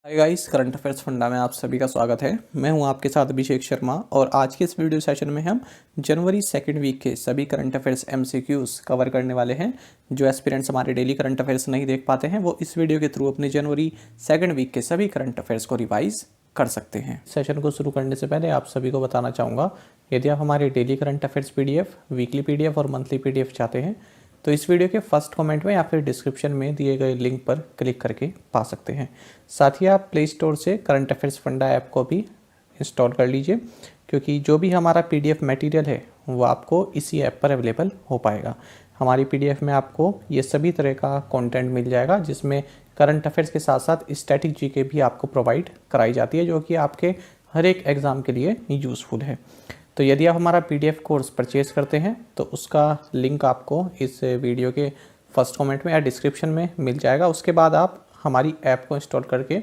Hi guys, current affairs funda में आप सभी का स्वागत है। मैं हूं आपके साथ अभिषेक शर्मा और आज के इस वीडियो सेशन में हम जनवरी सेकेंड वीक के सभी करंट अफेयर्स एमसीक्यूज कवर करने वाले हैं। जो एस्पिरेंट्स हमारे डेली करंट अफेयर्स नहीं देख पाते हैं वो इस वीडियो के थ्रू अपने जनवरी सेकेंड वीक के सभी करंट अफेयर्स को रिवाइज कर सकते हैं। सेशन को शुरू करने से पहले आप सभी को बताना चाहूँगा, यदि आप हमारे daily current affairs PDF, weekly PDF और मंथली पीडीएफ चाहते हैं तो इस वीडियो के फर्स्ट कमेंट में या फिर डिस्क्रिप्शन में दिए गए लिंक पर क्लिक करके पा सकते हैं। साथ ही आप प्ले स्टोर से करंट अफेयर्स फंडा ऐप को भी इंस्टॉल कर लीजिए, क्योंकि जो भी हमारा पीडीएफ मटेरियल है वो आपको इसी ऐप पर अवेलेबल हो पाएगा। हमारी पीडीएफ में आपको ये सभी तरह का कंटेंट मिल जाएगा, जिसमें करंट अफेयर्स के साथ साथ स्टैटिक जीके भी आपको प्रोवाइड कराई जाती है, जो कि आपके हर एक एग्ज़ाम के लिए यूज़फुल है। तो यदि आप हमारा पीडीएफ कोर्स परचेज़ करते हैं तो उसका लिंक आपको इस वीडियो के फर्स्ट कमेंट में या डिस्क्रिप्शन में मिल जाएगा। उसके बाद आप हमारी ऐप को इंस्टॉल करके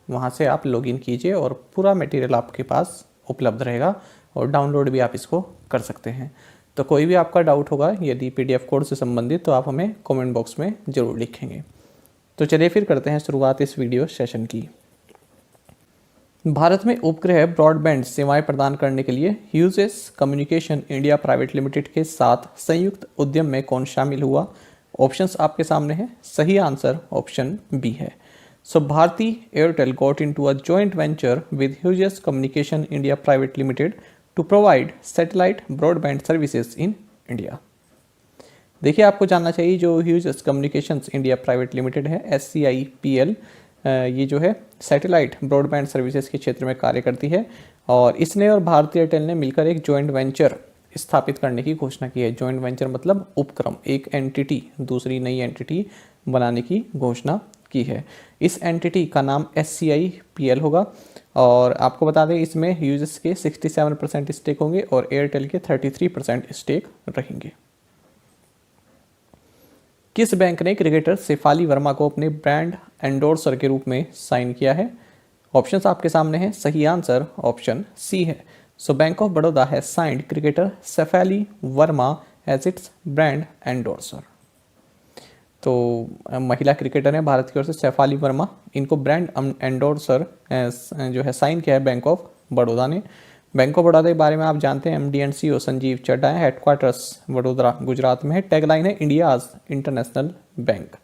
वहां से आप लॉगिन कीजिए और पूरा मटेरियल आपके पास उपलब्ध रहेगा और डाउनलोड भी आप इसको कर सकते हैं। तो कोई भी आपका डाउट होगा यदि पीडीएफ कोर्स से संबंधित तो आप हमें कमेंट बॉक्स में ज़रूर लिखेंगे। तो चलिए फिर करते हैं शुरुआत इस वीडियो सेशन की। भारत में उपग्रह ब्रॉडबैंड सेवाएं प्रदान करने के लिए Hughes Communication India Private limited के साथ संयुक्त उद्यम में कौन शामिल हुआ? ऑप्शंस आपके सामने हैं। सही आंसर ऑप्शन बी है। So Bharti Airtel got into a joint venture with Hughes Communication India Private Limited to provide satellite broadband services in India. देखिए, आपको जानना चाहिए जो Hughes Communications India Private Limited है, SCIPL, ये जो है सैटेलाइट ब्रॉडबैंड सर्विसेज के क्षेत्र में कार्य करती है और इसने और भारती एयरटेल ने मिलकर एक जॉइंट वेंचर स्थापित करने की घोषणा की है। जॉइंट वेंचर मतलब उपक्रम, एक एंटिटी दूसरी नई एंटिटी बनाने की घोषणा की है। इस एंटिटी का नाम SCIPL होगा और आपको बता दें इसमें ह्यूजेस के 67% स्टेक होंगे और एयरटेल के 33% स्टेक रहेंगे। किस बैंक ने क्रिकेटर शेफाली वर्मा को अपने ब्रांड एंडोर्सर के रूप में साइन किया है? ऑप्शंस आपके सामने हैं। सही आंसर ऑप्शन सी है। So Bank of Baroda has signed cricketer Shafali Verma as its brand endorser. तो महिला क्रिकेटर हैं भारत की ओर से शेफाली वर्मा, इनको ब्रांड एंडोर्सर जो है साइन किया है बैंक ऑफ बड़ौदा ने। बैंक ऑफ बड़ौदा के बारे में आप जानते हैं, MD and CEO Sanjiv Chadha है, हेडक्वार्टर्स वडोदरा गुजरात में है। टैगलाइन है इंडियाज इंटरनेशनल बैंक।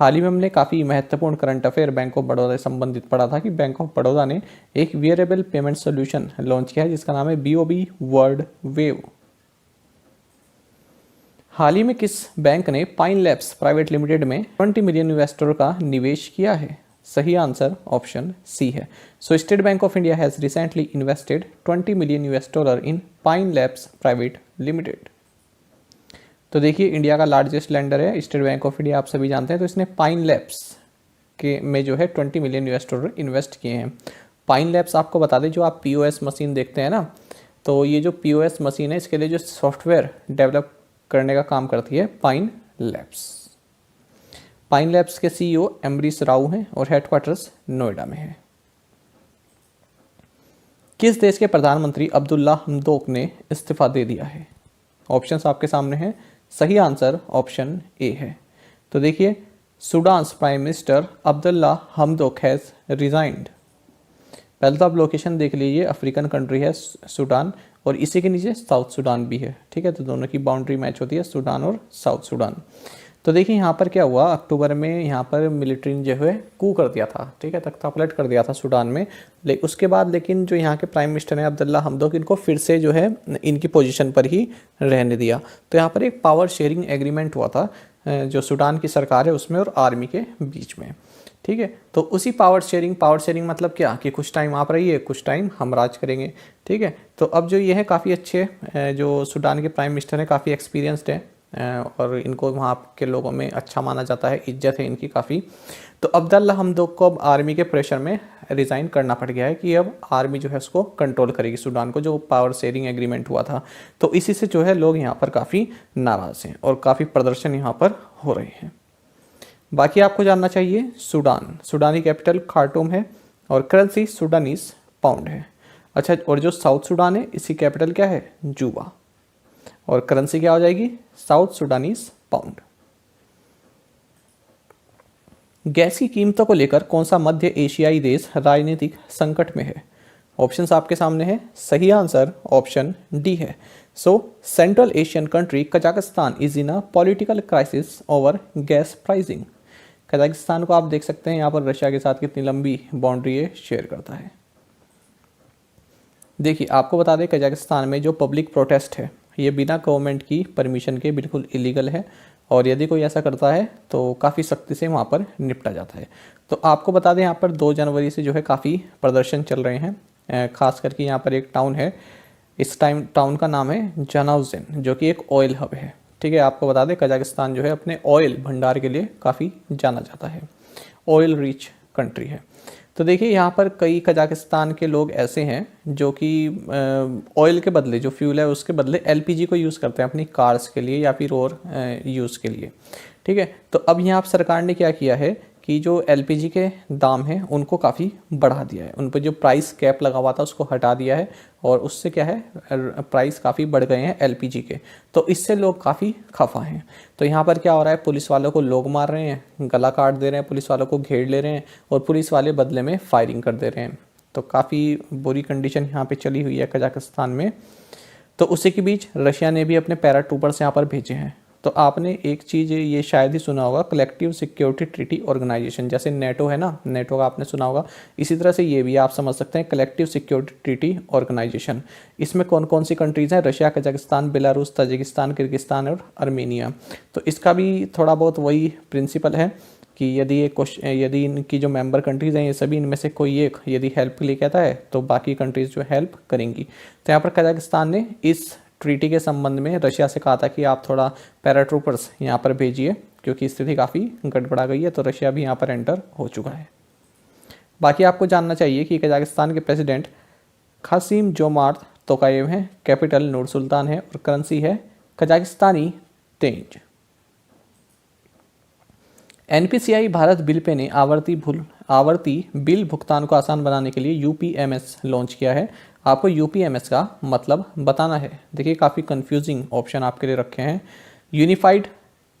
हाल ही में हमने काफ़ी महत्वपूर्ण current affair bank of Baroda से संबंधित पढ़ा था कि बैंक ऑफ बड़ौदा ने एक वियरेबल पेमेंट सोल्यूशन लॉन्च किया है जिसका नाम है BOB वर्ल्ड वेव। हाल ही में किस बैंक ने पाइन लैब्स प्राइवेट लिमिटेड में 20 मिलियन इन्वेस्टर का निवेश किया है? सही आंसर ऑप्शन सी है। So State Bank of India has recently invested 20 million US$ in Pine Labs Private Limited. तो देखिए, इंडिया का लार्जेस्ट लेंडर है स्टेट बैंक ऑफ इंडिया, आप सभी जानते हैं। तो इसने पाइन लैब्स के में जो है 20 मिलियन US$ इन्वेस्ट किए हैं। पाइन लैब्स आपको बता दें, जो आप POS मशीन देखते हैं ना, तो ये जो POS मशीन है इसके लिए जो सॉफ्टवेयर डेवलप करने का काम करती है पाइन लैब्स। पाइन लैब्स के CEO एम्बरीश राव हैं और हेडक्वार्टर्स नोएडा में है। किस देश के प्रधानमंत्री अब्दुल्ला हमदोक ने इस्तीफा दे दिया है? ऑप्शंस आपके सामने हैं। सही आंसर ऑप्शन ए है। तो देखिए, Sudan Prime Minister Abdullah Hamdok has resigned. पहले तो आप लोकेशन देख लीजिए, अफ्रीकन कंट्री है सूडान और इसी के नीचे साउथ सूडान भी है। ठीक है, तो दोनों की बाउंड्री मैच होती है, सूडान और साउथ सूडान। तो देखिए यहाँ पर क्या हुआ, अक्टूबर में यहाँ पर मिलिट्री ने जो है कू कर दिया था। ठीक है, तख्ता पलट कर दिया था सूडान में। उसके बाद लेकिन जो यहाँ के प्राइम मिनिस्टर हैं अब्दुल्ला हमदोक, इनको फिर से जो है इनकी पोजीशन पर ही रहने दिया। तो यहाँ पर एक पावर शेयरिंग एग्रीमेंट हुआ था जो सूडान की सरकार है उसमें और आर्मी के बीच में। ठीक है, तो उसी पावर शेयरिंग मतलब क्या कि कुछ टाइम आप रहिए, कुछ टाइम हम राज करेंगे। ठीक है, तो अब जो ये है काफ़ी अच्छे, जो सूडान के प्राइम मिनिस्टर हैं काफ़ी एक्सपीरियंसड है और इनको वहाँ के लोगों में अच्छा माना जाता है, इज्जत है इनकी काफ़ी। तो अब्दुल्ला हमदोक को अब आर्मी के प्रेशर में रिज़ाइन करना पड़ गया है कि अब आर्मी जो है उसको कंट्रोल करेगी सूडान को, जो पावर शेयरिंग एग्रीमेंट हुआ था। तो इसी से जो है लोग यहाँ पर काफ़ी नाराज़ हैं और काफ़ी प्रदर्शन यहाँ पर हो रहे हैं। बाकी आपको जानना चाहिए, सूडानी कैपिटल खार्टूम है और करेंसी सूडानीज पाउंड है। अच्छा, और जो साउथ सूडान है इसकी कैपिटल क्या है? जूबा, और करेंसी क्या हो जाएगी? South Sudanese pound. गैस की कीमतों को लेकर कौन सा मध्य एशियाई देश राजनीतिक संकट में है? ऑप्शंस आपके सामने हैं। सही आंसर ऑप्शन डी है। सो central Asian country Kazakhstan is in a political crisis over gas pricing. Kazakhstan को आप देख सकते हैं यहाँ पर रशिया के साथ कितनी लंबी बाउंड्री ये शेयर करता है। देखिए आपको बता दें कजाकिस्तान में जो पब्लिक प्रोटेस्ट है ये बिना गवर्नमेंट की परमिशन के बिल्कुल इलीगल है, और यदि कोई ऐसा करता है तो काफ़ी सख्ती से वहाँ पर निपटा जाता है। तो आपको बता दें यहाँ पर 2 जनवरी से जो है काफ़ी प्रदर्शन चल रहे हैं, खास करके यहाँ पर एक टाउन है, इस टाउन का नाम है जनाउजेन, जो कि एक ऑयल हब है। ठीक है, आपको बता दें कजाकिस्तान जो है अपने ऑयल भंडार के लिए काफ़ी जाना जाता है, ऑयल रिच कंट्री है। तो देखिए यहाँ पर कई कजाकिस्तान के लोग ऐसे हैं जो कि ऑयल के बदले, जो फ्यूल है उसके बदले एलपीजी को यूज़ करते हैं अपनी कार्स के लिए या फिर और यूज़ के लिए। ठीक है, तो अब यहाँ पर सरकार ने क्या किया है कि जो एलपीजी के दाम हैं उनको काफ़ी बढ़ा दिया है, उन पर जो प्राइस कैप लगा हुआ था उसको हटा दिया है, और उससे क्या है प्राइस काफ़ी बढ़ गए हैं एलपीजी के। तो इससे लोग काफ़ी खफा हैं। तो यहाँ पर क्या हो रहा है, पुलिस वालों को लोग मार रहे हैं, गला काट दे रहे हैं, पुलिस वालों को घेर ले रहे हैं, और पुलिस वाले बदले में फायरिंग कर दे रहे हैं। तो काफ़ी बुरी कंडीशन यहाँ पर चली हुई है कजाकिस्तान में। तो उसी के बीच रशिया ने भी अपने पैराट्रूपर्स यहाँ पर भेजे हैं। तो आपने एक चीज़ ये शायद ही सुना होगा, कलेक्टिव सिक्योरिटी ट्रीटी ऑर्गेनाइजेशन, जैसे नेटो है ना, नेटो का आपने सुना होगा, इसी तरह से ये भी आप समझ सकते हैं कलेक्टिव सिक्योरिटी ट्रीटी ऑर्गेनाइजेशन। इसमें कौन कौन सी कंट्रीज़ हैं? Russia, Kazakhstan, Belarus, Tajikistan, Kyrgyzstan और आर्मेनिया। तो इसका भी थोड़ा बहुत वही प्रिंसिपल है कि यदि इनकी जो मेंबर कंट्रीज़ हैं ये सभी इनमें से कोई एक यदि हेल्प के लिए कहता है तो बाकी कंट्रीज़ जो हेल्प करेंगी। तो यहाँ पर कजाकिस्तान ने इस ट्रीटी के संबंध में रशिया से कहा था कि आप थोड़ा पैराट्रूपर्स यहाँ पर भेजिए, क्योंकि स्थिति काफ़ी गड़बड़ा गई है। तो रशिया भी यहाँ पर एंटर हो चुका है। बाकी आपको जानना चाहिए कि कजाकिस्तान के प्रेसिडेंट कासिम जोमार्त तोकायेव हैं, कैपिटल नूर सुल्तान है, और करेंसी है Kazakhstani तेंज। NPCI Bharat bill pay ने आवर्ती बिल भुगतान को आसान बनाने के लिए यूपीएमएस लॉन्च किया है। आपको यूपीएमएस का मतलब बताना है। देखिए काफ़ी कंफ्यूजिंग ऑप्शन आपके लिए रखे हैं। Unified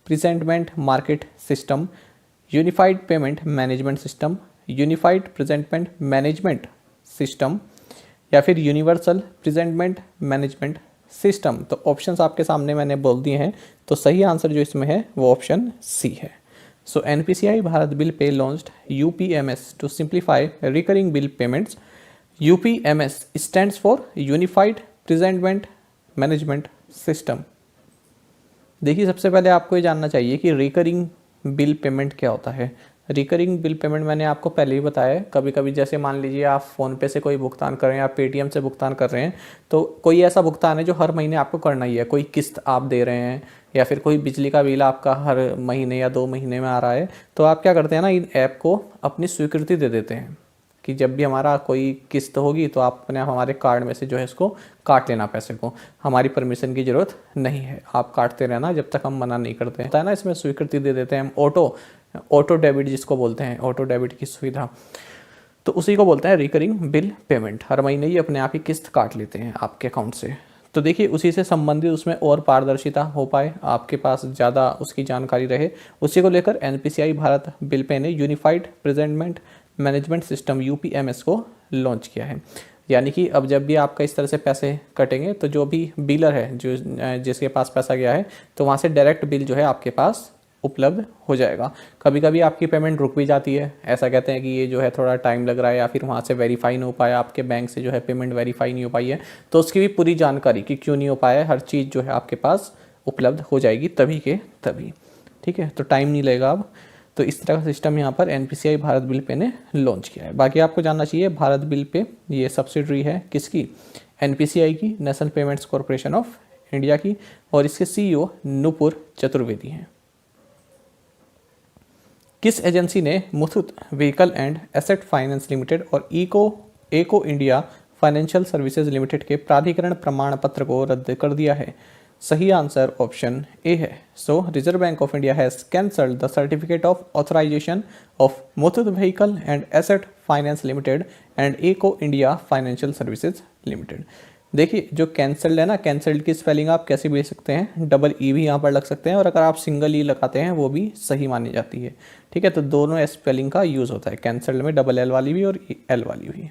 presentment market system, unified payment management system, unified presentment management system, या फिर यूनिवर्सल प्रेजेंटमेंट मैनेजमेंट सिस्टम। तो ऑप्शंस आपके सामने मैंने बोल दिए हैं। तो सही आंसर जो इसमें है वो ऑप्शन सी है। So NPCI Bharat Bill Pay launched UPMS to simplify recurring bill payments. UPMS stands for Unified Presentment Management System. देखिए सबसे पहले आपको ये जानना चाहिए कि रिकरिंग बिल पेमेंट क्या होता है। रिकरिंग बिल पेमेंट मैंने आपको पहले ही बताया है। कभी कभी जैसे मान लीजिए आप फ़ोनपे से कोई भुगतान कर रहे हैं, आप पेटीएम से भुगतान कर रहे हैं, तो कोई ऐसा भुगतान है जो हर महीने आपको करना ही है। कोई किस्त आप दे रहे हैं, या फिर कोई बिजली का बिल आपका हर महीने या 2 महीने में आ रहा है, तो आप क्या करते हैं ना, इन ऐप को अपनी स्वीकृति दे देते हैं कि जब भी हमारा कोई किस्त होगी तो आप अपने हमारे कार्ड में से जो है इसको काट लेना, पैसे को, हमारी परमिशन की ज़रूरत नहीं है, आप काटते रहना जब तक हम मना नहीं करते। होता है ना, इसमें स्वीकृति दे देते हैं हम, ऑटो डेबिट जिसको बोलते हैं, ऑटो डेबिट की सुविधा, तो उसी को बोलते हैं रिकरिंग बिल पेमेंट। हर महीने ही अपने आप ही किस्त काट लेते हैं आपके अकाउंट से। तो देखिए उसी से संबंधित उसमें और पारदर्शिता हो पाए, आपके पास ज़्यादा उसकी जानकारी रहे, उसी को लेकर एनपीसीआई भारत बिल पे ने यूनिफाइड प्रेजेंटमेंट मैनेजमेंट सिस्टम यूपीएमएस को लॉन्च किया है। यानी कि अब जब भी आपका इस तरह से पैसे कटेंगे तो जो भी बिलर है, जो जिसके पास पैसा गया है, तो वहाँ से डायरेक्ट बिल जो है आपके पास उपलब्ध हो जाएगा। कभी कभी आपकी पेमेंट रुक भी जाती है, ऐसा कहते हैं कि ये जो है थोड़ा टाइम लग रहा है, या फिर वहाँ से वेरीफाई नहीं हो पाया, आपके बैंक से जो है पेमेंट वेरीफाई नहीं हो पाई है, तो उसकी भी पूरी जानकारी कि क्यों नहीं हो पाया है, हर चीज़ जो है आपके पास उपलब्ध हो जाएगी तभी के तभी। ठीक है, तो टाइम नहीं लगेगा अब। तो इस तरह का सिस्टम यहाँ पर एनपीसीआई भारत बिल पे ने लॉन्च किया है। बाकी आपको जानना चाहिए भारत बिल पे ये सब्सिडरी है किसकी, एनपीसीआई की, national payments corporation of India की, और इसके सीईओ नुपुर चतुर्वेदी हैं। किस एजेंसी ने Muthoot Vehicle and Asset Finance limited और एको इंडिया फाइनेंशियल सर्विसेज लिमिटेड के प्राधिकरण प्रमाण पत्र को रद्द कर दिया है? सही आंसर ऑप्शन ए है। So Reserve Bank of India has cancelled the certificate of authorisation of Muthoot Vehicle and Asset Finance Limited and Eco India Financial Services Limited. देखिए जो कैंसल्ड है ना, कैंसल्ड की स्पेलिंग आप कैसे भी लिख सकते हैं, डबल ई भी यहाँ पर लग सकते हैं, और अगर आप सिंगल ई लगाते हैं वो भी सही मानी जाती है। ठीक है, तो दोनों स्पेलिंग का यूज़ होता है, कैंसल्ड में डबल एल वाली भी और एल वाली भी।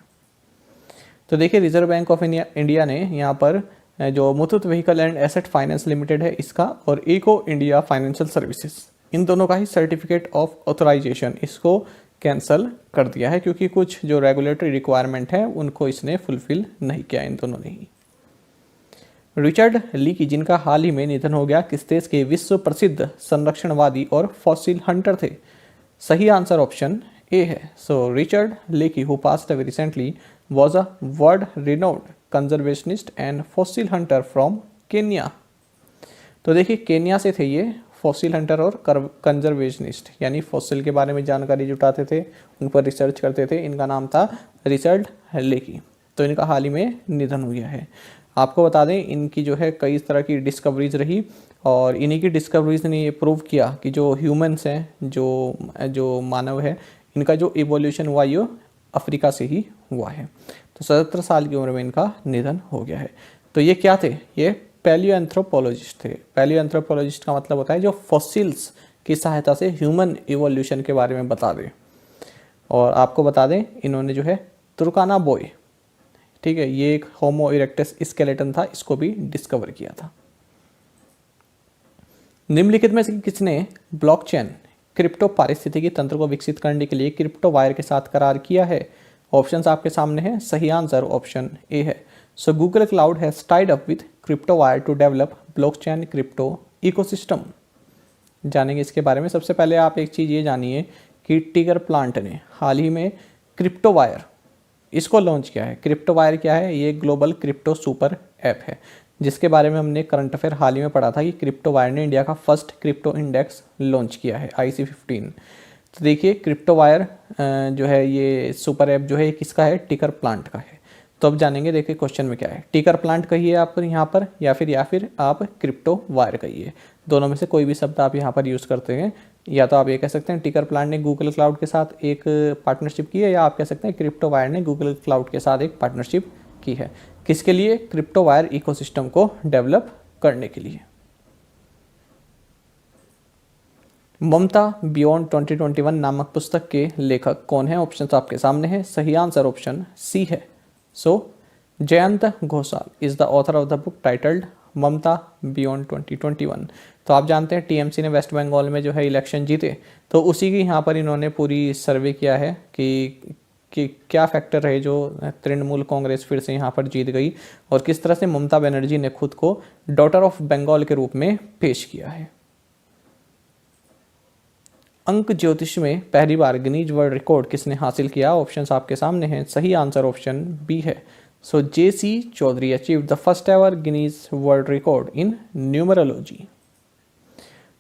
तो देखिए रिजर्व बैंक ऑफ इंडिया ने यहाँ पर जो Muthoot Vehicle and Asset Finance limited है इसका, और इको इंडिया फाइनेंशियल सर्विसेज, इन दोनों का ही सर्टिफिकेट ऑफ ऑथराइजेशन इसको कैंसल कर दिया है, क्योंकि कुछ जो रेगुलेटरी रिक्वायरमेंट है उनको इसने फुलफिल नहीं किया इन दोनों ने ही। रिचर्ड लीकी, जिनका हाल ही में निधन हो गया, किस देश के विश्व प्रसिद्ध संरक्षणवादी और फॉसिल हंटर थे? सही आंसर ऑप्शन ए है। So Richard Leakey who passed away recently was a world renowned conservationist and fossil hunter from Kenya. तो देखिए केन्या से थे ये फॉसिल हंटर और कंजर्वेशनिस्ट, यानी फॉसिल के बारे में जानकारी जुटाते थे, उन पर रिसर्च करते थे। इनका नाम था रिचर्ड लेकी। तो इनका हाल ही में निधन हो गया है। आपको बता दें इनकी जो है कई तरह की डिस्कवरीज रही, और इन्हीं की डिस्कवरीज ने ये प्रूव किया कि जो ह्यूमंस हैं, जो मानव है, इनका जो इवोल्यूशन हुआ ये अफ्रीका से ही हुआ है। तो 77 साल की उम्र में इनका निधन हो गया है। तो ये क्या थे? ये पैलियोएंथ्रोपोलॉजिस्ट थे। पैलियोएंथ्रोपोलॉजिस्ट का मतलब होता है जो फॉसिल्स की सहायता से ह्यूमन इवोल्यूशन के बारे में बता दें। और आपको बता दें इन्होंने जो है तुर्काना बॉय, ठीक है, ये एक होमो इरेक्टस स्केलेटन था, इसको भी डिस्कवर किया था। निम्नलिखित में से किसने ब्लॉकचेन क्रिप्टो पारिस्थितिकी तंत्र को विकसित करने के लिए क्रिप्टो वायर के साथ करार किया है? ऑप्शंस आपके सामने हैं। सही आंसर ऑप्शन ए है। So Google Cloud has tied up with Crypto Wire to develop blockchain crypto ecosystem. जानेंगे इसके बारे में। सबसे पहले आप एक चीज़ ये जानिए कि टिगर प्लांट ने हाल ही में क्रिप्टो वायर इसको लॉन्च किया है। क्रिप्टो वायर क्या है? ये ग्लोबल क्रिप्टो सुपर ऐप है, जिसके बारे में हमने करंट अफेयर हाल ही में पढ़ा था कि क्रिप्टो वायर ने इंडिया का फर्स्ट क्रिप्टो इंडेक्स लॉन्च किया है, IC15। तो देखिए क्रिप्टो वायर जो है ये सुपर ऐप जो है किसका है? टिकर प्लांट का है। तो अब जानेंगे, देखिए क्वेश्चन में क्या है। टिकर प्लांट कहिए आप यहाँ पर, या फिर आप क्रिप्टो वायर कहिए, दोनों में से कोई भी शब्द आप यहाँ पर यूज़ करते हैं। या तो आप ये कह सकते हैं टिकर प्लांट ने गूगल क्लाउड के साथ एक पार्टनरशिप की है, या आप कह सकते हैं क्रिप्टो वायर ने गूगल क्लाउड के साथ एक पार्टनरशिप की है। किसके लिए? क्रिप्टो वायर इकोसिस्टम को डेवलप करने के लिए। ममता बियॉन्ड 2021 नामक पुस्तक के लेखक कौन है? ऑप्शन आपके सामने है। सही आंसर ऑप्शन सी है। So Jayant Ghoshal is the author of the book titled Mamata Beyond 2021। तो आप जानते हैं टीएमसी ने वेस्ट बंगाल में जो है इलेक्शन जीते, तो उसी की यहाँ पर इन्होंने पूरी सर्वे किया है कि क्या फैक्टर रहे जो तृणमूल कांग्रेस फिर से यहाँ पर जीत गई, और किस तरह से ममता बनर्जी ने खुद को डॉटर ऑफ बंगाल के रूप में पेश किया है। अंक ज्योतिष में पहली बार गिनीज वर्ल्ड रिकॉर्ड किसने हासिल किया? ऑप्शंस आपके सामने हैं। सही आंसर ऑप्शन बी है। So JC Chaudhary achieve the first ever Guinness world record in numerology.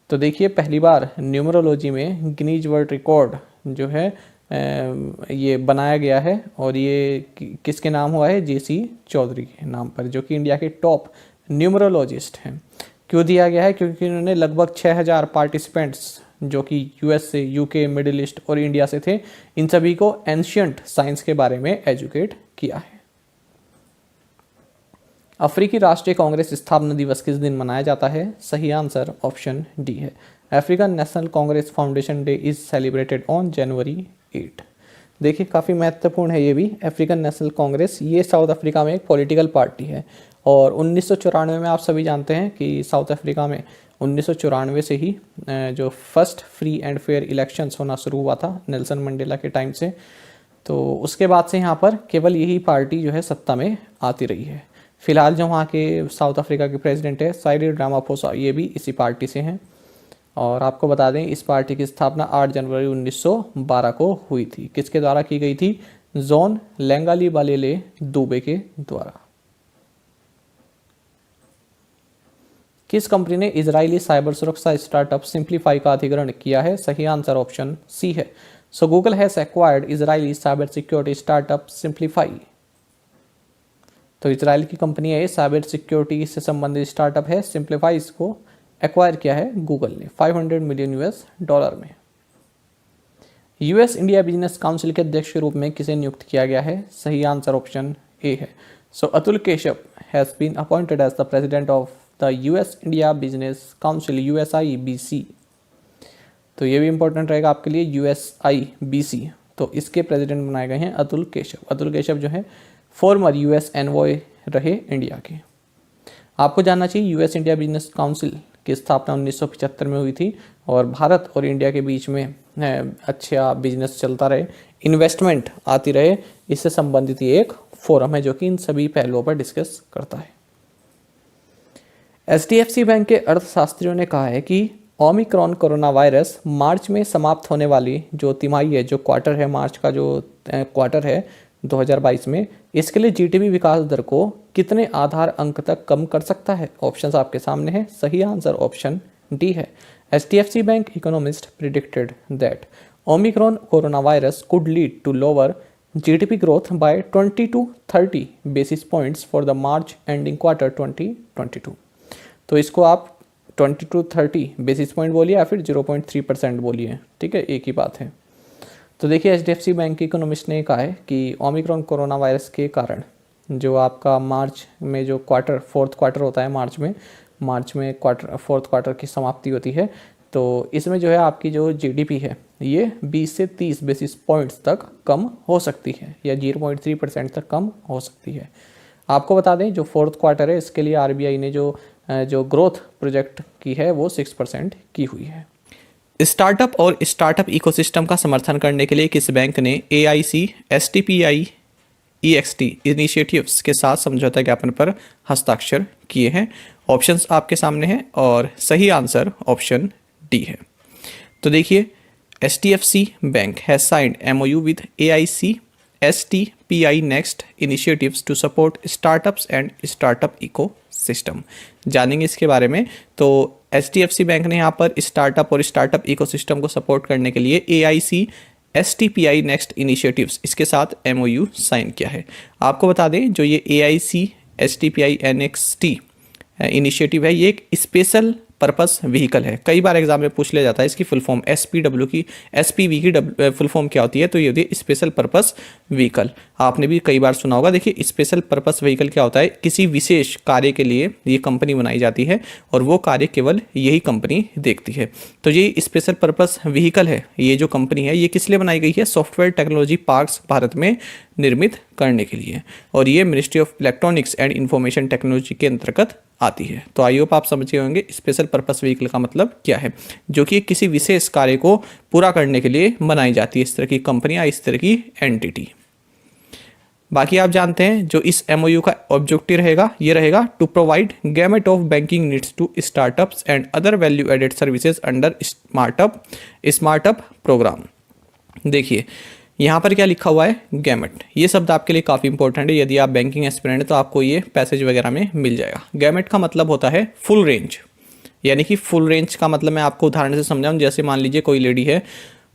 तो देखिए पहली बार न्यूमरोलॉजी में गिनीज वर्ल्ड रिकॉर्ड जो है ये बनाया गया है, और ये किसके नाम हुआ है? JC चौधरी के नाम पर, जो कि इंडिया के टॉप न्यूमरोलॉजिस्ट हैं। क्यों दिया गया है? क्योंकि उन्होंने लगभग 6000 पार्टिसिपेंट्स जो कि US से, UK, मिडिल ईस्ट और इंडिया से थे, इन सभी को एंशियंट साइंस के बारे में एजुकेट किया है। अफ्रीकी राष्ट्रीय कांग्रेस स्थापना दिवस किस दिन मनाया जाता है? सही आंसर ऑप्शन डी है। African national Congress foundation day is celebrated on January 8। देखिए काफ़ी महत्वपूर्ण है ये भी। अफ्रीकन नेशनल कांग्रेस ये साउथ अफ्रीका में एक पॉलिटिकल पार्टी है, और 1994 में आप सभी जानते हैं कि साउथ अफ्रीका में 1994 से ही जो first free and fair elections होना शुरू हुआ था नेल्सन मंडेला के टाइम से। तो उसके बाद से यहाँ पर केवल यही पार्टी जो है सत्ता में आती रही है। फिलहाल जो वहाँ के साउथ अफ्रीका के प्रेसिडेंट है साइरिल रामाफोसा, ये भी इसी पार्टी से हैं। और आपको बता दें इस पार्टी की स्थापना 8 जनवरी 1912 को हुई थी। किसके द्वारा की गई थी? जॉन लेंगाली बालेले दुबे के द्वारा। किस कंपनी ने इजरायली साइबर सुरक्षा स्टार्टअप सिंप्लीफाई का अधिग्रहण किया है? सही आंसर ऑप्शन सी है। So Google has acquired Israeli cyber security startup simplify. तो इजराइल की कंपनी है, साइबर सिक्योरिटी से संबंधित स्टार्टअप है सिंप्लीफाई, इसको एक्वायर किया है गूगल ने $500 मिलियन में। US इंडिया बिजनेस काउंसिल के अध्यक्ष के रूप में किसे नियुक्त किया गया है? सही आंसर ऑप्शन ए है। So Atul Keshav has been appointed as the president of the US India Business Council USIBC। तो ये भी इंपॉर्टेंट रहेगा आपके लिए, USIBC। तो इसके प्रेसिडेंट बनाए गए हैं अतुल केशव। अतुल केशव जो है फॉर्मर US एनवॉय रहे इंडिया के। आपको जानना चाहिए यूएस इंडिया बिजनेस काउंसिल की स्थापना 1975 में हुई थी और भारत और इंडिया के बीच में अच्छा बिजनेस चलता रहे, इन्वेस्टमेंट आती रहे, इससे संबंधित ये एक फोरम है जो कि इन सभी पहलुओं पर डिस्कस करता है। HDFC बैंक के अर्थशास्त्रियों ने कहा है कि ओमिक्रॉन कोरोना वायरस मार्च में समाप्त होने वाली जो तिमाही है, जो क्वार्टर है, मार्च का जो क्वार्टर है 2022 में, इसके लिए जीडीपी विकास दर को कितने आधार अंक तक कम कर सकता है? ऑप्शंस आपके सामने हैं। सही आंसर ऑप्शन डी है। HDFC bank economist predicted that Omicron corona virus could lead to lower GDP growth by 20 to 30 basis points for the March ending quarter 2022। तो इसको आप 20 to 30 बेसिस पॉइंट बोलिए या फिर 0.3% बोलिए, ठीक है, एक ही बात है। तो देखिए HDFC बैंक के इकोनॉमिस्ट ने कहा है कि ओमिक्रॉन कोरोना वायरस के कारण जो आपका मार्च में जो फोर्थ क्वार्टर होता है, मार्च में फोर्थ क्वार्टर की समाप्ति होती है, तो इसमें जो है आपकी जो GDP है ये 20 से 30 बेसिस पॉइंट्स तक कम हो सकती है या 0.3% तक कम हो सकती है। आपको बता दें जो फोर्थ क्वार्टर है इसके लिए RBI ने जो ग्रोथ प्रोजेक्ट की है वो 6% की हुई है। स्टार्टअप और स्टार्टअप इकोसिस्टम का समर्थन करने के लिए किस बैंक ने AIC STPI EXT इनिशिएटिव्स के साथ समझौता ज्ञापन पर हस्ताक्षर किए हैं? ऑप्शंस आपके सामने हैं और सही आंसर ऑप्शन डी है। तो देखिए HDFC bank has signed MOU with AIC STPI next initiatives to support startups and startup ecosystem. जानेंगे इसके बारे में। तो HDFC बैंक ने यहाँ पर स्टार्टअप और स्टार्टअप इकोसिस्टम को सपोर्ट करने के लिए AIC STPI नेक्स्ट इनिशिएटिव्स इसके साथ MOU साइन किया है। आपको बता दें जो ये AIC STPI NXT इनिशिएटिव है ये एक स्पेशल पर्पस व्हीकल है। कई बार एग्जाम में पूछ लिया जाता है इसकी फुल फॉर्म SPW की SPV की फुल फॉर्म क्या होती है, तो ये होती है स्पेशल पर्पस व्हीकल। आपने भी कई बार सुना होगा। देखिए स्पेशल पर्पस व्हीकल क्या होता है, किसी विशेष कार्य के लिए ये कंपनी बनाई जाती है और वो कार्य केवल यही कंपनी देखती है। तो ये स्पेशल पर्पस व्हीकल है, ये जो कंपनी है ये किस लिए बनाई गई है? सॉफ्टवेयर टेक्नोलॉजी पार्क्स भारत में निर्मित करने के लिए, और ये ministry of electronics and information technology के अंतर्गत आती है। तो आई होप आप समझे होंगे स्पेशल पर्पस व्हीकल का मतलब क्या है, जो कि किसी विशेष कार्य को पूरा करने के लिए बनाई जाती है इस तरह की कंपनियां, इस तरह की एंटिटी। बाकी आप जानते हैं जो इस MOU का ऑब्जेक्टिव रहेगा ये रहेगा to provide gamut of banking needs to startups and other value added services under SmartUp programme. देखिए यहाँ पर क्या लिखा हुआ है, गैमेट। ये शब्द आपके लिए काफ़ी इंपॉर्टेंट है, यदि आप बैंकिंग एस्पिरेंट है तो आपको ये पैसेज वगैरह में मिल जाएगा। गैमेट का मतलब होता है फुल रेंज, यानी कि फुल रेंज का मतलब मैं आपको उदाहरण से समझाऊं। जैसे मान लीजिए कोई लेडी है,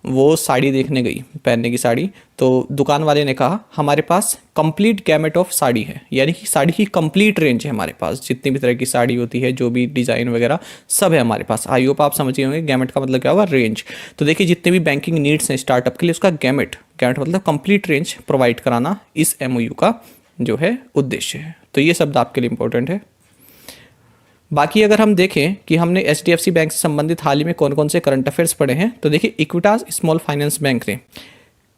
वो साड़ी देखने गई, पहनने की साड़ी, तो दुकान वाले ने कहा हमारे पास कंप्लीट गैमेट ऑफ साड़ी है, यानी कि साड़ी की कंप्लीट रेंज है हमारे पास, जितनी भी तरह की साड़ी होती है, जो भी डिज़ाइन वगैरह सब है हमारे पास। आई होप आप समझिए होंगे गैमेट का मतलब क्या होगा, रेंज। तो देखिए जितने भी बैंकिंग नीड्स हैं स्टार्टअप के लिए, उसका गैमेट मतलब कंप्लीट रेंज प्रोवाइड कराना इस MOU का जो है उद्देश्य है। तो ये शब्द आपके लिए इंपॉर्टेंट है। बाकी अगर हम देखें कि हमने HDFC बैंक से संबंधित हाल ही में कौन कौन से करंट अफेयर्स पढ़े हैं, तो देखिए इक्विटास स्मॉल फाइनेंस बैंक ने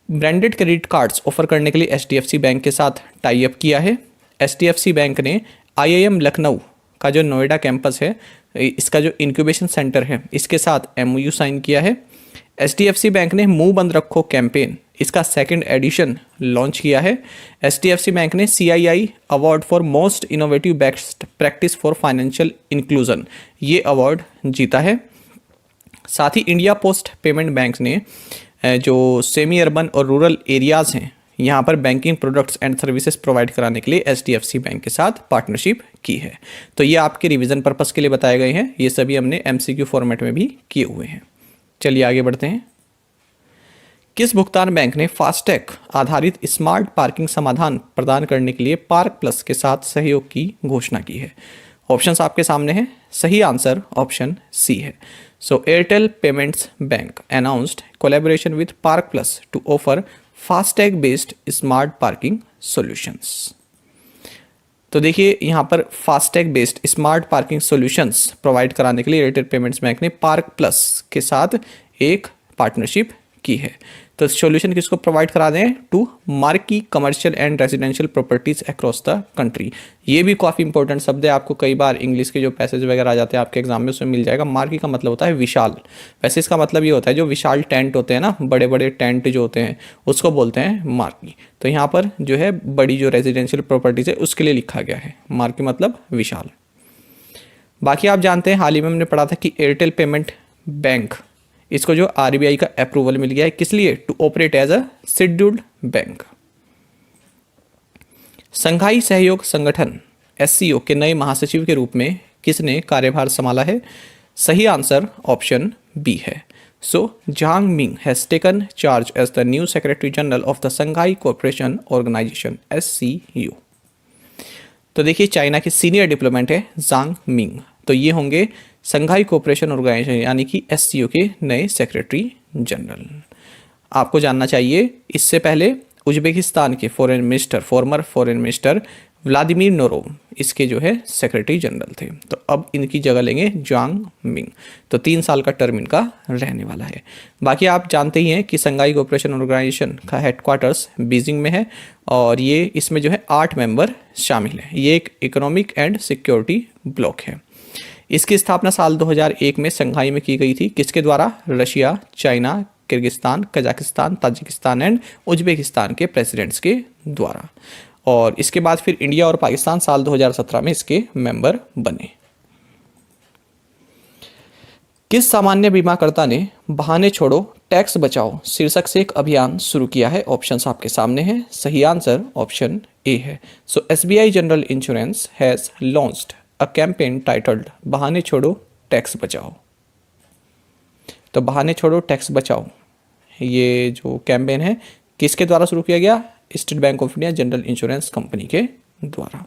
ब्रांडेड क्रेडिट कार्ड्स ऑफर करने के लिए HDFC बैंक के साथ टाई अप किया है। HDFC बैंक ने IIM लखनऊ का जो नोएडा कैंपस है, इसका जो इंक्यूबेशन सेंटर है, इसके साथ MOU साइन किया है। HDFC बैंक ने मुंह बंद रखो कैंपेन, इसका 2nd एडिशन लॉन्च किया है। HDFC बैंक ने CII award for most innovative best practice for financial inclusion, ये अवार्ड जीता है। साथ ही इंडिया पोस्ट पेमेंट बैंक ने जो सेमी अर्बन और रूरल एरियाज़ हैं, यहाँ पर banking products and services provide कराने के लिए HDFC बैंक के साथ पार्टनरशिप की है। तो ये आपके रिवीजन पर्पस के लिए बताए गए हैं, ये सभी हमने MCQ फॉर्मेट में भी किए हुए हैं। चलिए आगे बढ़ते हैं। किस भुगतान बैंक ने फास्टैग आधारित स्मार्ट पार्किंग समाधान प्रदान करने के लिए पार्क प्लस के साथ सहयोग की घोषणा की है? ऑप्शंस आपके सामने हैं। सही आंसर ऑप्शन सी है। So Airtel Payments Bank announced collaboration with Park Plus to offer FASTag based smart parking solutions. तो देखिए यहाँ पर FASTag based smart parking solutions provide कराने के लिए एयरटेल पेमेंट्स बैंक ने पार्क प्लस के साथ एक पार्टनरशिप की है। तो सॉल्यूशन किसको प्रोवाइड करा दें? To marquee commercial and residential properties across the country. ये भी काफ़ी इंपॉर्टेंट शब्द है, आपको कई बार इंग्लिश के जो पैसेज वगैरह आ जाते हैं आपके एग्जाम में उसमें मिल जाएगा। मार्की का मतलब होता है विशाल, वैसे इसका मतलब ये होता है जो विशाल टेंट होते हैं ना, बड़े बड़े टेंट जो होते हैं उसको बोलते हैं मार्की। तो यहाँ पर जो है बड़ी जो रेजिडेंशियल प्रॉपर्टीज है उसके लिए लिखा गया है, मार्की मतलब विशाल। बाकी आप जानते हैं हाल ही में हमने पढ़ा था कि एयरटेल पेमेंट बैंक, इसको जो आरबीआई का अप्रूवल मिल गया है, किस लिए? To operate as a scheduled bank. Shanghai सहयोग संगठन एससीओ के नए महासचिव के रूप में किसने कार्यभार संभाला है? सही आंसर ऑप्शन बी है। So Zhang Ming has taken charge as the new secretary general of the Shanghai Cooperation Organisation SCU. तो देखिए चाइना के सीनियर डिप्लोमेट है झांग मिंग, तो ये होंगे संघाई कोऑपरेशन ऑर्गेनाइजेशन यानी कि एससीओ के नए सेक्रेटरी जनरल। आपको जानना चाहिए इससे पहले उज्बेकिस्तान के farmer foreign minister Vladimir Norov इसके जो है सेक्रेटरी जनरल थे, तो अब इनकी जगह लेंगे झांग मिंग। तो 3 साल का टर्म इनका रहने वाला है। बाकी आप जानते ही हैं कि संघाई कोऑपरेशन ऑर्गेनाइजेशन का हेडक्वार्टर्स बीजिंग में है और ये इसमें जो है 8 मेंबर शामिल हैं। ये एक इकोनॉमिक एंड सिक्योरिटी ब्लॉक है। इसकी स्थापना साल 2001 में संघाई में की गई थी। किसके द्वारा? Russia, China, Kyrgyzstan, Kazakhstan, Tajikistan and Uzbekistan के प्रेसिडेंट्स के द्वारा। और इसके बाद फिर इंडिया और पाकिस्तान साल 2017 में इसके मेंबर बने। किस सामान्य बीमाकर्ता ने बहाने छोड़ो टैक्स बचाओ शीर्षक से एक अभियान शुरू किया है? ऑप्शंस आपके सामने हैं। सही आंसर ऑप्शन ए है। So SBI General Insurance has launched a campaign titled बहाने छोड़ो टैक्स बचाओ। तो बहाने छोड़ो टैक्स बचाओ ये जो कैंपेन है किसके द्वारा शुरू किया गया? State Bank of India general insurance company के द्वारा।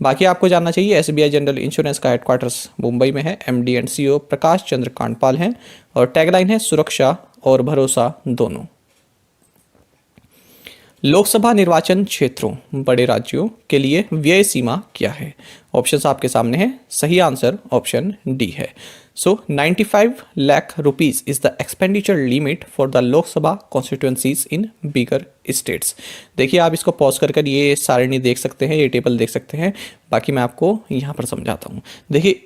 बाकी आपको जानना चाहिए एसबीआई जनरल इंश्योरेंस का हेडक्वार्टर्स मुंबई में है। MD and CEO Prakash Chandra Kandpal हैं और टैगलाइन है सुरक्षा और भरोसा दोनों। लोकसभा निर्वाचन क्षेत्रों बड़े राज्यों के लिए व्यय सीमा क्या है? ऑप्शंस आपके सामने हैं। सही आंसर ऑप्शन डी है। सो 95 lakh rupees is the expenditure limit for the Lok Sabha constituencies in bigger states. देखिए आप इसको पॉज कर ये सारणी देख सकते हैं, ये टेबल देख सकते हैं। बाकी मैं आपको यहाँ पर समझाता हूँ। देखिए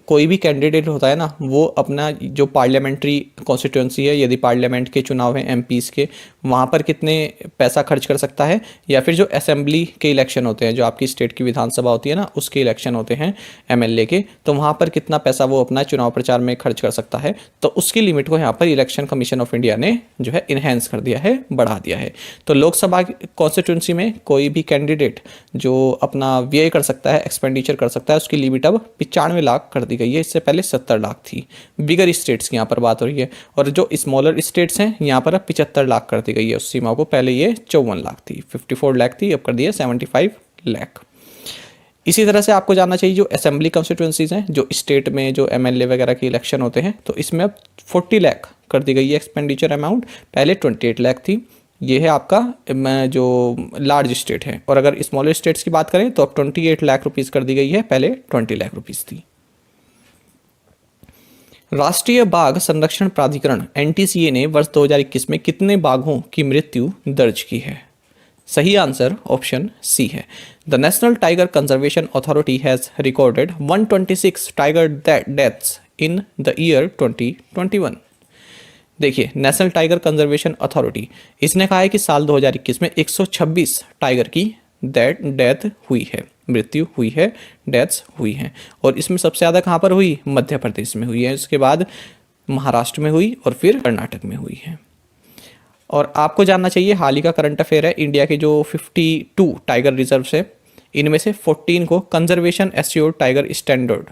कोई भी कैंडिडेट होता है ना, वो अपना जो पार्लियामेंट्री कॉन्स्टिट्यूंसी है, यदि पार्लियामेंट के चुनाव हैं एमपीज़ के, वहाँ पर कितने पैसा खर्च कर सकता है, या फिर जो असेंबली के इलेक्शन होते हैं, जो आपकी स्टेट की विधानसभा होती है ना, उसके इलेक्शन होते हैं एमएलए के, तो वहाँ पर कितना पैसा वो अपना चुनाव प्रचार में खर्च कर सकता है। तो उसकी लिमिट को यहाँ पर इलेक्शन कमीशन ऑफ इंडिया ने जो है इन्हेंस कर दिया है, बढ़ा दिया है। तो लोकसभा कॉन्स्टिट्यूंसी में कोई भी कैंडिडेट जो अपना व्यय कर सकता है, एक्सपेंडिचर कर सकता है, उसकी लिमिट अब 95 लाख कर दी गई है। इससे पहले 70 लाख थी। बिगर स्टेट्स की यहाँ पर बात हो रही है, और जो स्मॉलर स्टेट्स हैं यहाँ पर अब 75 लाख कर दी गई है उस सीमा को। पहले ये 54 लाख थी, 54 लाख थी, अब कर दिया 75 लाख। इसी तरह से आपको जानना चाहिए जो असेंबली कॉन्स्टिट्यूंसीज हैं, जो स्टेट में जो एमएलए वगैरह के इलेक्शन होते हैं, तो इसमें अब 40 लाख कर दी गई है एक्सपेंडिचर अमाउंट, पहले 28 लाख थी। ये है आपका जो लार्ज स्टेट है। और अगर स्मॉलर स्टेट्स की बात करें तो अब 28 लाख रुपीज़ कर दी गई है, पहले 20 लाख रुपीज़ थी। राष्ट्रीय बाघ संरक्षण प्राधिकरण एनटीसीए ने वर्ष 2021 में कितने बाघों की मृत्यु दर्ज की है? सही आंसर ऑप्शन सी है। The national tiger conservation authority has recorded 126 tiger deaths in the year 2021। देखिए नेशनल टाइगर कंजर्वेशन अथॉरिटी, इसने कहा है कि साल 2021 में 126 टाइगर की डेथ हुई है, मृत्यु हुई है, डेथ्स हुई हैं। और इसमें सबसे ज़्यादा कहाँ पर हुई? मध्य प्रदेश में हुई है, उसके बाद महाराष्ट्र में हुई और फिर कर्नाटक में हुई है। और आपको जानना चाहिए हाल ही का करंट अफेयर है, इंडिया के जो 52 टाइगर रिजर्व्स है, इनमें से 14 को कंजर्वेशन एश्योर्ड टाइगर स्टैंडर्ड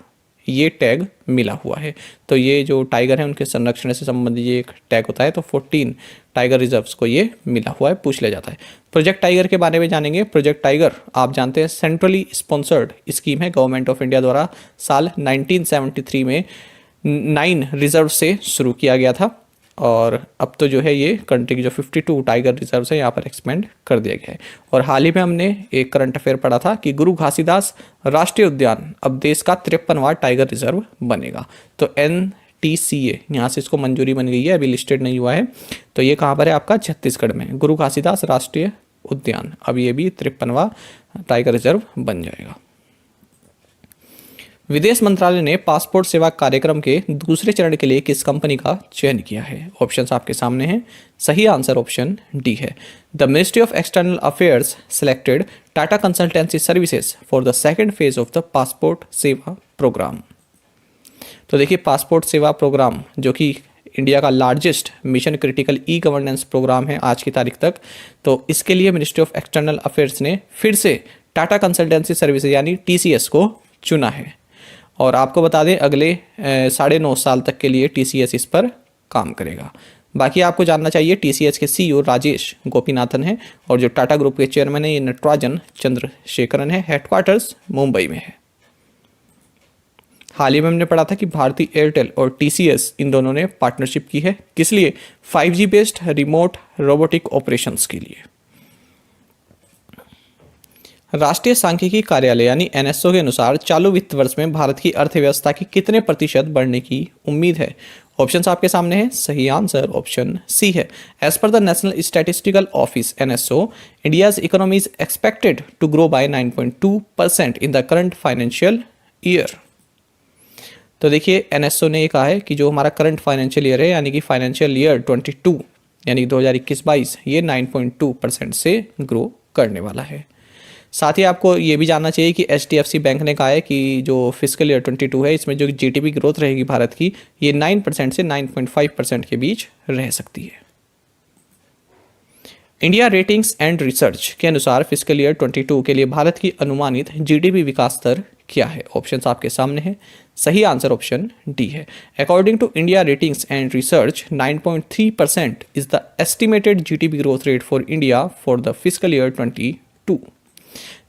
ये टैग मिला हुआ है। तो ये जो टाइगर है उनके संरक्षण से संबंधित ये एक टैग होता है। तो 14 टाइगर रिजर्व्स को ये मिला हुआ है, पूछ लिया जाता है। प्रोजेक्ट टाइगर के बारे में जानेंगे। प्रोजेक्ट टाइगर आप जानते हैं सेंट्रली स्पॉन्सर्ड स्कीम है गवर्नमेंट ऑफ इंडिया द्वारा, साल 1973 में 9 रिजर्व से शुरू किया गया था। और अब तो जो है ये कंट्री की जो 52 टाइगर रिजर्व है यहाँ पर एक्सपेंड कर दिया गया है। और हाल ही में हमने एक करंट अफेयर पढ़ा था कि गुरु घासीदास राष्ट्रीय उद्यान अब देश का 53वां टाइगर रिजर्व बनेगा। तो NTCA यहाँ से इसको मंजूरी बन गई है, अभी लिस्टेड नहीं हुआ है। तो ये कहाँ पर है आपका छत्तीसगढ़ में, गुरु घासीदास राष्ट्रीय उद्यान। अब ये भी 53वां टाइगर रिजर्व बन जाएगा। विदेश मंत्रालय ने पासपोर्ट सेवा कार्यक्रम के दूसरे चरण के लिए किस कंपनी का चयन किया है? ऑप्शंस आपके सामने हैं। सही आंसर ऑप्शन डी है। The ministry of external affairs selected Tata consultancy services for the second phase of the passport Seva program. तो देखिए पासपोर्ट सेवा प्रोग्राम जो कि इंडिया का largest mission critical e governance program है आज की तारीख तक, तो इसके लिए मिनिस्ट्री ऑफ एक्सटर्नल अफेयर्स ने फिर से टाटा कंसल्टेंसी सर्विसेज यानी TCS को चुना है। और आपको बता दें अगले 9.5 साल तक के लिए TCS इस पर काम करेगा। बाकी आपको जानना चाहिए TCS के CEO राजेश गोपीनाथन है और जो टाटा ग्रुप के चेयरमैन है ये नटराजन चंद्रशेखरन है। हेडक्वार्टर्स मुंबई में है। हाल ही में हमने पढ़ा था कि भारती एयरटेल और TCS इन दोनों ने पार्टनरशिप की है। किस लिए? 5G based remote robotic operations के लिए। राष्ट्रीय सांख्यिकी कार्यालय यानी NSO के अनुसार चालू वित्त वर्ष में भारत की अर्थव्यवस्था की कितने प्रतिशत बढ़ने की उम्मीद है? ऑप्शंस आपके सामने हैं। सही आंसर ऑप्शन सी है। As per the national statistical office NSO, India's economy is expected to grow by 9.2% in the current financial year. तो देखिए NSO ने ये कहा है कि जो हमारा करंट फाइनेंशियल ईयर है यानी कि फाइनेंशियल ईयर 22 यानी 2021-22 ये 9.2% से ग्रो करने वाला है। साथ ही आपको ये भी जानना चाहिए कि HDFC बैंक ने कहा है कि जो फिस्कल ईयर 22 है इसमें जो GDP ग्रोथ रहेगी भारत की ये 9% से 9.5% के बीच रह सकती है। इंडिया रेटिंग्स एंड रिसर्च के अनुसार फिस्कल ईयर 22 के लिए भारत की अनुमानित GDP विकास दर क्या है? ऑप्शंस आपके सामने हैं। सही आंसर ऑप्शन डी है। According to India ratings and research 9.3% is the estimated GDP growth rate for India for the fiscal year 22।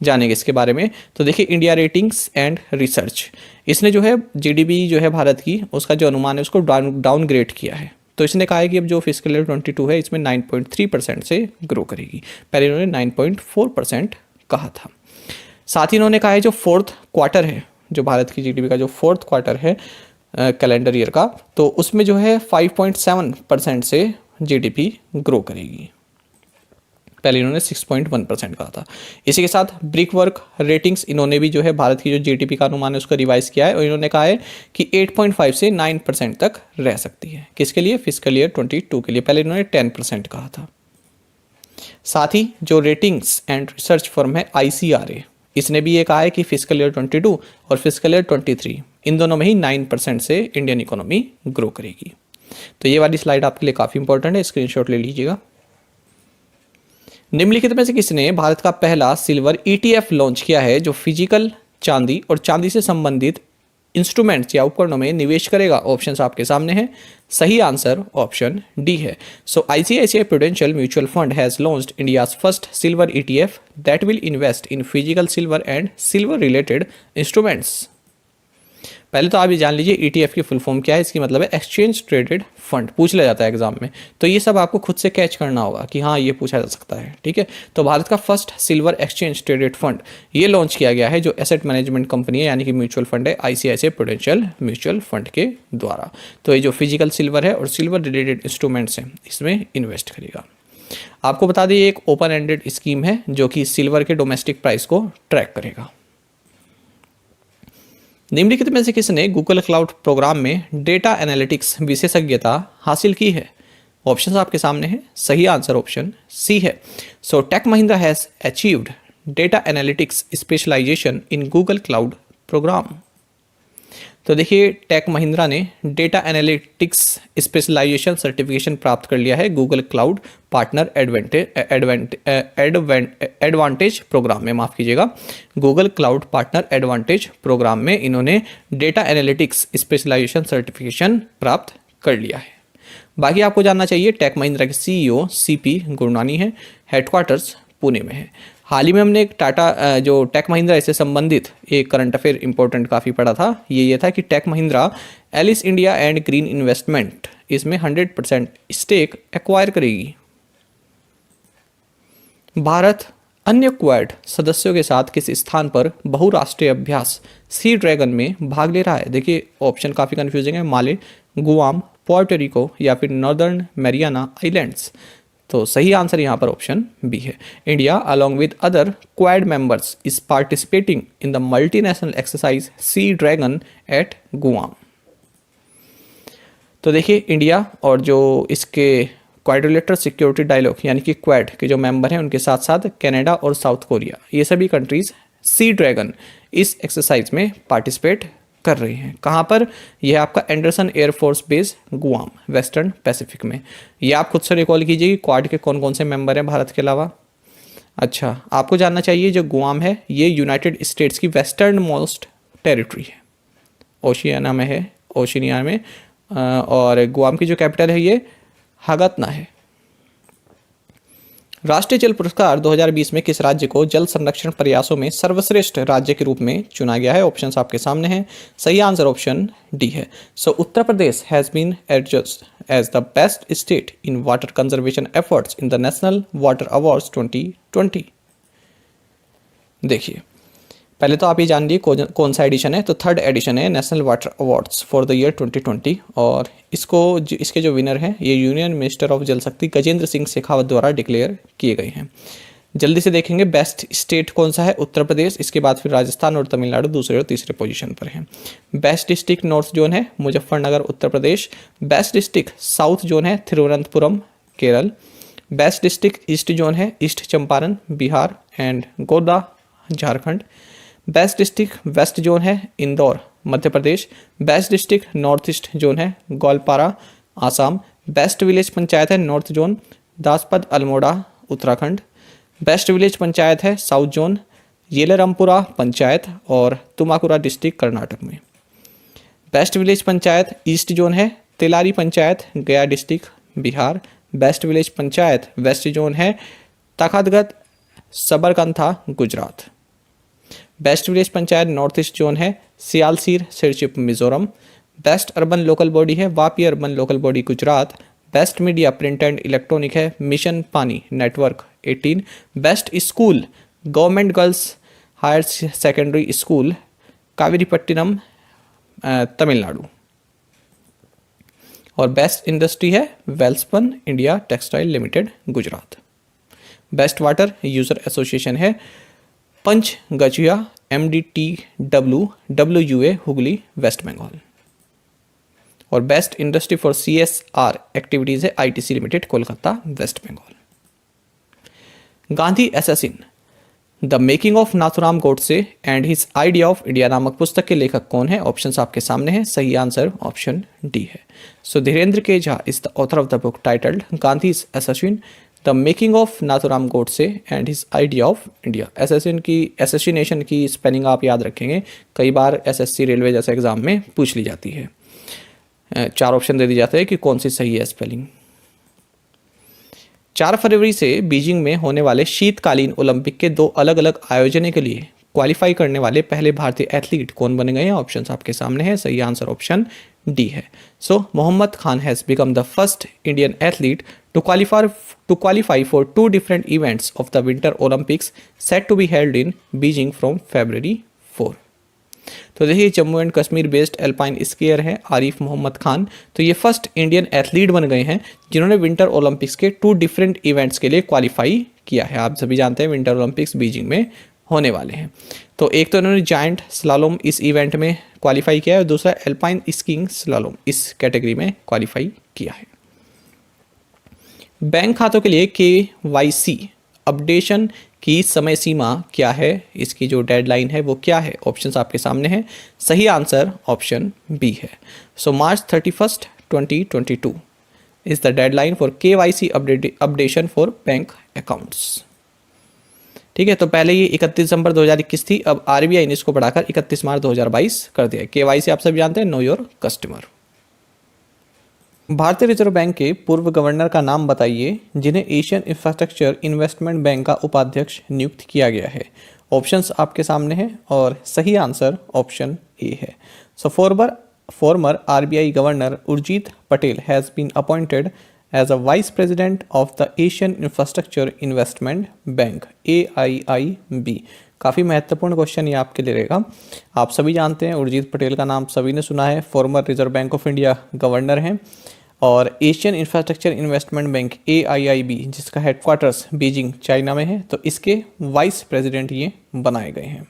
जानेंगे इसके बारे में। तो देखिए इंडिया रेटिंग्स एंड रिसर्च इसने जो है GDP जो है भारत की उसका जो अनुमान है उसको डाउनग्रेड किया है। तो इसने कहा है कि अब जो फिस्कल ईयर 22 है इसमें 9.3% से ग्रो करेगी। पहले इन्होंने 9.4% कहा था। साथ ही इन्होंने कहा है जो फोर्थ क्वार्टर है जो भारत की GDP का जो फोर्थ क्वार्टर है कैलेंडर ईयर का, तो उसमें जो है 5.7% से GDP ग्रो करेगी। पहले इन्होंने 6.1% कहा था। इसी के साथ ब्रिक वर्क रेटिंग्स इन्होंने भी जो है भारत की जो GDP का अनुमान है उसको रिवाइज किया है और इन्होंने कहा है कि 8.5 से 9% तक रह सकती है। किसके लिए? फिस्कल ईयर 22 के लिए। पहले इन्होंने 10% कहा था। साथ ही जो रेटिंग्स एंड रिसर्च फर्म है ICRA इसने भी ये कहा है कि फिस्कल ईयर 22 और फिस्कल ईयर 23 इन दोनों में ही 9% से इंडियन इकोनॉमी ग्रो करेगी। तो ये वाली स्लाइड आपके लिए काफ़ी इंपॉर्टेंट है, स्क्रीनशॉट ले लीजिएगा। निम्नलिखित में से किसने भारत का पहला सिल्वर ETF लॉन्च किया है जो फिजिकल चांदी और चांदी से संबंधित इंस्ट्रूमेंट्स या उपकरणों में निवेश करेगा? ऑप्शंस आपके सामने हैं। सही आंसर ऑप्शन डी है। सो ICICI prudential mutual fund has launched India's first silver ETF that will invest in physical silver and silver related instruments. पहले तो आप ये जान लीजिए ETF की फुल फॉर्म क्या है। इसकी मतलब है एक्सचेंज ट्रेडेड फंड, पूछ लिया जाता है एग्जाम में। तो ये सब आपको खुद से कैच करना होगा कि हाँ ये पूछा जा सकता है, ठीक है। तो भारत का first silver exchange traded fund ये लॉन्च किया गया है जो एसेट मैनेजमेंट कंपनी है यानी कि म्यूचुअल फंड है ICICI प्रूडेंशियल म्यूचुअल फंड के द्वारा। तो ये जो फिजिकल सिल्वर है और सिल्वर रिलेटेड इंस्ट्रूमेंट्स हैं इसमें इन्वेस्ट करेगा। आपको बता दें ये एक ओपन एंडेड स्कीम है जो कि सिल्वर के डोमेस्टिक प्राइस को ट्रैक करेगा। निम्नलिखित में से किसने गूगल क्लाउड प्रोग्राम में डेटा एनालिटिक्स विशेषज्ञता हासिल की है? ऑप्शंस आपके सामने हैं। सही आंसर ऑप्शन सी है। So Tech Mahindra has achieved data analytics specialization in Google Cloud program. तो देखिए टेक महिंद्रा ने डेटा एनालिटिक्स स्पेशलाइजेशन सर्टिफिकेशन प्राप्त कर लिया है Google Cloud partner advantage program में, माफ़ कीजिएगा, Google Cloud partner advantage program में इन्होंने डेटा एनालिटिक्स स्पेशलाइजेशन सर्टिफिकेशन प्राप्त कर लिया है। बाकी आपको जानना चाहिए टेक महिंद्रा के CEO CP गुरनानी है, हेडक्वार्टर्स पुणे में है। हाल ही में हमने एक टाटा जो टेक महिंद्रा इससे संबंधित एक करंट अफेयर इंपॉर्टेंट काफ़ी पढ़ा था। ये था कि Tech Mahindra Ellis India and green investment इसमें 100% स्टेक एक्वायर करेगी। भारत अन्य क्वाड सदस्यों के साथ किस स्थान पर बहुराष्ट्रीय अभ्यास सी ड्रैगन में भाग ले रहा है? देखिए ऑप्शन काफ़ी कंफ्यूजिंग है, माले, गुआम, पोर्टो रिको या फिर नॉर्दर्न मैरियाना आइलैंड्स। तो सही आंसर यहाँ पर ऑप्शन बी है। India along with other Quad members is participating in the multinational exercise Sea Dragon at Guam. तो देखिए इंडिया और जो इसके क्वाड्रिलेटरल सिक्योरिटी डायलॉग यानी कि क्वाड के जो मेंबर हैं उनके साथ साथ कनाडा और साउथ कोरिया, ये सभी कंट्रीज सी ड्रैगन इस एक्सरसाइज में पार्टिसिपेट कर रहे हैं। कहाँ पर? यह आपका Anderson air force base Guam, western Pacific में। ये आप खुद से रिकॉल कीजिए कि क्वाड के कौन कौन से मेंबर हैं भारत के अलावा। अच्छा, आपको जानना चाहिए जो गुआम है ये यूनाइटेड स्टेट्स की वेस्टर्न मोस्ट टेरिटरी है, ओशियाना में है, ओशिनिया में। और गुआम की जो कैपिटल है ये हगतना है। राष्ट्रीय जल पुरस्कार 2020 में किस राज्य को जल संरक्षण प्रयासों में सर्वश्रेष्ठ राज्य के रूप में चुना गया है? ऑप्शंस आपके सामने हैं। सही आंसर ऑप्शन डी है। So Uttar Pradesh has been adjust as the best state in water conservation efforts in the National Water Awards 2020। देखिए पहले तो आप ये जान लीजिए कौन सा एडिशन है। तो थर्ड एडिशन है national Water awards for the year 2020 और इसके जो विनर हैं ये यूनियन मिनिस्टर ऑफ जल शक्ति गजेंद्र सिंह शेखावत द्वारा डिक्लेयर किए गए हैं। जल्दी से देखेंगे बेस्ट स्टेट कौन सा है। उत्तर प्रदेश, इसके बाद फिर राजस्थान और तमिलनाडु दूसरे और तीसरे पोजीशन पर हैं। बेस्ट डिस्ट्रिक्ट नॉर्थ जोन है Muzaffarnagar Uttar Pradesh. Best district south zone है Thiruvananthapuram Kerala. Best district east zone है East Champaran Bihar and Godda Jharkhand. Best district west zone है Indore Madhya Pradesh. Best district north east zone है गोलपारा आसाम। बेस्ट विलेज पंचायत है north zone Daspad Almora Uttarakhand. Best village panchayat है साउथ जोन येलरामपुरा पंचायत और तुमाकुरा district Karnataka में। Best village panchayat east zone है Telari panchayat Gaya district Bihar. Best village panchayat west zone है Takhatgadh Sabarkantha Gujarat. Best village panchayat north east zone है Sialsir Serchhip Mizoram. Best urban local body है Vapi urban local body Gujarat. Best media print and electronic है mission Paani network 18। Best school government girls higher secondary school Kaveripattinam Tamil. और best industry है Welspun India textile limited Gujarat. Best water user association है Panch Gachia MDTW WUA Hooghly West Bengal. और best industry for CSR activities है ITC limited Kolkata West Bengal. Gandhi assassin the making of Nathuram Godse and his idea of India नामक पुस्तक के लेखक कौन है? ऑप्शंस आपके सामने हैं। सही आंसर ऑप्शन डी है। सो धीरेन्द्र के Jha is the author of the book titled Gandhi assassin the making of Nathuram Godse and his idea of India. Assassination की स्पेलिंग आप याद रखेंगे, कई बार SSC रेलवे जैसे एग्जाम में पूछ ली जाती है। 4 ऑप्शन दे दिए जाते हैं कि कौन सी सही है स्पेलिंग। 4 फरवरी से बीजिंग में होने वाले शीतकालीन ओलंपिक के 2 अलग अलग आयोजनों के लिए क्वालिफाई करने वाले पहले भारतीय एथलीट कौन बने गए हैं? ऑप्शंस आपके सामने हैं। सही आंसर ऑप्शन डी है। So Mohammad Khan has become the first Indian athlete to qualify for 2 different events of the Winter Olympics set to be held in Beijing from February 4। तो देखिए Jammu and Kashmir based alpine skier है आरिफ मोहम्मद खान। तो ये first Indian athlete बन गए हैं जिन्होंने winter Olympics के 2 डिफरेंट इवेंट्स के लिए क्वालिफाई किया है। आप सभी जानते हैं विंटर ओलंपिक्स बीजिंग में होने वाले हैं। तो एक तो इन्होंने जायंट स्लालोम इस इवेंट में क्वालिफाई किया है और दूसरा एल्पाइन स्कीइंग स्लालोम इस कैटेगरी में क्वालिफाई किया है। बैंक खातों के लिए KYC अपडेशन की समय सीमा क्या है? इसकी जो डेडलाइन है वो क्या है? ऑप्शंस आपके सामने हैं। सही आंसर ऑप्शन बी है। सो मार्च 31, 2022 is the deadline for KYC updation for bank accounts. ठीक है, तो पहले ये 31 दिसंबर 2021 थी, अब RBI ने इसको बढ़ाकर 31 मार्च 2022 कर दिया। KYC आप सब जानते हैं, नो योर कस्टमर। भारतीय रिजर्व बैंक के पूर्व गवर्नर का नाम बताइए जिन्हें एशियन इंफ्रास्ट्रक्चर इन्वेस्टमेंट बैंक का उपाध्यक्ष नियुक्त किया गया है। ऑप्शंस आपके सामने हैं और सही आंसर ऑप्शन ए है। सो former RBI Governor Urjit Patel has been appointed as a Vice President of the Asian Infrastructure Investment Bank AIIB। काफ़ी महत्वपूर्ण क्वेश्चन ये आपके लिए रहेगा। आप सभी जानते हैं उर्जित पटेल का नाम सभी ने सुना है, farmer reserve Bank of India governor हैं और Asian infrastructure investment bank AIIB जिसका हेडक्वार्टर्स बीजिंग चाइना में है, तो इसके वाइस प्रेसिडेंट ये बनाए गए हैं।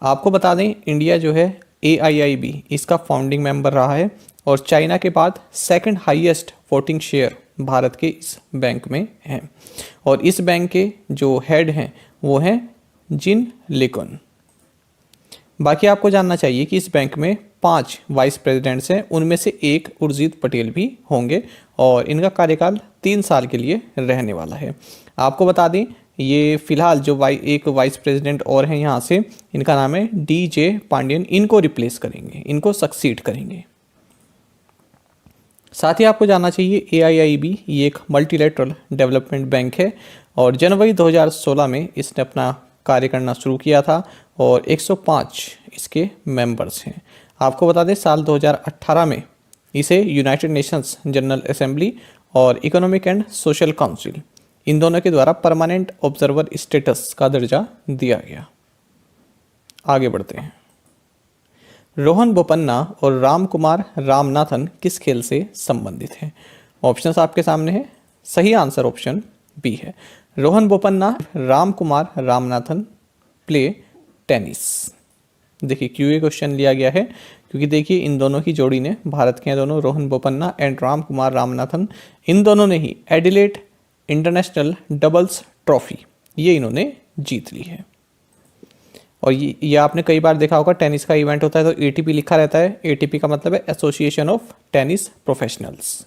आपको बता दें इंडिया जो है AIIB इसका फाउंडिंग मेंबर रहा है और चाइना के बाद second highest voting share Bharat के इस बैंक में है और इस बैंक के जो हेड हैं वो हैं जिन लिकुन। बाकी आपको जानना चाहिए कि इस बैंक में 5 वाइस प्रेसिडेंट्स हैं, उनमें से एक उर्जित पटेल भी होंगे और इनका कार्यकाल 3 साल के लिए रहने वाला है। आपको बता दें ये फिलहाल जो एक वाइस प्रेसिडेंट और हैं यहाँ से, इनका नाम है DJ पांडियन, इनको रिप्लेस करेंगे, इनको सक्सीड करेंगे। साथ ही आपको जानना चाहिए AIIB ये एक मल्टीलेटरल डेवलपमेंट बैंक है और जनवरी 2016 में इसने अपना कार्य करना शुरू किया था और 105 इसके मेंबर्स हैं। आपको बता दें साल 2018 में इसे यूनाइटेड नेशंस जनरल असेंबली और इकोनॉमिक एंड सोशल काउंसिल इन दोनों के द्वारा परमानेंट ऑब्जर्वर स्टेटस का दर्जा दिया गया। आगे बढ़ते हैं। रोहन बोपन्ना और राम कुमार रामनाथन किस खेल से संबंधित हैं? ऑप्शंस आपके सामने हैं। सही आंसर ऑप्शन बी है। Rohan Bopanna, Ram Kumar Ramanathan play tennis. देखिए क्यों ये क्वेश्चन लिया गया है, क्योंकि देखिए इन दोनों की जोड़ी ने, भारत के हैं दोनों, रोहन बोपन्ना एंड राम कुमार रामनाथन, इन दोनों ने ही एडिलेड इंटरनेशनल डबल्स ट्रॉफी ये इन्होंने जीत ली है। और ये आपने कई बार देखा होगा, टेनिस का इवेंट होता है तो ATP लिखा रहता है। ATP का मतलब है एसोसिएशन ऑफ टेनिस प्रोफेशनल्स।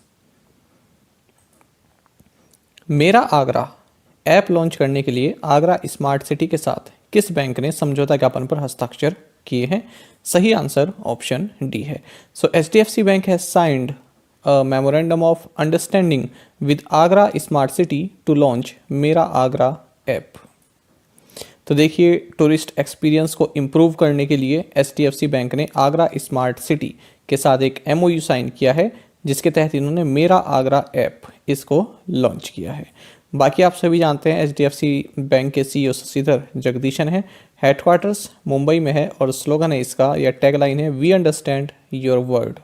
मेरा आगरा ऐप लॉन्च करने के लिए आगरा स्मार्ट सिटी के साथ किस बैंक ने समझौता ज्ञापन पर हस्ताक्षर किए हैं? सही आंसर ऑप्शन डी है। So HDFC bank has signed a memorandum of understanding with Agra smart city to launch Mera Agra app. तो देखिए टूरिस्ट एक्सपीरियंस को इम्प्रूव करने के लिए HDFC बैंक ने आगरा स्मार्ट सिटी के साथ एक MOU साइन किया है, जिसके तहत इन्होंने मेरा आगरा ऐप इसको लॉन्च किया है। बाकी आप सभी जानते हैं HDFC बैंक के CEO शशिधर जगदीशन है, हेडक्वार्टर्स मुंबई में है और स्लोगन है इसका या टैगलाइन है we understand your word.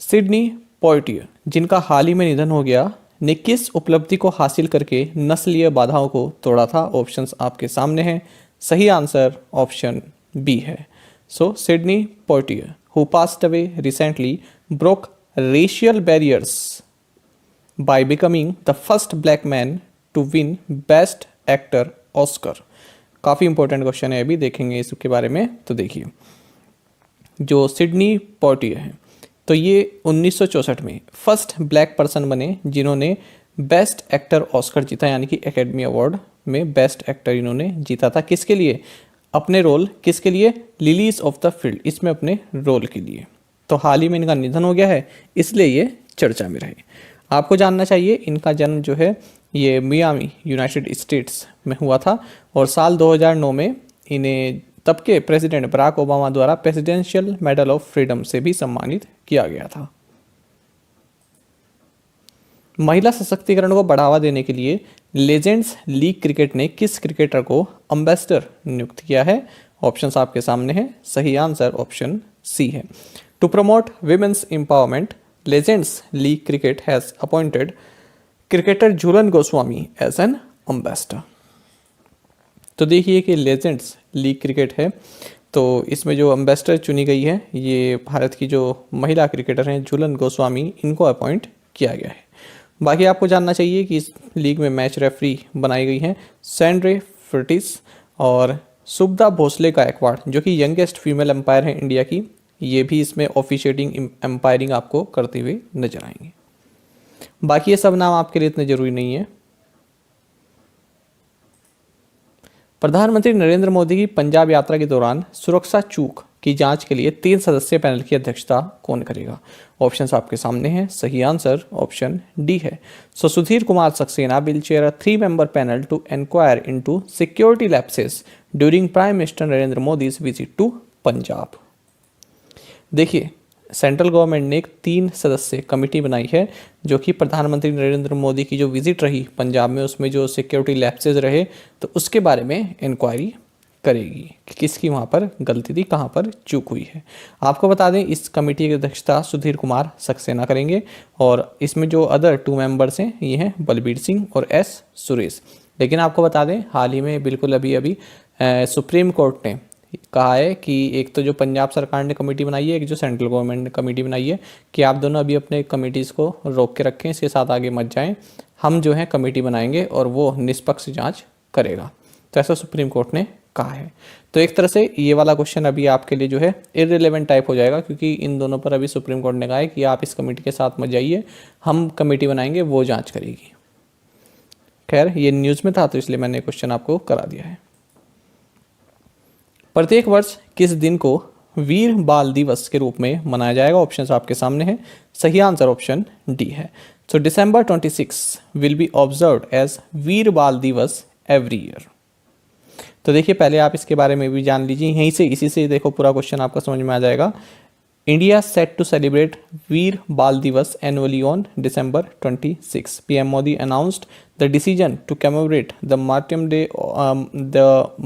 Sidney Poitier जिनका हाल ही में निधन हो गया ने किस उपलब्धि को हासिल करके नस्लीय बाधाओं को तोड़ा था? ऑप्शंस आपके सामने हैं। सही आंसर ऑप्शन बी है। So Sidney Poitier who passed away recently broke racial barriers by becoming the first black man to win Best Actor Oscar। काफ़ी इंपॉर्टेंट क्वेश्चन है, अभी देखेंगे इसके बारे में। तो देखिए जो सिडनी पोइटियर है तो ये 1964 में फर्स्ट ब्लैक पर्सन बने जिन्होंने बेस्ट एक्टर ऑस्कर जीता, यानी कि एकेडमी अवार्ड में बेस्ट एक्टर इन्होंने जीता था। किसके लिए? अपने रोल, किसके लिए? लिलीज ऑफ द फील्ड, इसमें अपने रोल के लिए। तो हाल ही में इनका निधन हो गया है, इसलिए ये चर्चा में रहे। आपको जानना चाहिए इनका जन्म जो है ये मियामी यूनाइटेड स्टेट्स में हुआ था और साल 2009 में इन्हें तब के प्रेसिडेंट बराक ओबामा द्वारा प्रेसिडेंशियल मेडल ऑफ फ्रीडम से भी सम्मानित किया गया था। महिला सशक्तिकरण को बढ़ावा देने के लिए लेजेंड्स लीग क्रिकेट ने किस क्रिकेटर को एम्बेसडर नियुक्त किया है? ऑप्शंस आपके सामने हैं। सही आंसर ऑप्शन सी है। To promote women's empowerment Legends League Cricket has appointed cricketer Jhulan Goswami as an ambassador. तो देखिए कि लेजेंड्स लीग क्रिकेट है तो इसमें जो एम्बेसडर चुनी गई है ये भारत की जो महिला क्रिकेटर हैं झूलन गोस्वामी, इनको अपॉइंट किया गया है। बाकी आपको जानना चाहिए कि इस लीग में मैच रेफरी बनाई गई हैं सैंड्रे फ्रिटिस और सुब्धा भोसले गायकवाड़ जो कि यंगेस्ट फीमेल एम्पायर हैं इंडिया की, ये भी इसमें ऑफिशिएटिंग एम्पायरिंग आपको करते हुए नजर आएंगे। बाकी ये सब नाम आपके लिए इतने जरूरी नहीं है। प्रधानमंत्री नरेंद्र मोदी की पंजाब यात्रा के दौरान सुरक्षा चूक की जांच के लिए 3 सदस्यीय पैनल की अध्यक्षता कौन करेगा? ऑप्शंस आपके सामने हैं। सही आंसर ऑप्शन डी है। So Sudhir Kumar Saxena will chair a 3-member panel to inquire into security lapses during prime minister Narendra Modi's visit to Punjab. देखिए, सेंट्रल गवर्नमेंट ने एक 3 सदस्यीय कमेटी बनाई है जो कि प्रधानमंत्री नरेंद्र मोदी की जो विजिट रही पंजाब में, उसमें जो सिक्योरिटी लैप्सेज रहे, तो उसके बारे में इंक्वायरी करेगी कि किसकी वहाँ पर गलती थी, कहाँ पर चूक हुई है। आपको बता दें, इस कमेटी की अध्यक्षता सुधीर कुमार सक्सेना करेंगे और इसमें जो अदर 2 मेंबर्स हैं ये हैं बलबीर सिंह और एस सुरेश। लेकिन आपको बता दें, हाल ही में बिल्कुल अभी सुप्रीम कोर्ट ने कहा है कि एक तो जो पंजाब सरकार ने कमेटी बनाई है, एक जो सेंट्रल गवर्नमेंट ने कमेटी बनाई है, कि आप दोनों अभी अपने कमेटीज़ को रोक के रखें, इसके साथ आगे मत जाएं, हम जो है कमेटी बनाएंगे और वो निष्पक्ष जांच करेगा। तो ऐसा सुप्रीम कोर्ट ने कहा है। तो एक तरह से ये वाला क्वेश्चन अभी आपके लिए जो है इररिलेवेंट टाइप हो जाएगा, क्योंकि इन दोनों पर अभी सुप्रीम कोर्ट ने कहा है कि आप इस कमेटी के साथ मत जाइए, हम कमेटी बनाएंगे, वो जाँच करेगी। खैर, ये न्यूज़ में था तो इसलिए मैंने क्वेश्चन आपको करा दिया है। प्रत्येक वर्ष किस दिन को वीर बाल दिवस के रूप में मनाया जाएगा? ऑप्शंस आपके सामने हैं। सही आंसर ऑप्शन डी है। So December 26 will be observed as Veer Baal Diwas every year. तो देखिए, पहले आप इसके बारे में भी जान लीजिए, यहीं से इसी से देखो पूरा क्वेश्चन आपका समझ में आ जाएगा। इंडिया सेट टू सेलिब्रेट वीर बाल दिवस annually on December 26. PM Modi announced the decision to commemorate the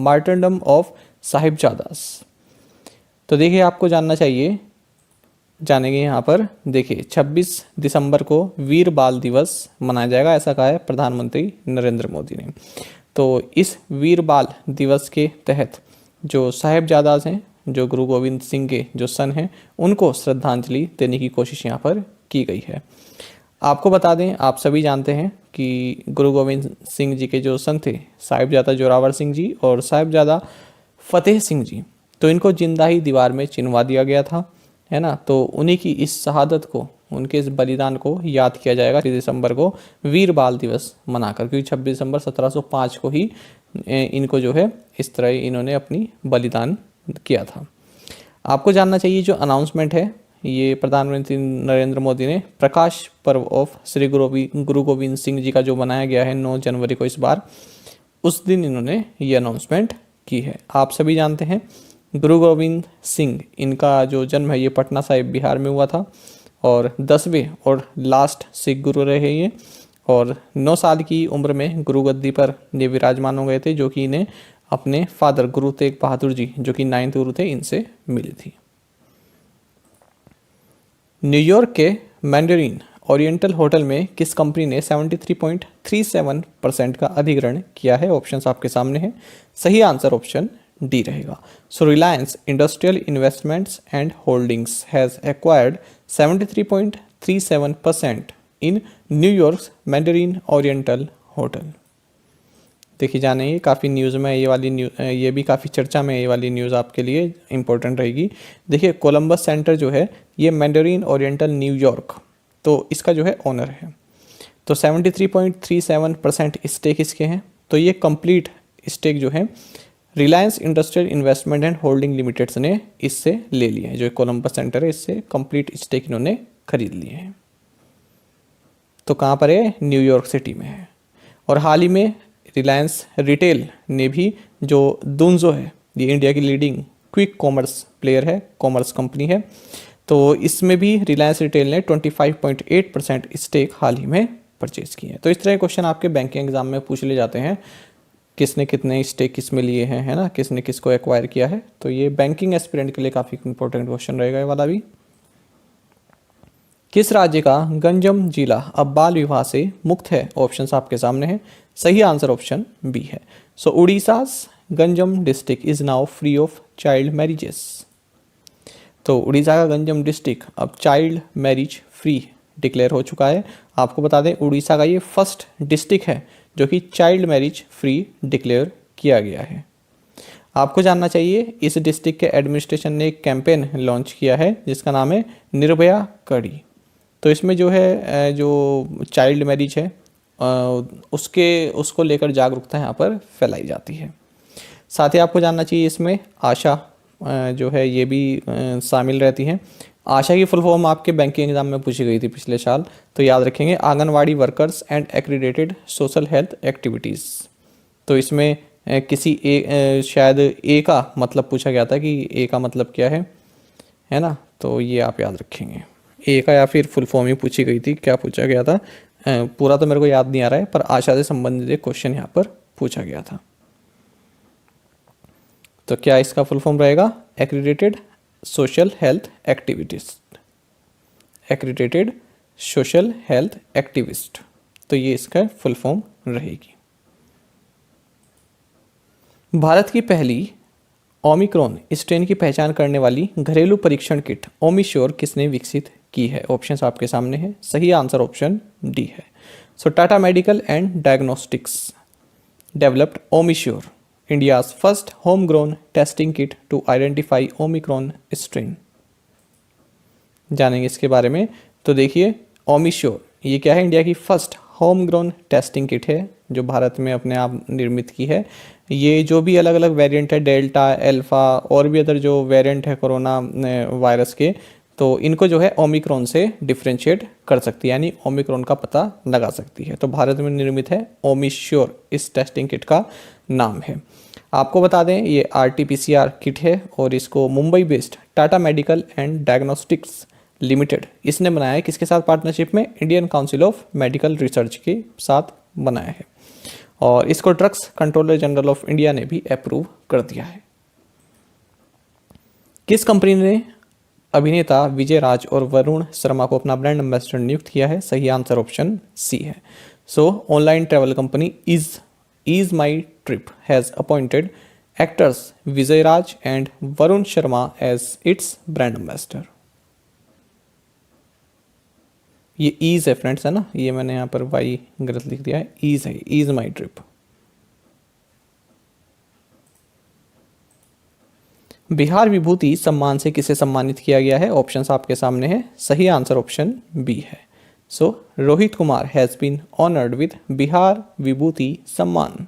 martyrdom of साहिबजादास। तो देखिए, आपको जानना चाहिए, जानेंगे यहाँ पर। देखिए, 26 दिसंबर को वीर बाल दिवस मनाया जाएगा, ऐसा कहा है प्रधानमंत्री नरेंद्र मोदी ने। तो इस वीर बाल दिवस के तहत जो साहिबजादास हैं, जो गुरु गोविंद सिंह के जो सन हैं, उनको श्रद्धांजलि देने की कोशिश यहाँ पर की गई है। आपको बता दें, आप सभी जानते हैं कि गुरु गोविंद सिंह जी के जो सन थे, साहिबजादा जोरावर सिंह जी और साहिबजादा फतेह सिंह जी, तो इनको जिंदा ही दीवार में चिनवा दिया गया था, है ना। तो उन्हीं की इस शहादत को, उनके इस बलिदान को याद किया जाएगा 26 दिसंबर को वीर बाल दिवस मनाकर, क्योंकि 26 दिसंबर 1705 को ही इनको जो है इस तरह इन्होंने अपनी बलिदान किया था। आपको जानना चाहिए, जो अनाउंसमेंट है ये प्रधानमंत्री नरेंद्र मोदी ने प्रकाश पर्व ऑफ श्री गुरु गोविंद सिंह जी का जो मनाया गया है 9 जनवरी को इस बार, उस दिन इन्होंने ये अनाउंसमेंट की है। आप सभी जानते हैं गुरु गोविंद सिंह, इनका जो जन्म है ये पटना साहिब बिहार में हुआ था और 10वें और लास्ट सिख गुरु रहे ये, और 9 साल की उम्र में गुरु गद्दी पर ये विराजमान हो गए थे, जो कि इन्हें अपने फादर गुरु तेग बहादुर जी, जो कि 9th गुरु थे, इनसे मिली थी। न्यूयॉर्क के मैंडरीन ओरिएंटल होटल में किस कंपनी ने 73.37% का अधिग्रहण किया है? ऑप्शंस आपके सामने हैं। सही आंसर ऑप्शन डी रहेगा। So Reliance industrial investments and holdings has acquired 73.37% in New York Mandarin Oriental hotel. देखिए जाने, ये काफ़ी न्यूज़ में ये वाली ये भी काफ़ी चर्चा में ये वाली न्यूज़ आपके लिए इंपॉर्टेंट रहेगी। देखिए, कोलंबस सेंटर जो है ये मैंडरीन ओरिएंटल न्यूयॉर्क, तो इसका जो है ओनर है। तो 73.37% स्टेक इसके हैं। तो ये कंप्लीट स्टेक जो है Reliance industrial investment and holding limited ने इससे ले लिए हैं। जो कोलंबस सेंटर है, इससे कंप्लीट स्टेक इन्होंने खरीद लिए हैं। तो कहाँ पर है? न्यूयॉर्क सिटी में है। और हाल ही में रिलायंस रिटेल ने भी, जो दुन्जो है, ये इंडिया की लीडिंग क्विक कॉमर्स प्लेयर है, कॉमर्स कंपनी है, तो इसमें भी रिलायंस रिटेल ने 25.8% स्टेक हाल ही में परचेज किए हैं। तो इस तरह के क्वेश्चन आपके बैंकिंग एग्जाम में पूछ ले जाते हैं, किसने कितने स्टेक किस में लिए हैं, है ना, किसने किसको एक्वायर किया है। तो ये बैंकिंग एस्पिरेंट के लिए काफ़ी इंपॉर्टेंट क्वेश्चन रहेगा ये वाला भी। किस राज्य का गंजम जिला अब बाल विवाह से मुक्त है? ऑप्शंस आपके सामने हैं। सही आंसर ऑप्शन बी है। So Orissa's Ganjam district is now free of child marriages. तो उड़ीसा का गंजम डिस्ट्रिक्ट अब चाइल्ड मैरिज फ्री डिक्लेयर हो चुका है। आपको बता दें, उड़ीसा का ये फर्स्ट डिस्ट्रिक्ट है जो कि चाइल्ड मैरिज फ्री डिक्लेयर किया गया है। आपको जानना चाहिए, इस डिस्ट्रिक्ट के एडमिनिस्ट्रेशन ने एक कैंपेन लॉन्च किया है जिसका नाम है निर्भया कड़ी। तो इसमें जो है जो चाइल्ड मैरिज है उसको लेकर जागरूकता यहाँ पर फैलाई जाती है। साथ ही आपको जानना चाहिए, इसमें आशा जो है ये भी शामिल रहती हैं। आशा की फुल फॉर्म आपके बैंकिंग एग्जाम में पूछी गई थी पिछले साल, तो याद रखेंगे, anganwadi workers and accredited social health activities. तो इसमें किसी शायद ए का मतलब पूछा गया था कि ए का मतलब क्या है ना, तो ये आप याद रखेंगे। ए का या फिर फुल फॉर्म ही पूछी गई थी, क्या पूछा गया था पूरा तो मेरे को याद नहीं आ रहा है, पर आशा से संबंधित एक क्वेश्चन यहाँ पर पूछा गया था। तो क्या इसका फुल फॉर्म रहेगा? Accredited social health activist, accredited social health activist, तो ये इसका फुल फॉर्म रहेगी। भारत की पहली ओमिक्रॉन स्ट्रेन की पहचान करने वाली घरेलू परीक्षण किट ओमिश्योर किसने विकसित की है? ऑप्शंस आपके सामने हैं। सही आंसर ऑप्शन डी है। So Tata Medical and Diagnostics developed OmiSure, India's first home grown testing kit to identify Omicron strain. जानेंगे इसके बारे में। तो देखिए ओमिश्योर ये क्या है? इंडिया की first home grown testing kit है जो भारत में अपने आप निर्मित की है। ये जो भी अलग अलग वेरिएंट है, डेल्टा, अल्फा और भी अदर जो वेरिएंट है कोरोना वायरस के, तो इनको जो है ओमिक्रॉन से डिफ्रेंशिएट कर सकती है, यानी ओमिक्रॉन का पता लगा सकती है। तो भारत में निर्मित है ओमिश्योर, इस टेस्टिंग किट का नाम है। आपको बता दें ये RT-PCR किट है और इसको Mumbai based Tata Medical and diagnostics limited इसने बनाया है। किसके साथ पार्टनरशिप में? Indian council of medical research के साथ बनाया है। और इसको drugs controller general of India ने भी अप्रूव कर दिया है। किस कंपनी ने अभिनेता विजय राज और वरुण शर्मा को अपना ब्रांड एम्बेसडर नियुक्त किया है? सही आंसर ऑप्शन सी है। So online travel company Ease My Trip has appointed actors Vijay Raaz and Varun Sharma as its brand ambassador. ये ईज है फ्रेंड्स, है ना, ये मैंने यहाँ पर वाई गलत लिख दिया है, ईज है, ईज माई ट्रिप। बिहार विभूति सम्मान से किसे सम्मानित किया गया है? ऑप्शंस आपके सामने है। सही आंसर ऑप्शन बी है। So Rohit Kumar has been honoured with Bihar Vibhuti Samman.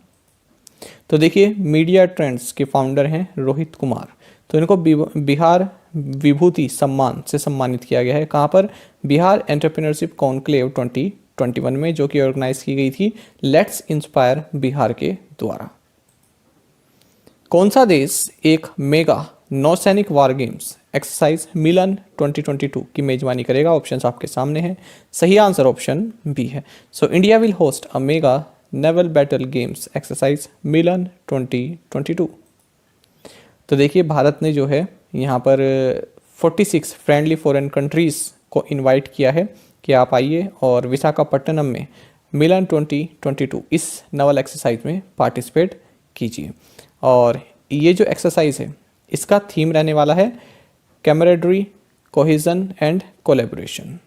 तो देखिए मीडिया ट्रेंड्स के फाउंडर हैं रोहित कुमार, तो इनको बिहार विभूति सम्मान से सम्मानित किया गया है। कहाँ पर? बिहार एंटरप्रेन्योरशिप कॉन्क्लेव 2021 में, जो कि ऑर्गेनाइज की गई थी लेट्स इंस्पायर बिहार के द्वारा। कौन सा देश एक मेगा नौसैनिक वार गेम्स एक्सरसाइज मिलन 2022 की मेजबानी करेगा? ऑप्शंस आपके सामने हैं। सही आंसर ऑप्शन बी है। So India will host a mega naval battle games exercise Milan 2022। तो देखिए भारत ने जो है यहाँ पर 46 फ्रेंडली फॉरेन कंट्रीज़ को इनवाइट किया है कि आप आइए और विशाखापट्टनम में मिलन 2022 इस नवल एक्सरसाइज में पार्टिसिपेट कीजिए। और ये जो एक्सरसाइज है इसका थीम रहने वाला है कैमरेडरी, कोहेजन एंड कोलेबोरेशन।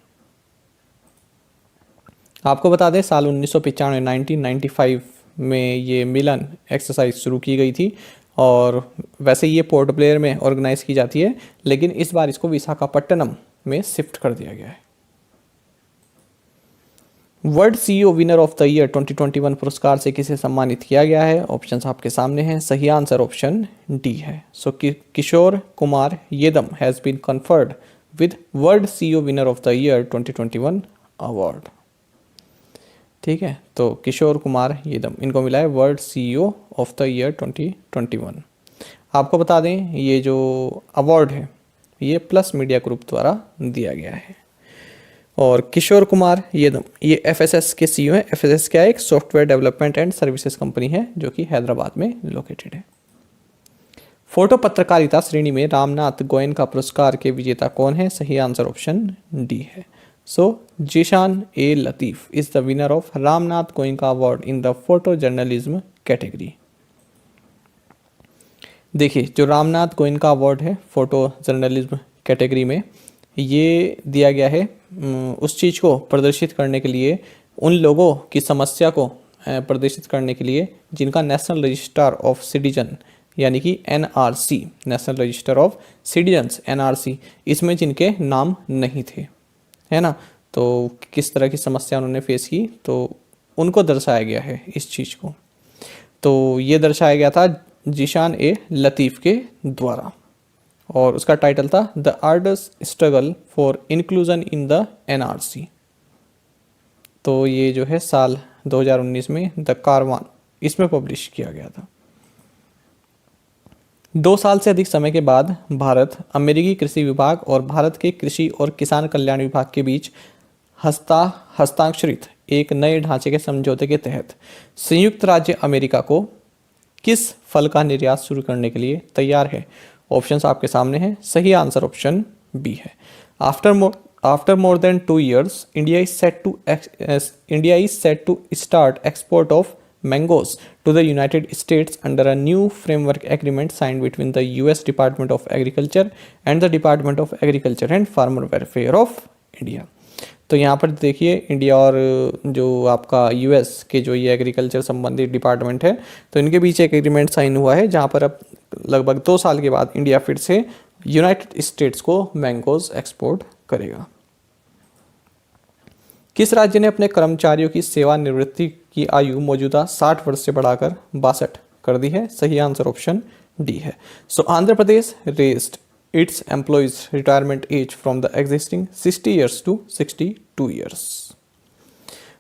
आपको बता दें साल 1995 1995 में ये मिलन एक्सरसाइज शुरू की गई थी और वैसे ये पोर्ट ब्लेयर में ऑर्गेनाइज की जाती है, लेकिन इस बार इसको विशाखापट्टनम में शिफ्ट कर दिया गया है। World CEO winner of the year 2021 पुरस्कार से किसे सम्मानित किया गया है? ऑप्शंस आपके सामने हैं। सही आंसर ऑप्शन डी है। So Kishore Kumar Yedam has been conferred with world CEO winner of the year 2021 award. ठीक है, तो किशोर कुमार येदम इनको मिला है world CEO of the year 2021। आपको बता दें ये जो अवार्ड है ये प्लस मीडिया ग्रुप द्वारा दिया गया है। और किशोर कुमार येदम ये FSS के CEO हैं। FSS क्या है? एक software development and services company है जो कि हैदराबाद में लोकेटेड है। फोटो पत्रकारिता श्रेणी में रामनाथ गोयनका पुरस्कार के विजेता कौन है? सही आंसर ऑप्शन डी है। So Zeeshan A Latif is the winner of Ramnath Goenka award in the photo journalism category. देखिए जो रामनाथ गोयनका अवार्ड है फोटो जर्नलिज्म कैटेगरी में, ये दिया गया है उस चीज़ को प्रदर्शित करने के लिए, उन लोगों की समस्या को प्रदर्शित करने के लिए जिनका नेशनल रजिस्टर ऑफ सिटीजन यानी कि NRC national register of citizens NRC इसमें जिनके नाम नहीं थे, है ना, तो किस तरह की समस्या उन्होंने फेस की तो उनको दर्शाया गया है इस चीज़ को। तो ये दर्शाया गया था जीशान ए लतीफ़ के द्वारा और उसका टाइटल था the ards struggle for inclusion in the NRC। तो ये जो है साल 2019 में द कारवान इसमें पब्लिश किया गया था। 2 साल से अधिक समय के बाद भारत अमेरिकी कृषि विभाग और भारत के कृषि और किसान कल्याण विभाग के बीच हस्ताक्षरित एक नए ढांचे के समझौते के तहत संयुक्त राज्य अमेरिका को किस फल का निर्यात शुरू करने के लिए तैयार है? ऑप्शंस आपके सामने हैं। सही आंसर ऑप्शन बी है। After more than 2 years, India is set to start export of mangoes to the United States under a new framework agreement signed between the US Department of Agriculture and the Department of Agriculture and Farmer Welfare of India। तो यहाँ पर देखिए India और जो आपका US के जो ये एग्रीकल्चर संबंधित डिपार्टमेंट है, तो इनके बीच एक एग्रीमेंट साइन हुआ है जहाँ पर अब लगभग 2 साल के बाद इंडिया फिर से यूनाइटेड स्टेट्स को मैंगोज एक्सपोर्ट करेगा। किस राज्य ने अपने कर्मचारियों की सेवानिवृत्ति की आयु मौजूदा 60 वर्ष से बढ़ाकर 62 कर दी है? सही आंसर ऑप्शन डी है। So Andhra Pradesh raised its employees retirement age from the existing 60 years to 62 years।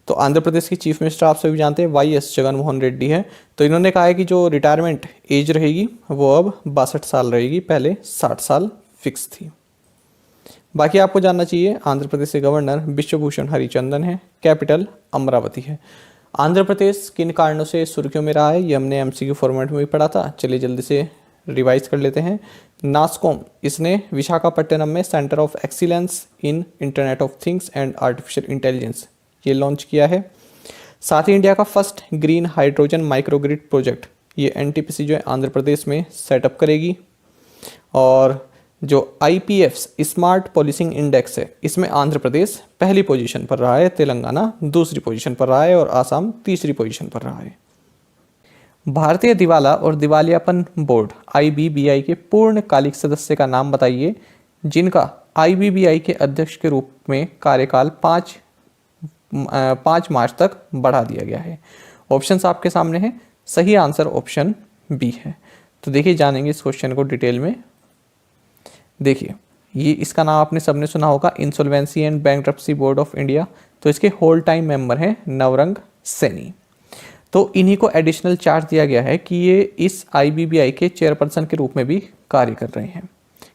तो आंध्र प्रदेश की चीफ मिनिस्टर आप सभी जानते हैं वाईएस जगनमोहन रेड्डी है। तो इन्होंने कहा है कि जो रिटायरमेंट एज रहेगी वो अब 62 साल रहेगी, पहले 60 साल फिक्स थी। बाकी आपको जानना चाहिए आंध्र प्रदेश के गवर्नर बिश्वभूषण हरिचंदन है, कैपिटल अमरावती है। आंध्र प्रदेश किन कारणों से सुर्खियों में रहा है, ये हमने एमसीक्यू फॉर्मेट में भी पढ़ा था, चलिए जल्दी से रिवाइज कर लेते हैं। नास्कॉम, इसने विशाखापट्टनम में centre of excellence in internet of things and artificial intelligence ये लॉन्च किया है। साथ ही इंडिया का first green hydrogen microgrid project ये एनटीपीसी जो है आंध्र प्रदेश में सेटअप करेगी। और जो IPFS स्मार्ट पॉलिसिंग इंडेक्स है इसमें आंध्र प्रदेश पहली पोजीशन पर रहा है, तेलंगाना दूसरी पोजीशन पर रहा है और आसाम तीसरी पोजीशन पर रहा है। भारतीय दिवाला और दिवालियापन बोर्ड IBBI के पूर्णकालिक सदस्य का नाम बताइए जिनका IBBI के अध्यक्ष के रूप में कार्यकाल 5 मार्च तक बढ़ा दिया गया है। ऑप्शंस आपके सामने हैं। सही आंसर ऑप्शन बी है। तो देखिए जानेंगे इस क्वेश्चन को डिटेल में। देखिए ये इसका नाम आपने सबने सुना होगा, insolvency and bankruptcy board of India. तो इसके होल टाइम मेंबर हैं नवरंग सैनी। तो इन्हीं को एडिशनल चार्ज दिया गया है कि ये इस IBBI के चेयरपर्सन के रूप में भी कार्य कर रहे हैं,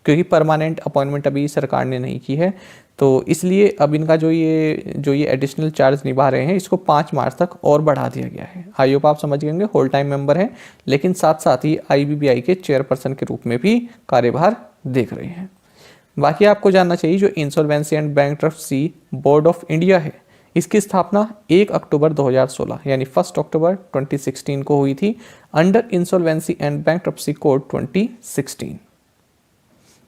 क्योंकि परमानेंट अपॉइंटमेंट अभी सरकार ने नहीं की है। तो इसलिए अब इनका जो ये एडिशनल चार्ज निभा रहे हैं इसको 5 मार्च तक और बढ़ा दिया गया है। आई होप आप समझ गए, होल टाइम मेंबर हैं लेकिन साथ साथ ही IBBI के चेयरपर्सन के रूप में भी कार्यभार देख रहे हैं। बाकी आपको जानना चाहिए जो insolvency and bankruptcy board of India है इसकी स्थापना 1 अक्टूबर 2016 यानी 1 अक्टूबर 2016 को हुई थी under insolvency and bankruptcy code 2016।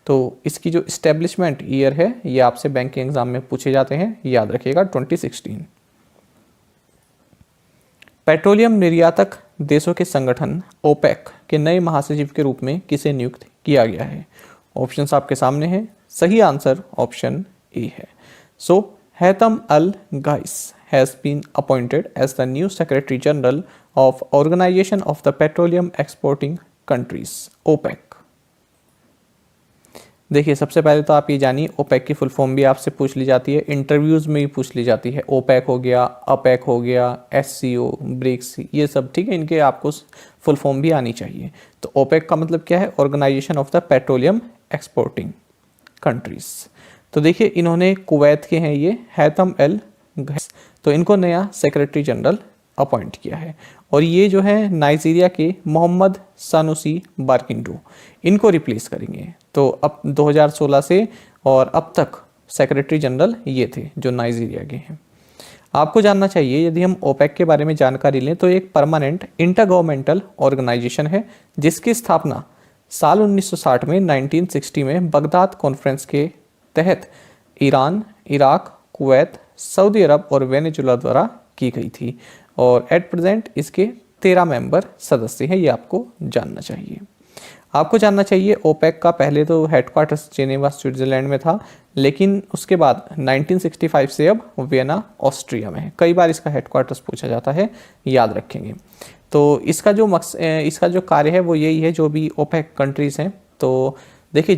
तो इसकी जो इस्टेब्लिशमेंट ईयर है ये आपसे बैंकिंग एग्जाम में पूछे जाते हैं, याद रखिएगा 2016। पेट्रोलियम निर्यातक देशों के संगठन ओपेक के नए महासचिव के रूप में किसे नियुक्त किया गया है? ऑप्शंस आपके सामने हैं। सही आंसर ऑप्शन ए है। सो Haitham Al guys has been appointed as the new Secretary General of Organization of the Petroleum Exporting Countries OPEC। देखिए सबसे पहले तो आप ये जानिए ओपेक की फुल फॉर्म भी आपसे पूछ ली जाती है, इंटरव्यूज़ में भी पूछ ली जाती है। ओपेक हो गया, अपेक हो गया, SCO, ब्रिक्स, ये सब ठीक है, इनके आपको फुल फॉर्म भी आनी चाहिए। तो ओपेक का मतलब क्या है? Organization of the petroleum exporting countries. तो देखिए इन्होंने कुवैत के हैं ये हैतम अल गाइस, तो इनको नया सेक्रेटरी जनरल अपॉइंट किया है। और ये जो है नाइजीरिया के मोहम्मद सानुसी बारकिंडो इनको रिप्लेस करेंगे। तो अब 2016 से और अब तक सेक्रेटरी जनरल ये थे जो नाइजीरिया के हैं। आपको जानना चाहिए यदि हम ओपेक के बारे में जानकारी लें तो एक परमानेंट इंटर गवर्नमेंटल ऑर्गेनाइजेशन है जिसकी स्थापना साल 1960 में 1960 में बगदाद कॉन्फ्रेंस के तहत ईरान, इराक, कुवैत, सऊदी अरब और वेनेजुला द्वारा की गई थी। और एट प्रेजेंट इसके 13 मेंबर सदस्य हैं, ये आपको जानना चाहिए। आपको जानना चाहिए ओपेक का पहले तो हेडक्वार्टर्स जेनेवा स्विट्जरलैंड में था, लेकिन उसके बाद 1965 से अब वियना ऑस्ट्रिया में है। कई बार इसका हेडक्वार्टर्स पूछा जाता है, याद रखेंगे। तो इसका जो कार्य है वो यही है, जो भी ओपेक कंट्रीज़ हैं। तो देखिए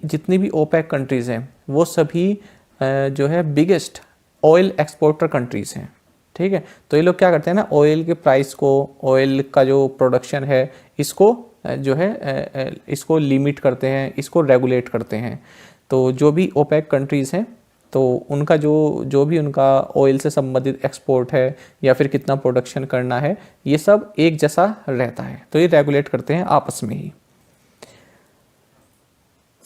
जितनी भी ओपेक कंट्रीज़ हैं वो सभी जो है बिगेस्ट ऑयल एक्सपोर्टर कंट्रीज़ हैं, ठीक है। तो ये लोग क्या करते हैं ना, ऑयल के प्राइस को, ऑयल का जो प्रोडक्शन है इसको जो है इसको लिमिट करते हैं, इसको रेगुलेट करते हैं। तो जो भी ओपेक कंट्रीज़ हैं तो उनका जो भी उनका ऑयल से संबंधित एक्सपोर्ट है या फिर कितना प्रोडक्शन करना है, ये सब एक जैसा रहता है, तो ये रेगुलेट करते हैं आपस में ही।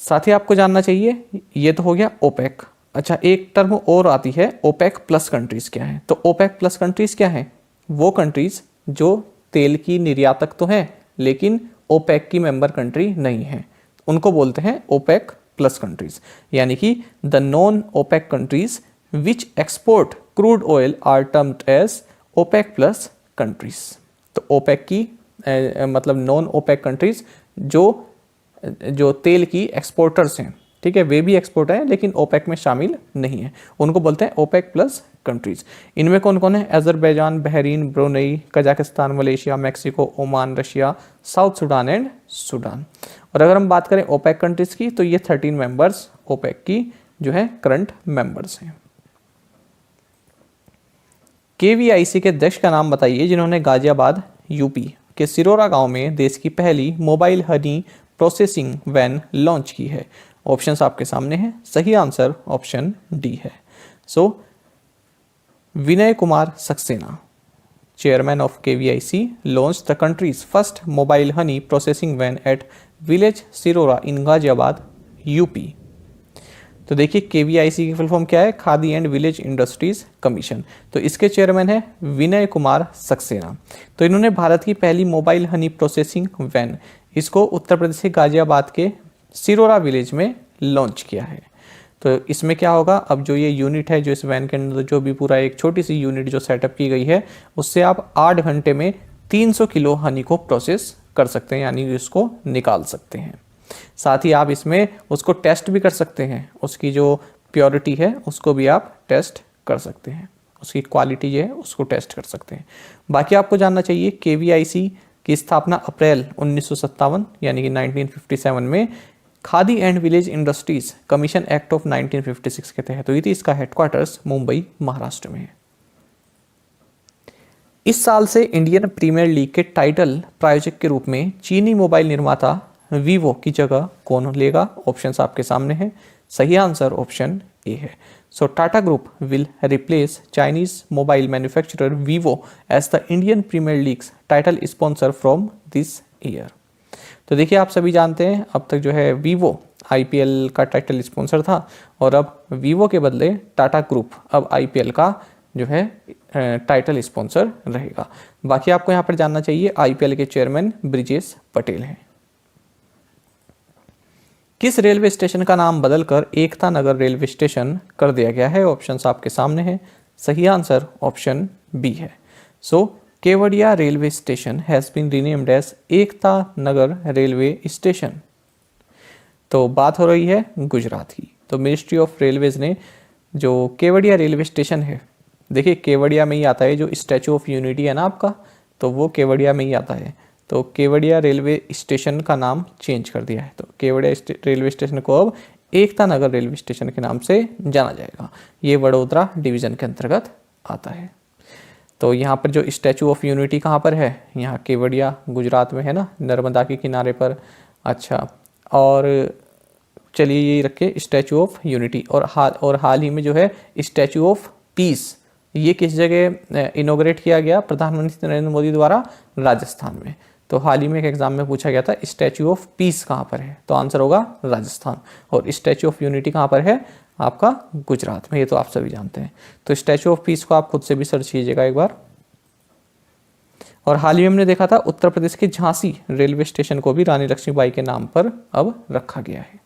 साथ ही आपको जानना चाहिए, ये तो हो गया ओपेक। अच्छा, एक टर्म और आती है ओपेक प्लस कंट्रीज़ क्या है। तो ओपेक प्लस कंट्रीज़ क्या है? वो कंट्रीज़ जो तेल की निर्यातक तो हैं लेकिन ओपेक की मेंबर कंट्री नहीं है, उनको बोलते हैं ओपेक प्लस कंट्रीज। यानी कि the non OPEC countries which export crude oil are termed as OPEC plus countries. तो ओपेक की मतलब नॉन ओपेक कंट्रीज जो तेल की एक्सपोर्टर्स हैं, ठीक है, वे भी एक्सपोर्टर हैं लेकिन ओपेक में शामिल नहीं है, उनको बोलते हैं ओपेक प्लस कंट्रीज। इनमें कौन कौन है? Azerbaijan, Bahrain, Brunei, Kazakhstan, Malaysia, Mexico, Oman, Russia, south Sudan and Sudan. और अगर हम बात करें ओपेक कंट्रीज की तो ये 13 मेंबर्स ओपेक की जो है करंट मेंबर्स हैं। केवीआईसी के अध्यक्ष का नाम बताइए जिन्होंने गाजियाबाद यूपी के सिरोरा गांव में देश की पहली mobile honey processing van launch की है। ऑप्शंस आपके सामने हैं, सही आंसर ऑप्शन डी है। So Vinay Kumar Saxena, chairman of KVIC, launch the country's first mobile honey processing van at village Sirora in Ghaziabad UP. तो देखिए केवीआईसी की फुल फॉर्म क्या है? Khadi and village industries commission. तो इसके चेयरमैन है विनय कुमार सक्सेना। तो इन्होंने भारत की पहली मोबाइल हनी प्रोसेसिंग वैन, इसको उत्तर प्रदेश के गाजियाबाद के सिरोरा विलेज में लॉन्च किया है। तो इसमें क्या होगा, अब जो ये यूनिट है, जो इस वैन के अंदर जो भी पूरा एक छोटी सी यूनिट जो सेटअप की गई है, उससे आप 8 घंटे में 300 किलो हनी को प्रोसेस कर सकते हैं, यानी इसको निकाल सकते हैं। साथ ही आप इसमें उसको टेस्ट भी कर सकते हैं, उसकी जो प्योरिटी है उसको भी आप टेस्ट कर सकते हैं, उसकी क्वालिटी जो है उसको टेस्ट कर सकते हैं। बाकी आपको जानना चाहिए केवीआईसी की स्थापना अप्रैल 1957 यानी कि 1957 में khadi and village industries commission act of 1956 के तहत हुई थी। इसका हेडक्वार्टर्स मुंबई महाराष्ट्र में है। इस साल से इंडियन प्रीमियर लीग के टाइटल प्रायोजक के रूप में चीनी मोबाइल निर्माता वीवो की जगह कौन लेगा? ऑप्शंस आपके सामने हैं, सही आंसर ऑप्शन ए है। So Tata group will replace Chinese mobile manufacturer Vivo as the Indian Premier League's title sponsor from this year. तो देखिए आप सभी जानते हैं अब तक जो है वीवो आईपीएल का टाइटल स्पॉन्सर था और अब वीवो के बदले टाटा ग्रुप अब आईपीएल का जो है टाइटल स्पॉन्सर रहेगा। बाकी आपको यहाँ पर जानना चाहिए आईपीएल के चेयरमैन ब्रिजेश पटेल हैं। किस रेलवे स्टेशन का नाम बदलकर एकता नगर रेलवे स्टेशन कर दिया गया है? ऑप्शंस आपके सामने हैं, सही आंसर ऑप्शन बी है। So Kevadia railway station has been renamed as Ekta Nagar railway station. तो बात हो रही है गुजरात की। तो मिनिस्ट्री ऑफ रेलवेज ने जो केवड़िया रेलवे स्टेशन है, देखिए केवड़िया में ही आता है, जो स्टैचू ऑफ यूनिटी है ना आपका, तो वो केवड़िया में ही आता है। तो केवड़िया रेलवे स्टेशन का नाम चेंज कर दिया है। तो केवड़िया रेलवे स्टेशन को अब एकता नगर रेलवे स्टेशन के नाम से जाना जाएगा। ये वडोदरा डिवीजन के अंतर्गत आता है। तो यहाँ पर जो स्टैचू ऑफ यूनिटी कहाँ पर है? यहाँ केवड़िया गुजरात में है ना, नर्मदा के किनारे पर। अच्छा, और चलिए ये रखे स्टैचू ऑफ यूनिटी। और हाल ही में जो है स्टैचू ऑफ पीस, ये किस जगह इनोग्रेट किया गया? प्रधानमंत्री नरेंद्र मोदी द्वारा राजस्थान में। तो हाल ही में एक एग्जाम में पूछा गया था स्टैचू ऑफ पीस कहाँ पर है, तो आंसर होगा राजस्थान। और स्टैचू ऑफ यूनिटी कहाँ पर है? आपका गुजरात में। ये तो आप सभी जानते हैं। तो स्टैचू ऑफ पीस को आप खुद से भी सर्च कीजिएगा एक बार। और हाल ही में हमने देखा था उत्तर प्रदेश के झांसी रेलवे स्टेशन को भी रानी लक्ष्मीबाई के नाम पर अब रखा गया है।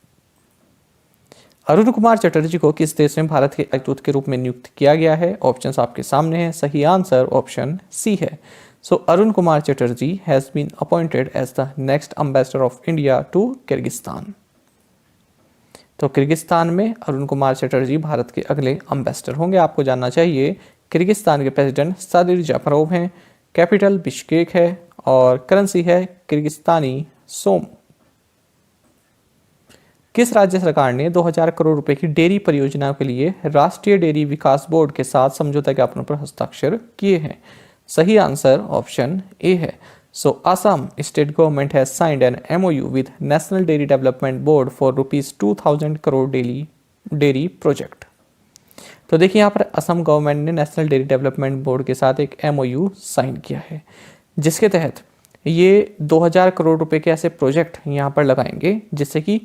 अरुण कुमार चटर्जी को किस देश में भारत के राजदूत के रूप में नियुक्त किया गया है? ऑप्शंस आपके सामने हैं, सही आंसर ऑप्शन सी है। So Arun Kumar Chatterjee has been appointed as the next ambassador of India to Kyrgyzstan. तो किर्गिस्तान में अरुण कुमार चटर्जी भारत के अगले एम्बेसडर होंगे। आपको जानना चाहिए किर्गिस्तान के प्रेसिडेंट सादिर जाफरोव हैं, कैपिटल बिश्केक है और करेंसी है किर्गिस्तानी सोम। किस राज्य सरकार ने 2000 करोड़ रुपए की डेयरी परियोजना के लिए राष्ट्रीय डेयरी विकास बोर्ड के साथ समझौता ज्ञापनों पर हस्ताक्षर किए हैं? सही आंसर ऑप्शन ए है। So Assam state government has signed an MOU with National Dairy Development Board for rupees 2000 crore dairy project. तो देखिए यहाँ पर असम गवर्नमेंट ने नेशनल डेयरी डेवलपमेंट बोर्ड के साथ एक MOU साइन किया है, जिसके तहत ये 2000 करोड़ रुपए के ऐसे प्रोजेक्ट यहाँ पर लगाएंगे जिससे कि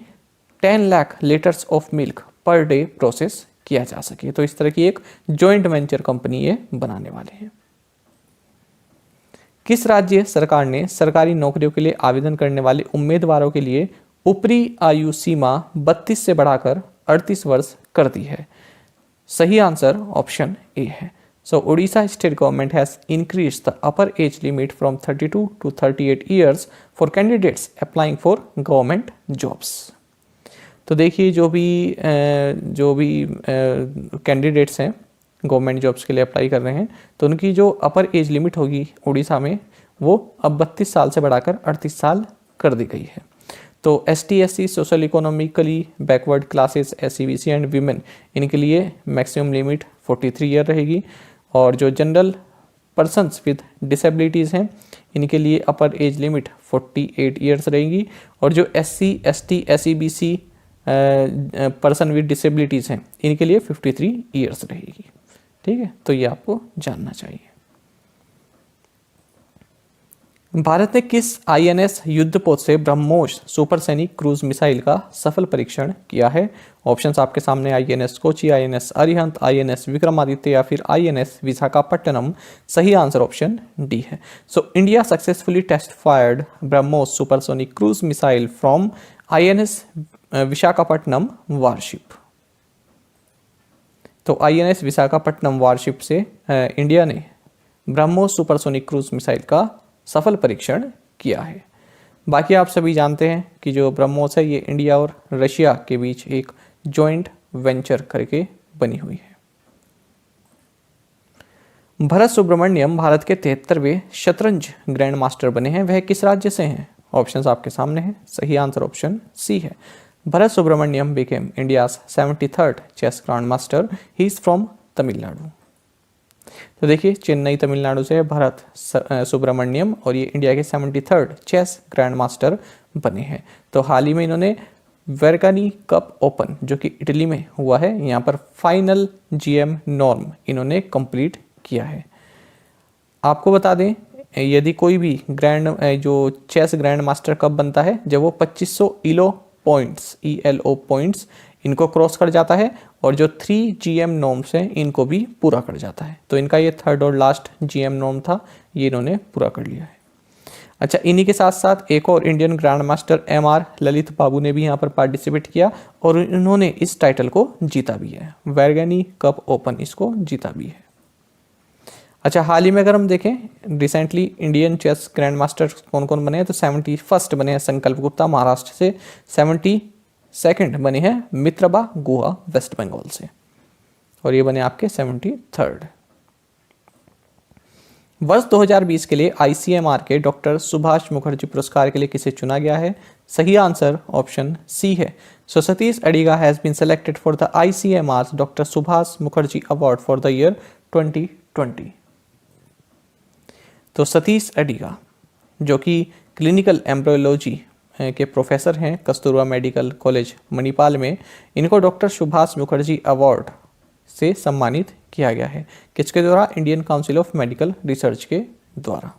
10 lakh litres of milk per day process किया जा सके। तो इस तरह की एक जॉइंट वेंचर कंपनी ये बनाने वाले हैं। किस राज्य सरकार ने सरकारी नौकरियों के लिए आवेदन करने वाले उम्मीदवारों के लिए ऊपरी आयु सीमा 32 से बढ़ाकर 38 वर्ष कर दी है? सही आंसर ऑप्शन ए है। So Odisha state government has increased the upper age limit from 32 to 38 years for candidates applying for government jobs. तो देखिए जो भी कैंडिडेट्स हैं गवर्नमेंट जॉब्स के लिए अप्लाई कर रहे हैं तो उनकी जो अपर एज लिमिट होगी उड़ीसा में वो अब 32 साल से बढ़ाकर 38 साल कर दी गई है। तो ST SC social economically backward classes SCBC and women इनके लिए मैक्सिमम लिमिट 43 ईयर रहेगी, और जो जनरल पर्सन्स विद डिसेबिलिटीज़ हैं इनके लिए अपर एज लिमिट 48 ईयर्स रहेगी, और जो SC ST SCBC person with disabilities हैं इनके लिए 53 ईयर्स रहेगी। ठीक है, तो ये आपको जानना चाहिए। भारत ने किस INS युद्धपोत से ब्रह्मोस सुपरसैनिक क्रूज मिसाइल का सफल परीक्षण किया है? ऑप्शंस आपके सामने INS Kochi, INS Arihant, INS Vikramaditya या फिर INS विशाखापट्टनम। सही आंसर ऑप्शन डी है। So India successfully test fired BrahMos supersonic cruise missile from INS Visakhapatnam warship. तो INS विशाखापट्टनम वारशिप से इंडिया ने ब्रह्मोस सुपरसोनिक क्रूज मिसाइल का सफल परीक्षण किया है। बाकी आप सभी जानते हैं कि जो ब्रह्मोस है ये इंडिया और रशिया के बीच एक जॉइंट वेंचर करके बनी हुई है। भरत सुब्रमण्यम भारत के 73वें शतरंज ग्रैंड मास्टर बने हैं, वह किस राज्य से हैं? ऑप्शंस आपके सामने हैं। सही आंसर ऑप्शन सी है। Bharat Subramaniam became India's 73rd chess grandmaster. He is from Tamil Nadu. तो देखिए चेन्नई तमिलनाडु से भरत सुब्रमण्यम और ये इंडिया के 73rd चेस ग्रैंड मास्टर बने हैं। तो हाल ही में इन्होंने वेरगानी कप ओपन जो कि इटली में हुआ है यहाँ पर फाइनल GM नॉर्म इन्होंने कंप्लीट किया है। आपको बता दें यदि कोई भी जो चेस ग्रैंड मास्टर कब बनता है जब वो 2500 ELO पॉइंट्स इनको क्रॉस कर जाता है और जो 3 GM नॉर्म्स हैं इनको भी पूरा कर जाता है। तो इनका ये थर्ड और लास्ट GM नॉर्म था, ये इन्होंने पूरा कर लिया है। अच्छा, इन्हीं के साथ साथ एक और Indian grandmaster MR Lalit Babu ने भी यहाँ पर पार्टिसिपेट किया और इन्होंने इस टाइटल को जीता भी है। वेरगानी कप ओपन इसको जीता भी है। अच्छा, हाल ही में अगर हम देखें recently Indian chess grandmaster कौन कौन बने हैं तो 71st बने हैं संकल्प गुप्ता महाराष्ट्र से, 72nd बने हैं मित्रबा गुहा वेस्ट बंगाल से, और ये बने आपके 73rd। वर्ष 2020 के लिए ICMR के डॉक्टर सुभाष मुखर्जी पुरस्कार के लिए किसे चुना गया है? सही आंसर ऑप्शन सी है। So Satish Adiga has been selected for the ICMR's doctor Subhash Mukherjee award for the year 2020। तो सतीश अडिगा जो कि क्लिनिकल एम्ब्रियोलॉजी के प्रोफेसर हैं कस्तूरबा मेडिकल कॉलेज मणिपाल में, इनको डॉक्टर सुभाष मुखर्जी अवार्ड से सम्मानित किया गया है। किसके द्वारा? Indian council of medical research के द्वारा।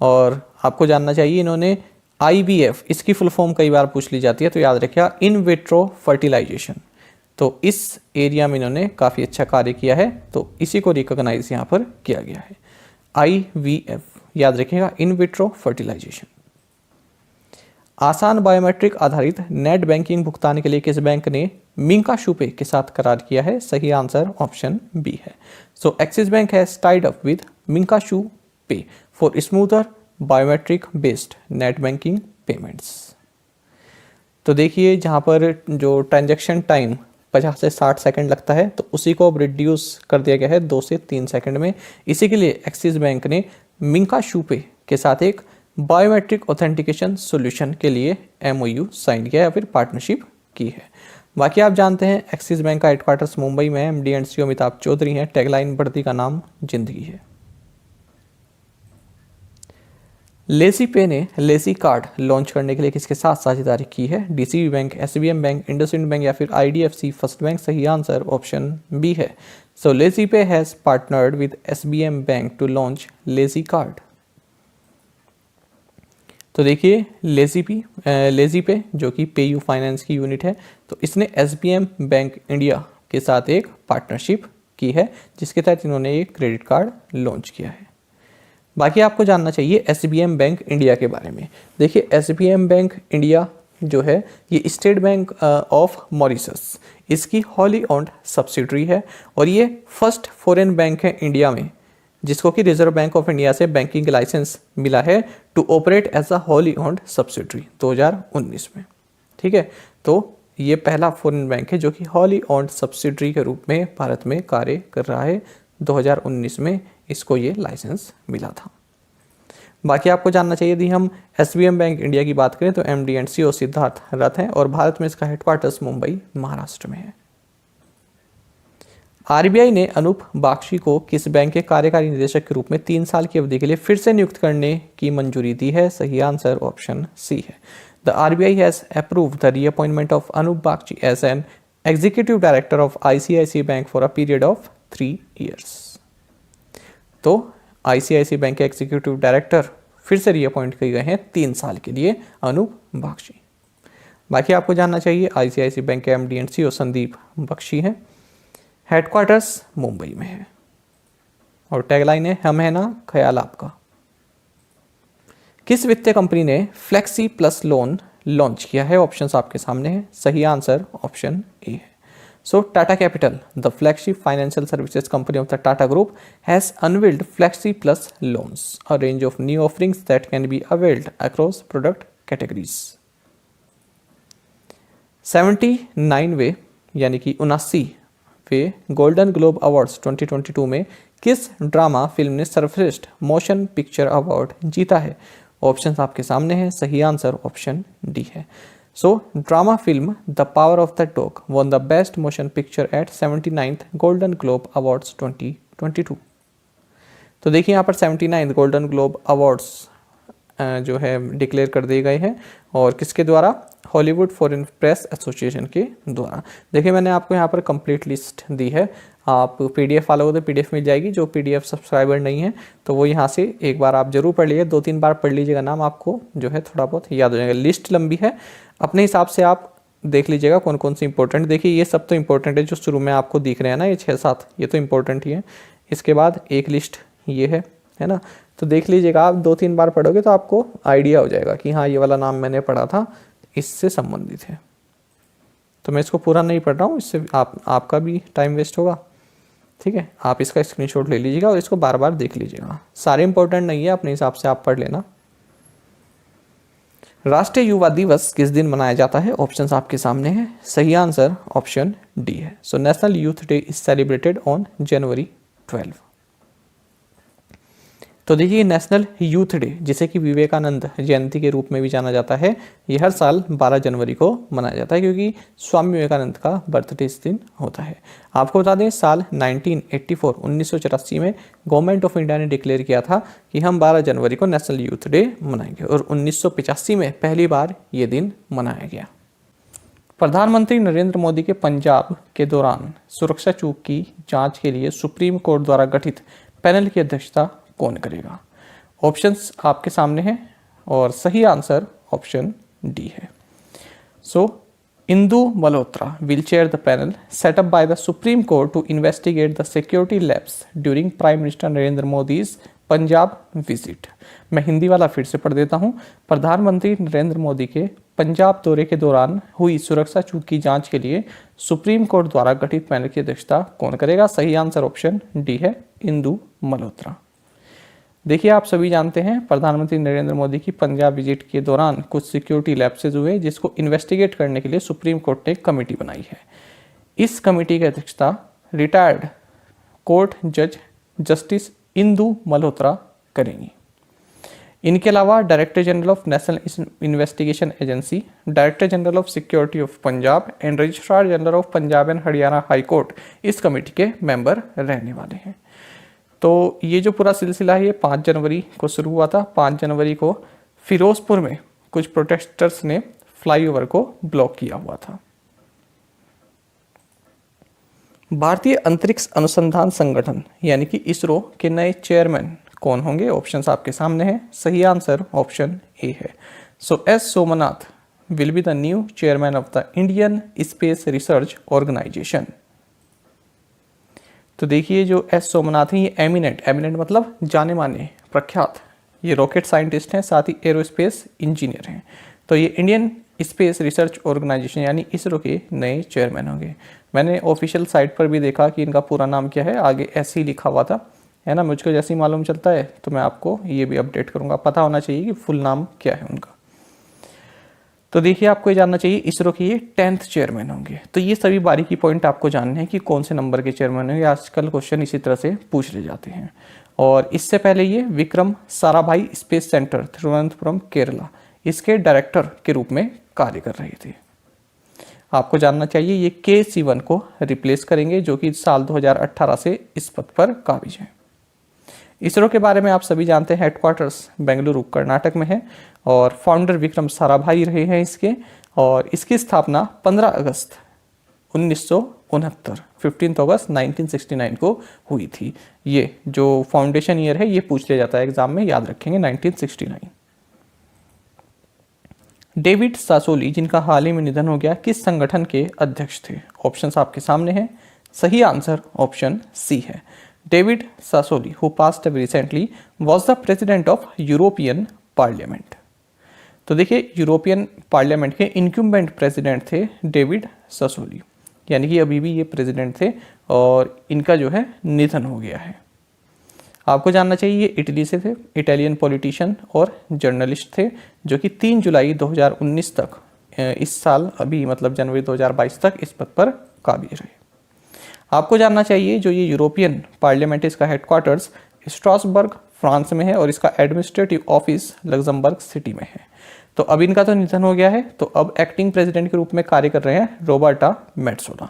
और आपको जानना चाहिए इन्होंने IVF इसकी फुल फॉर्म कई बार पूछ ली जाती है तो याद रखिएगा इन विट्रो फर्टिलाइजेशन। तो इस एरिया में इन्होंने काफ़ी अच्छा कार्य किया है तो इसी को रिकॉग्नाइज यहाँ पर किया गया है। IVF याद रखिएगा इन विट्रो फर्टिलाइजेशन। आसान बायोमेट्रिक आधारित नेट बैंकिंग भुगतान के लिए किस बैंक ने मिंका शुपे के साथ करार किया है? सही आंसर ऑप्शन बी है। So Axis bank has tied up with MinkasuPay for smoother biometric based net banking payments. तो देखिए जहाँ पर जो ट्रांजैक्शन टाइम 50 से 60 सेकंड लगता है तो उसी को अब रिड्यूस कर दिया गया है 2 से 3 सेकंड में। इसी के लिए एक्सिस बैंक ने मिंका शुपे के साथ एक बायोमेट्रिक ऑथेंटिकेशन सॉल्यूशन के लिए MOU साइन किया या फिर पार्टनरशिप की है। बाकी आप जानते हैं एक्सिस बैंक का हेडक्वार्टर्स मुंबई में है। MD and CEO Amitabh Chaudhry हैं। टैगलाइन बढ़ती का नाम जिंदगी है। लेसी पे ने लेसी कार्ड लॉन्च करने के लिए किसके साथ साझेदारी की है? DCB bank, SBM bank, IndusInd bank या फिर आईडीएफसी फर्स्ट बैंक? सही आंसर ऑप्शन बी है। So LazyPay has partnered with SBM bank to launch Lazy card. तो देखिए लेजी पे जो कि पेयू फाइनेंस की यूनिट है, तो इसने एसबीएम बैंक इंडिया के साथ एक पार्टनरशिप की है जिसके तहत इन्होंने एक क्रेडिट कार्ड लॉन्च किया है। बाकी आपको जानना चाहिए एसबीएम बैंक इंडिया के बारे में। देखिए एसबीएम बैंक इंडिया जो है ये स्टेट बैंक ऑफ मॉरिशस इसकी हॉली ओन्ड सब्सिडरी है और ये फर्स्ट फॉरेन बैंक है इंडिया में जिसको कि रिजर्व बैंक ऑफ इंडिया से बैंकिंग लाइसेंस मिला है to operate as a wholly owned subsidiary 2019 में। ठीक है, तो ये पहला फॉरेन बैंक है जो कि हॉली ओन्ड सब्सिडरी के रूप में भारत में कार्य कर रहा है। 2019 में इसको ये लाइसेंस मिला था। बाकी आपको जानना चाहिए यदि हम एसबीएम बैंक इंडिया की बात करें तो एमडी एंड सीईओ सिद्धार्थ रथ हैं और भारत में इसका हेडक्वार्टर्स मुंबई महाराष्ट्र में है। आरबीआई ने अनूप बागची को किस बैंक के कार्यकारी निदेशक के रूप में 3 साल की अवधि के लिए फिर से नियुक्त करने की मंजूरी दी है? सही आंसर ऑप्शन सी है। The RBI has approved the reappointment of Anup Bagchi as an executive director of ICICI bank for a period of 3 years. तो आईसीआईसीआई बैंक के एग्जीक्यूटिव डायरेक्टर फिर से रीअपॉइंट किए गए हैं 3 साल के लिए अनूप बागची। बाकी आपको जानना चाहिए आईसीआईसीआई बैंक के MD and CEO Sandeep Bakhshi हैं, हेडक्वार्टर्स मुंबई में है और टैगलाइन है हम है ना ख्याल आपका। किस वित्तीय कंपनी ने फ्लेक्सी प्लस लोन लॉन्च किया है? ऑप्शंस आपके सामने है। सही आंसर ऑप्शन ए है। So Tata Capital, the flagship financial services company of the Tata group, has unveiled Flexi Plus loans, a range of new offerings that can be availed across product categories. 79वें यानी कि 79वें golden Globe awards 2022 में किस drama film ने सर्वश्रेष्ठ motion picture award जीता है? Options आपके सामने हैं। सही आंसर ऑप्शन डी है। So drama film the Power of the Dog won the best motion picture at 79th Golden Globe awards 2022। तो देखिए यहाँ पर 79th गोल्डन ग्लोब अवार्ड्स जो है डिक्लेयर कर दिए गए हैं और किसके द्वारा? हॉलीवुड फॉरेन प्रेस एसोसिएशन के द्वारा। देखिए मैंने आपको यहाँ पर कंप्लीट लिस्ट दी है, आप पीडीएफ वालों को तो पीडीएफ मिल जाएगी, जो पीडीएफ सब्सक्राइबर नहीं है तो वो यहाँ से एक बार आप जरूर पढ़ लीजिए, 2-3 बार पढ़ लीजिएगा, नाम आपको जो है थोड़ा बहुत याद हो जाएगा। लिस्ट लंबी है, अपने हिसाब से आप देख लीजिएगा कौन कौन सी इंपॉर्टेंट। देखिए ये सब तो इंपॉर्टेंट है जो शुरू में आपको दिख रहे हैं ना, ये 6-7 ये तो इंपॉर्टेंट ही है। इसके बाद एक लिस्ट ये है ना, तो देख लीजिएगा, आप 2-3 बार पढ़ोगे तो आपको आइडिया हो जाएगा कि हाँ ये वाला नाम मैंने पढ़ा था, इससे संबंधित है। तो मैं इसको पूरा नहीं पढ़ रहा हूँ, इससे आपका भी टाइम वेस्ट होगा। ठीक है, आप इसका स्क्रीनशॉट ले लीजिएगा और इसको बार बार देख लीजिएगा, सारे इंपॉर्टेंट नहीं है, अपने हिसाब से आप पढ़ लेना। राष्ट्रीय युवा दिवस किस दिन मनाया जाता है? ऑप्शंस आपके सामने हैं। सही आंसर ऑप्शन डी है। So national youth day is celebrated on January 12। तो देखिए नेशनल यूथ डे जिसे कि विवेकानंद जयंती के रूप में भी जाना जाता है, ये हर साल 12 जनवरी को मनाया जाता है क्योंकि स्वामी विवेकानंद का बर्थडे इस दिन होता है। आपको बता दें साल 1984 में गवर्नमेंट ऑफ इंडिया ने डिक्लेयर किया था कि हम 12 जनवरी को नेशनल यूथ डे मनाएंगे और 1985 में पहली बार ये दिन मनाया गया। प्रधानमंत्री नरेंद्र मोदी के पंजाब के दौरान सुरक्षा चूक की जाँच के लिए सुप्रीम कोर्ट द्वारा गठित पैनल की अध्यक्षता कौन करेगा? ऑप्शंस आपके सामने हैं और सही आंसर ऑप्शन डी है। So Indu Malhotra will chair the panel set up by the Supreme Court to investigate the security lapse during prime minister Narendra Modi's Punjab visit. मैं हिंदी वाला फिर से पढ़ देता हूँ। प्रधानमंत्री नरेंद्र मोदी के पंजाब दौरे के दौरान हुई सुरक्षा चूक की जांच के लिए सुप्रीम कोर्ट द्वारा गठित पैनल की अध्यक्षता कौन करेगा? सही आंसर ऑप्शन डी है, इंदु मल्होत्रा। देखिए आप सभी जानते हैं प्रधानमंत्री नरेंद्र मोदी की पंजाब विजिट के दौरान कुछ सिक्योरिटी लैप्सेज हुए जिसको इन्वेस्टिगेट करने के लिए सुप्रीम कोर्ट ने एक कमेटी बनाई है। इस कमेटी की अध्यक्षता रिटायर्ड कोर्ट जज जस्टिस इंदु मल्होत्रा करेंगी। इनके अलावा director general of national investigation agency, director general of security of Punjab and registrar general of Punjab and Haryana high court इस कमेटी के मेंबर रहने वाले हैं। तो ये जो पूरा सिलसिला है ये 5 जनवरी को शुरू हुआ था। 5 जनवरी को फिरोजपुर में कुछ प्रोटेस्टर्स ने फ्लाईओवर को ब्लॉक किया हुआ था। भारतीय अंतरिक्ष अनुसंधान संगठन यानी कि इसरो के नए चेयरमैन कौन होंगे? ऑप्शंस आपके सामने हैं। सही आंसर ऑप्शन ए है। So S Somnath will be the new chairman of the Indian Space Research Organisation. तो देखिए जो एस सोमनाथ है ये एमिनेंट मतलब जाने माने प्रख्यात ये रॉकेट साइंटिस्ट हैं, साथ ही एरोस्पेस इंजीनियर हैं। तो ये इंडियन स्पेस रिसर्च ऑर्गेनाइजेशन यानी इसरो के नए चेयरमैन होंगे। मैंने ऑफिशियल साइट पर भी देखा कि इनका पूरा नाम क्या है, आगे ऐसे ही लिखा हुआ था, है ना। मुझको जैसे ही मालूम चलता है तो मैं आपको ये भी अपडेट करूंगा। पता होना चाहिए कि फुल नाम क्या है उनका। तो देखिए आपको ये जानना चाहिए इसरो के ये 10th चेयरमैन होंगे। तो ये सभी बारीकी पॉइंट आपको जानने हैं कि कौन से नंबर के चेयरमैन होंगे। आजकल क्वेश्चन इसी तरह से पूछ ले जाते हैं। और इससे पहले ये विक्रम साराभाई स्पेस सेंटर तिरुवनंतपुरम केरला इसके डायरेक्टर के रूप में कार्य कर रहे थे। आपको जानना चाहिए ये के सिवन को रिप्लेस करेंगे जो कि साल 2018 से इस पद पर काबिज हैं। इसरो के बारे में आप सभी जानते हैं, हेडक्वार्टर्स बेंगलुरु कर्नाटक में है और फाउंडर विक्रम साराभाई रहे हैं इसके। और इसकी स्थापना 15 अगस्त 1969 15 अगस्त 1969 को हुई थी। ये जो फाउंडेशन ईयर है ये पूछ लिया जाता है एग्जाम में, याद रखेंगे 1969। डेविड सासोली जिनका हाल ही में निधन हो गया किस संगठन के अध्यक्ष थे? ऑप्शंस आपके सामने हैं। सही आंसर ऑप्शन सी है। David Sasoli who passed away recently was the president of European parliament. तो देखिए यूरोपियन पार्लियामेंट के इनक्यूम्बेंट प्रेसिडेंट थे डेविड सासोली, यानी कि अभी भी ये प्रेसिडेंट थे और इनका जो है निधन हो गया है। आपको जानना चाहिए ये इटली से थे, इटालियन पॉलिटिशियन और जर्नलिस्ट थे जो कि 3 जुलाई 2019 तक इस साल अभी मतलब जनवरी 2022 तक इस पद पर काबिज रहे। आपको जानना चाहिए जो ये यूरोपियन पार्लियामेंट है इसका हेडक्वार्टर्स स्ट्रासबर्ग फ्रांस में है और इसका एडमिनिस्ट्रेटिव ऑफिस लग्जमबर्ग सिटी में है। तो अब इनका तो निधन हो गया है, तो अब एक्टिंग प्रेसिडेंट के रूप में कार्य कर रहे हैं रोबर्टा मेट्सोला।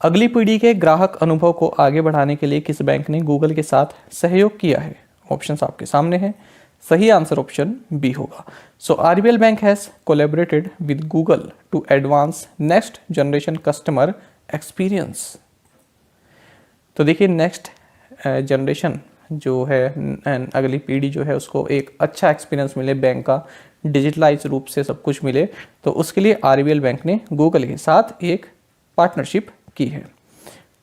अगली पीढ़ी के ग्राहक अनुभव को आगे बढ़ाने के लिए किस बैंक ने गूगल के साथ सहयोग किया है? ऑप्शंस आपके सामने हैं। सही आंसर ऑप्शन बी होगा। So RBL bank has collaborated with Google to advance next generation customer experience. तो देखिए नेक्स्ट जनरेशन जो है अगली पीढ़ी जो है उसको एक अच्छा एक्सपीरियंस मिले, बैंक का डिजिटलाइज रूप से सब कुछ मिले, तो उसके लिए आरबीएल बैंक ने गूगल के साथ एक पार्टनरशिप की है।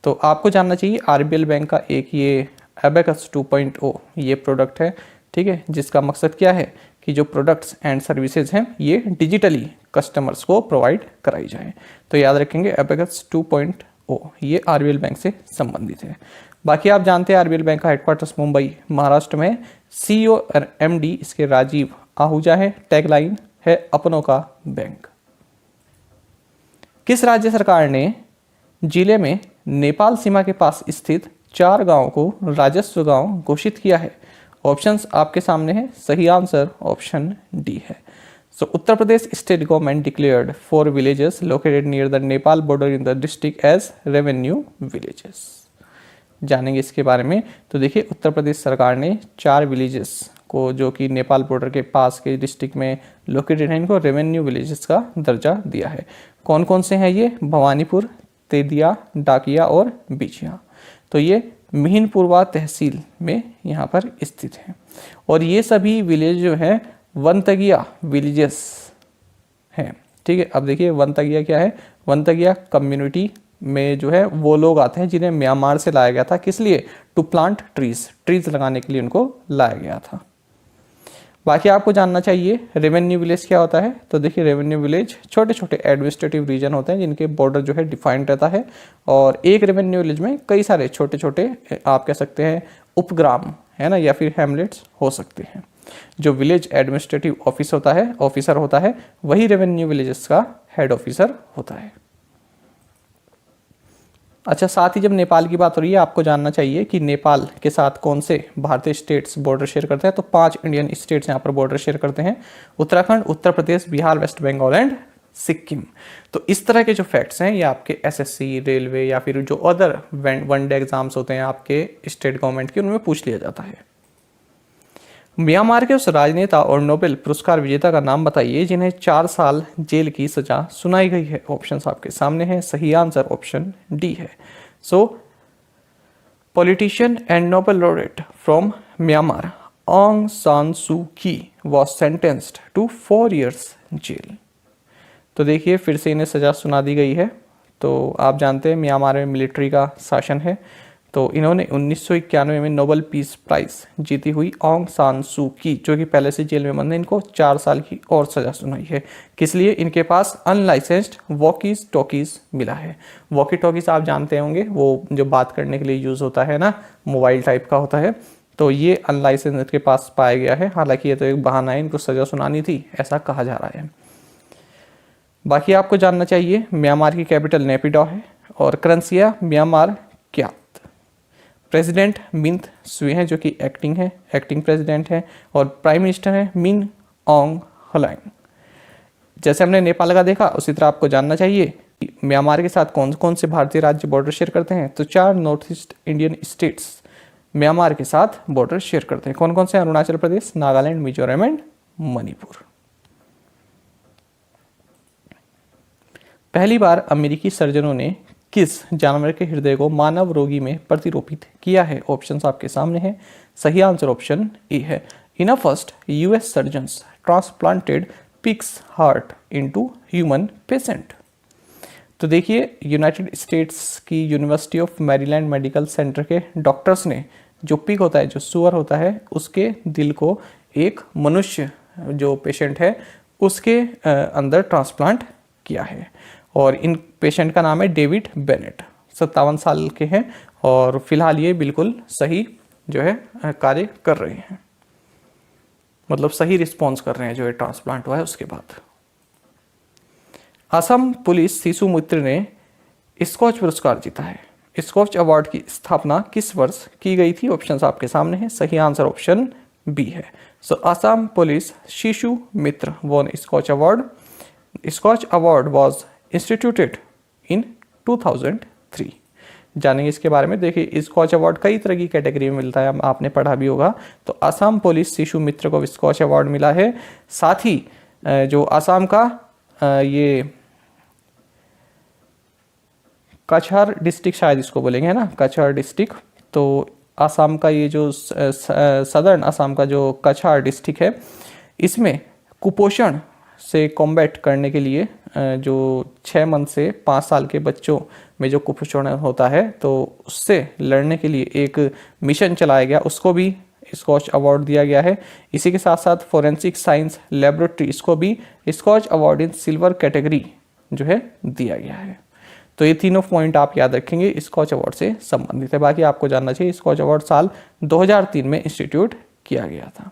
तो आपको जानना चाहिए आरबीएल बैंक का एक ये एबेकस 2.0 ये प्रोडक्ट है, ठीक है, जिसका मकसद क्या है कि जो प्रोडक्ट्स एंड सर्विसेज हैं ये डिजिटली कस्टमर्स को प्रोवाइड कराई जाए। तो याद रखेंगे एबेकस 2.0 ये आरबीएल बैंक से संबंधित है। बाकी आप जानते हैं आरबीएल बैंक का हेडक्वार्टर्स मुंबई महाराष्ट्र में, सीईओ और एमडी इसके राजीव आहूजा है। टैगलाइन है अपनों का बैंक। किस राज्य सरकार ने जिले में नेपाल सीमा के पास स्थित 4 गांवों को राजस्व गांव घोषित किया है? ऑप्शंस आपके सामने हैं। सही आंसर ऑप्शन डी है। So Uttar Pradesh state government declared 4 villages located near the Nepal border in the district as revenue villages. जानेंगे इसके बारे में। तो देखिए उत्तर प्रदेश सरकार ने 4 विलेजेस को जो कि नेपाल बॉर्डर के पास के डिस्ट्रिक्ट में लोकेटेड है इनको रेवेन्यू विलेजेस का दर्जा दिया है। कौन कौन से हैं ये? भवानीपुर, तेदिया, डाकिया और बिछिया। तो ये मिहिनपुरवा तहसील में यहाँ पर स्थित है और ये सभी विलेज जो है वनतगिया विलेजेस हैं, ठीक है। अब देखिए वनतगिया क्या है? वनतगिया कम्युनिटी में जो है वो लोग आते हैं जिन्हें म्यांमार से लाया गया था। किस लिए? टू प्लांट ट्रीज लगाने के लिए उनको लाया गया था। बाकी आपको जानना चाहिए रेवेन्यू विलेज क्या होता है। तो देखिए रेवेन्यू विलेज छोटे छोटे एडमिनिस्ट्रेटिव रीजन होते हैं जिनके बॉर्डर जो है डिफाइंड रहता है और एक रेवेन्यू विलेज में कई सारे छोटे छोटे आप कह सकते हैं उपग्राम, है ना, या फिर हैमलेट्स हो सकते हैं। जो विलेज एडमिनिस्ट्रेटिव ऑफिसर होता है वही रेवेन्यू विलेजेस का हेड ऑफिसर होता है। अच्छा, साथ ही जब नेपाल की बात हो रही है आपको जानना चाहिए कि नेपाल के साथ कौन से भारतीय स्टेट्स बॉर्डर शेयर करते हैं। तो 5 इंडियन स्टेट्स यहाँ पर बॉर्डर शेयर करते हैं। Uttarakhand, Uttar Pradesh, Bihar, waste Bengal and Sikkim. तो इस तरह के जो फैक्ट्स हैं ये आपके एसएससी, रेलवे या फिर जो अदर वनडे एग्जाम्स होते हैं आपके स्टेट गवर्नमेंट के, उनमें पूछ लिया जाता है। म्यांमार के उस राजनेता और नोबेल पुरस्कार विजेता का नाम बताइए जिन्हें 4 साल जेल की सजा सुनाई गई है। ऑप्शंस आपके सामने हैं, सही आंसर ऑप्शन डी है। So politician and Nobel laureate from Myanmar Aung San Suu Kyi was sentenced to 4 years jail. तो देखिए फिर से इन्हें सजा सुना दी गई है। तो आप जानते हैं म्यांमार में मिलिट्री का शासन है, तो इन्होंने 1991 में नोबेल पीस प्राइज जीती हुई ऑंग सान सू की, जो कि पहले से जेल में बंद है, इनको 4 साल की और सजा सुनाई है। किस लिए? इनके पास अनलाइसेंस्ड वॉकीज टॉकीज मिला है। वॉकी टॉकीज आप जानते होंगे, वो जो बात करने के लिए यूज होता है ना, मोबाइल टाइप का होता है। तो ये अनलाइसेंस इनके पास पाया गया है। हालांकि ये तो एक बहाना है, इनको सजा सुनानी थी ऐसा कहा जा रहा है। बाकी आपको जानना चाहिए म्यांमार की कैपिटल नेपिडॉ है और करेंसी म्यांमार क्या। प्रेसिडेंट मिंत सुई हैं जो कि एक्टिंग प्रेसिडेंट है, और प्राइम मिनिस्टर हैं मिन ऑंग हलाइंग। जैसे हमने नेपाल का देखा उसी तरह आपको जानना चाहिए म्यांमार के साथ कौन कौन से भारतीय राज्य बॉर्डर शेयर करते हैं। तो 4 north east Indian states Myanmar के साथ बॉर्डर शेयर करते हैं। कौन कौन से? अरुणाचल प्रदेश, नागालैंड, मिजोरम एंड मणिपुर। पहली बार अमेरिकी सर्जनों ने किस जानवर के हृदय को मानव रोगी में प्रतिरोपित किया है। ऑप्शंस आपके सामने हैं, सही आंसर ऑप्शन ए है। In a first US surgeons transplanted pig's heart into human patient. तो देखिए यूनाइटेड स्टेट्स की University of Maryland medical centre के डॉक्टर्स ने जो पिग होता है, जो सुअर होता है, उसके दिल को एक मनुष्य जो पेशेंट है उसके अंदर ट्रांसप्लांट किया है। और इन पेशेंट का नाम है डेविड बेनेट, 57 साल के हैं और फिलहाल ये बिल्कुल सही जो है कार्य कर रहे हैं, मतलब सही रिस्पॉन्स कर रहे हैं जो है ट्रांसप्लांट हुआ है उसके बाद। असम पुलिस शिशु मित्र ने स्कॉच पुरस्कार जीता है। स्कॉच अवार्ड की स्थापना किस वर्ष की गई थी? ऑप्शंस आपके सामने हैं, सही आंसर ऑप्शन बी है। सो Assam police Shishu Mitra won Skoch award. Skoch award was instituted in 2003। जानेंगे इसके बारे में। देखिए स्कॉच अवार्ड कई तरह की कैटेगरी में मिलता है, आपने पढ़ा भी होगा। तो असम पुलिस शिशु मित्र को स्कॉच अवार्ड मिला है। साथ ही जो असम का ये कछार डिस्ट्रिक्ट शायद इसको बोलेंगे, है ना, कछार डिस्ट्रिक्ट। तो असम का ये जो सदर्न असम का जो कछार डिस्ट्रिक्ट है, इसमें कुपोषण से कॉम्बैट करने के लिए जो 6 मंथ से 5 साल के बच्चों में जो कुपोषण होता है, तो उससे लड़ने के लिए एक मिशन चलाया गया, उसको भी स्कॉच अवार्ड दिया गया है। इसी के साथ साथ फोरेंसिक साइंस लेबोरेटरी, इसको भी Skoch award in silver category जो है दिया गया है। तो ये तीनों पॉइंट आप याद रखेंगे, स्कॉच अवार्ड से संबंधित है। बाकी आपको जानना चाहिए स्कॉच अवार्ड साल 2003 में इंस्टीट्यूट किया गया था।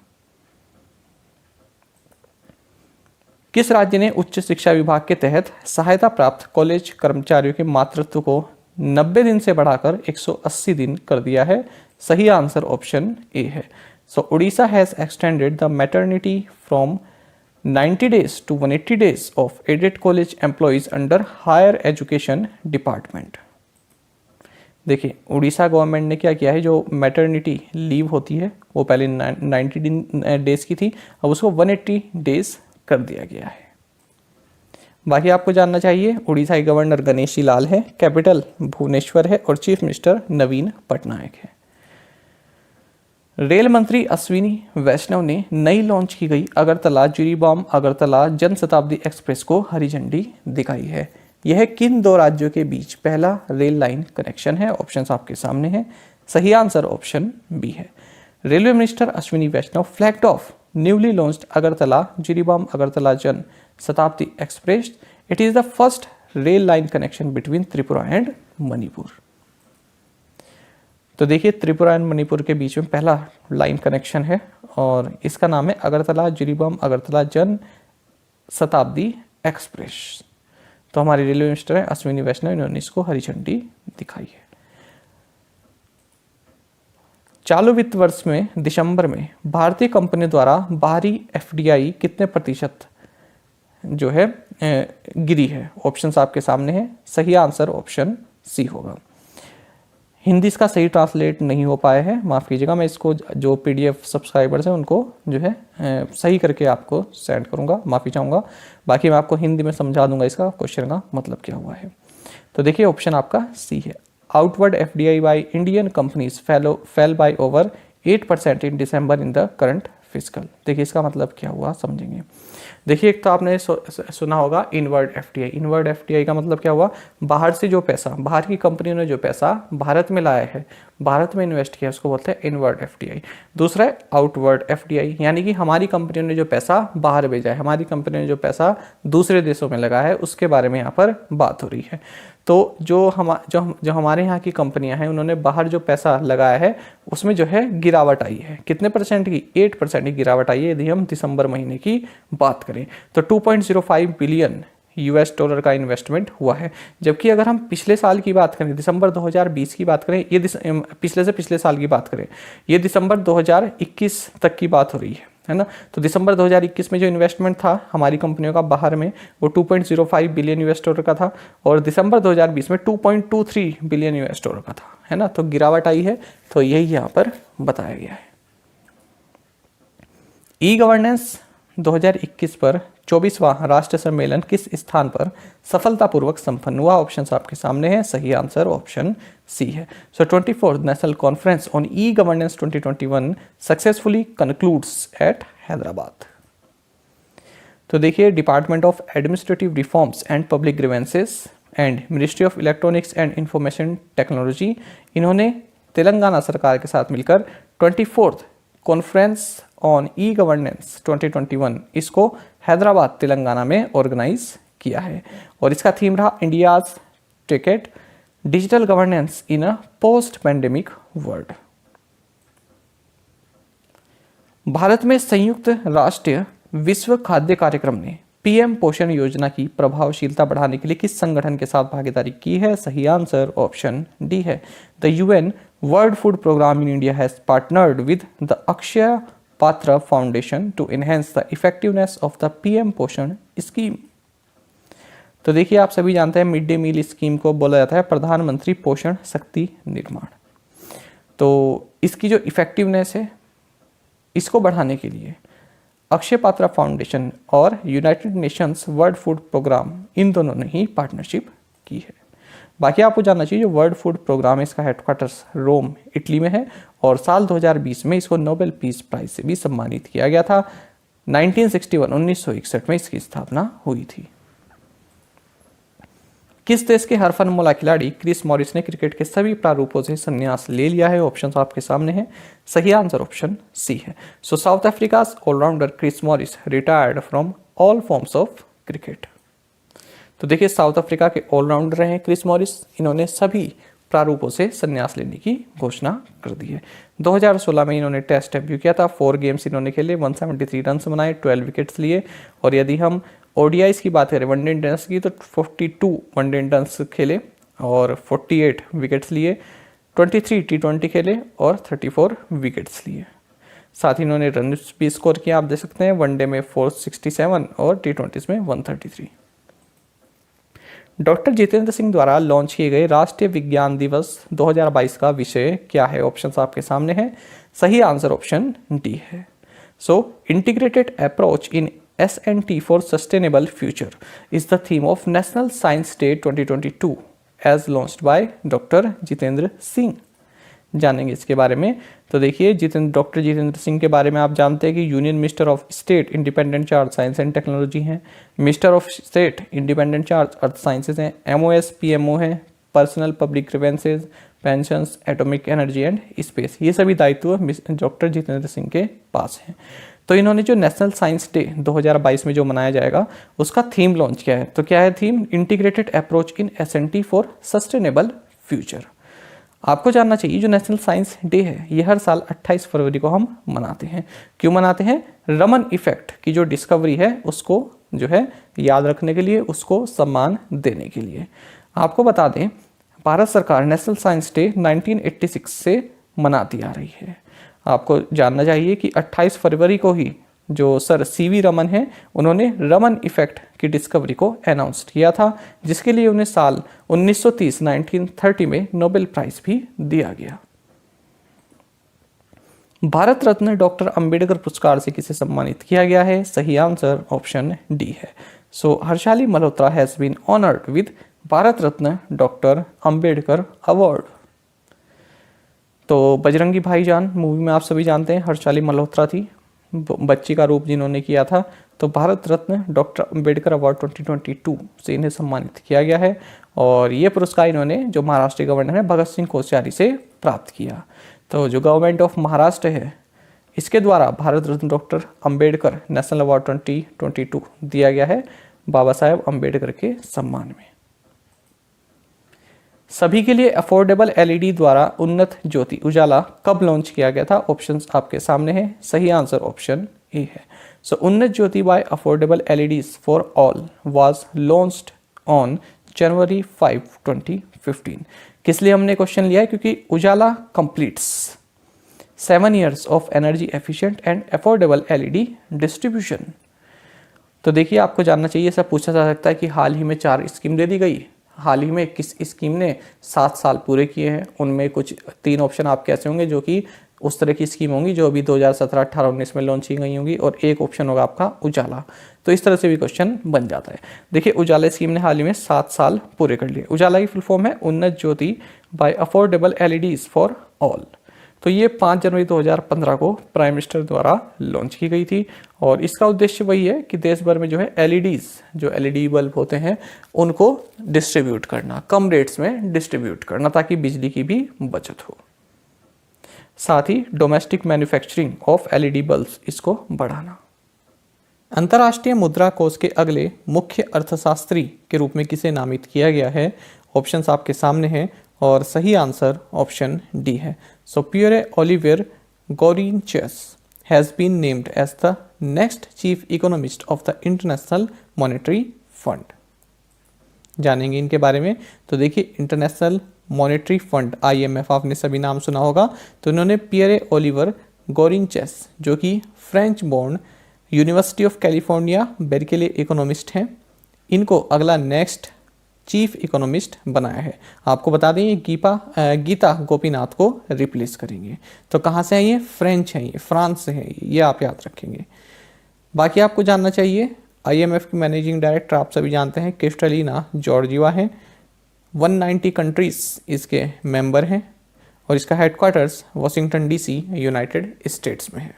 किस राज्य ने उच्च शिक्षा विभाग के तहत सहायता प्राप्त कॉलेज कर्मचारियों के मातृत्व को 90 दिन से बढ़ाकर 180 दिन कर दिया है? सही आंसर ऑप्शन ए है। So Orissa has extended the maternity from 90 days to 180 days of aided college employees under higher education department. देखिए उड़ीसा गवर्नमेंट ने क्या किया है, जो मैटरनिटी लीव होती है वो पहले 90 डेज की थी, अब उसको 180 डेज कर दिया गया है। बाकी आपको जानना चाहिए उड़ीसा के गवर्नर गणेशी लाल है, कैपिटल भुवनेश्वर है और चीफ मिनिस्टर नवीन पटनायक है। रेल मंत्री अश्विनी वैष्णव ने नई लॉन्च की गई अगरतला जिरीबाम अगरतला जन शताब्दी एक्सप्रेस को हरी झंडी दिखाई है। यह किन 2 राज्यों के बीच पहला रेल लाइन कनेक्शन है? ऑप्शंस आपके सामने हैं, सही आंसर ऑप्शन बी है। Railway minister Ashwini Vaishnaw flagged off newly launched Agartala Jiribam Agartala Jan Shatabdi express. It is the first rail line connection between Tripura and Manipur. तो देखिए त्रिपुरा एंड मणिपुर के बीच में पहला लाइन कनेक्शन है और इसका नाम है अगरतला जिरीबाम अगरतला जन शताब्दी एक्सप्रेस। तो हमारे रेलवे मिनिस्टर हैं अश्विनी वैष्णव, इन्होंने इसको हरी झंडी दिखाई है। चालू वित्त वर्ष में दिसंबर में भारतीय कंपनी द्वारा बाहरी एफडीआई कितने प्रतिशत जो है गिरी है। ऑप्शंस आपके सामने हैं, सही आंसर ऑप्शन सी होगा। हिंदी इसका सही ट्रांसलेट नहीं हो पाया है, माफ़ कीजिएगा, मैं इसको जो PDF सब्सक्राइबर्स हैं उनको जो है सही करके आपको सेंड करूंगा, माफ़ी चाहूँगा। बाकी मैं आपको हिंदी में समझा दूंगा इसका क्वेश्चन का मतलब क्या हुआ है। तो देखिए ऑप्शन आपका सी है। Outward FDI by Indian companies fail by over 8% in December in the current physical. देखिए इसका मतलब क्या हुआ समझेंगे। देखिए एक तो आपने सुना होगा इनवर्ड FDI। इनवर्ड FDI का मतलब क्या हुआ, बाहर से जो पैसा, बाहर की कंपनियों ने जो पैसा भारत में लाया है, भारत में इन्वेस्ट किया, उसको बोलते हैं इनवर्ड FDI। दूसरा है आउटवर्ड FDI, यानी कि हमारी कंपनियों ने जो पैसा बाहर भेजा है, हमारी कंपनी ने जो पैसा दूसरे देशों में लगाया है, उसके बारे में यहाँ पर बात हो रही है। तो जो हमारे यहाँ की कंपनियां हैं, उन्होंने बाहर जो पैसा लगाया है उसमें जो है गिरावट आई है। कितने परसेंट की? 8% की गिरावट आई है यदि हम दिसंबर महीने की बात करें। तो 2.05 बिलियन $US का इन्वेस्टमेंट हुआ है। जबकि अगर हम पिछले साल की बात करें, दिसंबर 2020 की बात करें, ये पिछले से पिछले साल की बात करें, ये दिसंबर 2021 तक की बात हो रही है ना। तो दिसंबर 2021 में जो इन्वेस्टमेंट था हमारी कंपनियों का बाहर में, वो 2.05 बिलियन $US का था, और दिसंबर 2020 में 2.23 बिलियन $US का था, है ना। तो गिरावट आई है, तो यही यहाँ पर बताया गया है। ई गवर्नेंस 2021 पर 24वां राष्ट्रीय सम्मेलन किस स्थान पर सफलतापूर्वक संपन्न हुआ? ऑप्शंस आपके सामने हैं, सही आंसर ऑप्शन सी है। So 24th national conference on e governance 2021 successfully concludes at Hyderabad. तो देखिए, department of administrative reforms and public grievances and ministry of electronics and information technology, इन्होंने तेलंगाना सरकार के साथ मिलकर 24th conference on e governance 2021 इसको हैदराबाद तेलंगाना में ऑर्गेनाइज किया है, और इसका थीम रहा इंडियाज टिकट डिजिटल गवर्नेंस इन अ पोस्ट पैंडेमिक वर्ल्ड। भारत में संयुक्त राष्ट्र विश्व खाद्य कार्यक्रम ने PM पोषण योजना की प्रभावशीलता बढ़ाने के लिए किस संगठन के साथ भागीदारी की है? सही आंसर ऑप्शन डी है। The UN World Food Programme in India has partnered with the Akshaya Patra foundation to enhance the effectiveness of the PM Poshan scheme. तो देखिए, आप सभी जानते हैं मिड डे मील स्कीम को बोला जाता है प्रधानमंत्री पोषण शक्ति निर्माण। तो इसकी जो इफेक्टिवनेस है, इसको बढ़ाने के लिए अक्षय पात्रा फाउंडेशन और United Nations World Food Programme, इन दोनों ने ही पार्टनरशिप की है। बाकी आपको जानना चाहिए, जो वर्ल्ड फूड प्रोग्राम है, इसका हेडक्वार्टर्स रोम इटली में है, और साल 2020 में इसको नोबेल पीस प्राइज से भी सम्मानित किया गया था। 1961 में इसकी स्थापना हुई थी। किस देश के हरफनमौला खिलाड़ी क्रिस मॉरिस ने क्रिकेट के सभी प्रारूपों से संन्यास ले लिया है? ऑप्शंस आपके सामने हैं, सही आंसर ऑप्शन सी है। So South Africa allrounder Chris Morris retired from all forms of cricket. तो देखिए, साउथ अफ्रीका के ऑलराउंडर रहे क्रिस मॉरिस, इन्होंने सभी प्रारूपों से संन्यास लेने की घोषणा कर दी है। 2016 में इन्होंने टेस्ट डेब्यू किया था, 4 गेम्स इन्होंने खेले, 173 रन बनाए, 12 विकेट्स लिए, और यदि हम ODIs की बात करें, वनडे इंटरनेशनल की, तो 42 वनडे इंटरनेशनल खेले और 48 विकेट्स लिए, 23 T20 खेले और 34 विकेट्स लिए। साथ ही इन्होंने रन भी स्कोर किया, आप देख सकते हैं, वनडे में 467 और T20s में 133। डॉक्टर जितेंद्र सिंह द्वारा लॉन्च किए गए राष्ट्रीय विज्ञान दिवस 2022 का विषय क्या है? ऑप्शंस आपके सामने हैं, सही आंसर ऑप्शन डी है। So integrated approach in S&T for Sustainable Future is the theme of National Science Day 2022 as launched by doctor Jitendra Singh. जानेंगे इसके बारे में। तो देखिए, डॉक्टर जितेंद्र सिंह के बारे में आप जानते हैं कि union minister of state independent charge science and technology हैं, minister of state independent charge earth sciences हैं, MOS PMO हैं, personnel public grievances, pensions, atomic energy and space, ये सभी दायित्व डॉक्टर जितेंद्र सिंह के पास हैं। तो इन्होंने जो नेशनल साइंस डे 2022 में जो मनाया जाएगा, उसका थीम लॉन्च किया है। तो क्या है theme? Integrated approach in S&T for sustainable future. आपको जानना चाहिए, जो नेशनल साइंस डे है, ये हर साल 28 फरवरी को हम मनाते हैं। क्यों मनाते हैं? रमन इफेक्ट की जो डिस्कवरी है, उसको जो है याद रखने के लिए, उसको सम्मान देने के लिए। आपको बता दें, भारत सरकार नेशनल साइंस डे 1986 से मनाती आ रही है। आपको जानना चाहिए कि 28 फरवरी को ही जो सर सीवी रमन हैं, उन्होंने रमन इफेक्ट की डिस्कवरी को अनाउंस किया था, जिसके लिए उन्हें साल 1930 में नोबेल प्राइज भी दिया गया। भारत रत्न डॉक्टर अंबेडकर पुरस्कार से किसे सम्मानित किया गया है? सही आंसर ऑप्शन डी है। So Harshaali Malhotra has been honoured with Bharat Ratna doctor Ambedkar award. तो बजरंगी भाईजान मूवी में आप सभी जानते हैं हर्षाली मल्होत्रा थी, बच्ची का रूप जिन्होंने किया था। तो भारत रत्न डॉक्टर अंबेडकर अवार्ड 2022 से इन्हें सम्मानित किया गया है और ये पुरस्कार इन्होंने जो महाराष्ट्र गवर्नर है भगत सिंह कोश्यारी से प्राप्त किया। तो जो गवर्नमेंट ऑफ महाराष्ट्र है इसके द्वारा Bharat Ratna doctor Ambedkar national award 2022 दिया गया है बाबा साहेब अंबेडकर के सम्मान में। सभी के लिए अफोर्डेबल एलईडी द्वारा उन्नत ज्योति उजाला कब लॉन्च किया गया था? ऑप्शंस आपके सामने हैं। सही आंसर ऑप्शन ए है। So Unnat Jyoti by affordable LEDs for all was launched on January 5, 2015। किस लिए हमने क्वेश्चन लिया है? क्योंकि UJALA completes 7 years of energy efficient and affordable LED distribution. तो देखिए आपको जानना चाहिए, ऐसा पूछा जा सकता है कि हाल ही में 4 स्कीम दे दी गई, हाल ही में किस स्कीम ने 7 साल पूरे किए हैं? उनमें कुछ 3 ऑप्शन आपके ऐसे होंगे जो कि उस तरह की स्कीम होंगी जो अभी 2017, 18, 19 में लॉन्च की गई होंगी और एक ऑप्शन होगा आपका उजाला। तो इस तरह से भी क्वेश्चन बन जाता है। देखिए उजाला स्कीम ने हाल ही में 7 साल पूरे कर लिए। उजाला की फुल फॉर्म है Unnat Jyoti by affordable LEDs for all. तो ये 5 जनवरी 2015 को प्राइम मिनिस्टर द्वारा लॉन्च की गई थी और इसका उद्देश्य वही है कि देश भर में जो है एलईडीज, जो एलईडी बल्ब होते हैं उनको डिस्ट्रीब्यूट करना, कम रेट्स में डिस्ट्रीब्यूट करना ताकि बिजली की भी बचत हो। साथ ही domestic manufacturing of LED bulbs इसको बढ़ाना। अंतर्राष्ट्रीय मुद्रा कोष के अगले मुख्य अर्थशास्त्री के रूप में किसे नामित किया गया है? ऑप्शंस आपके सामने हैं और सही आंसर ऑप्शन डी है। So Pierre Olivier Gourinchas has been named as the next chief economist of the International Monetary Fund. जानेंगे इनके बारे में। तो देखिए इंटरनेशनल मॉनेटरी फंड IMF आपने सभी नाम सुना होगा। तो इन्होंने पियरे ओलिवर गोरिंचेस जो कि French born University of California Berkeley economist हैं, इनको अगला नेक्स्ट चीफ इकोनॉमिस्ट बनाया है। आपको बता दें ये गीता गोपीनाथ को रिप्लेस करेंगे। तो कहाँ से हैं ये? फ्रेंच हैं, ये फ्रांस से हैं, ये आप याद रखेंगे। बाकी आपको जानना चाहिए IMF की मैनेजिंग डायरेक्टर आप सभी जानते हैं क्रिस्टलिना जॉर्जिवा हैं। 190 कंट्रीज इसके मेंबर हैं और इसका headquarters Washington DC United states में है।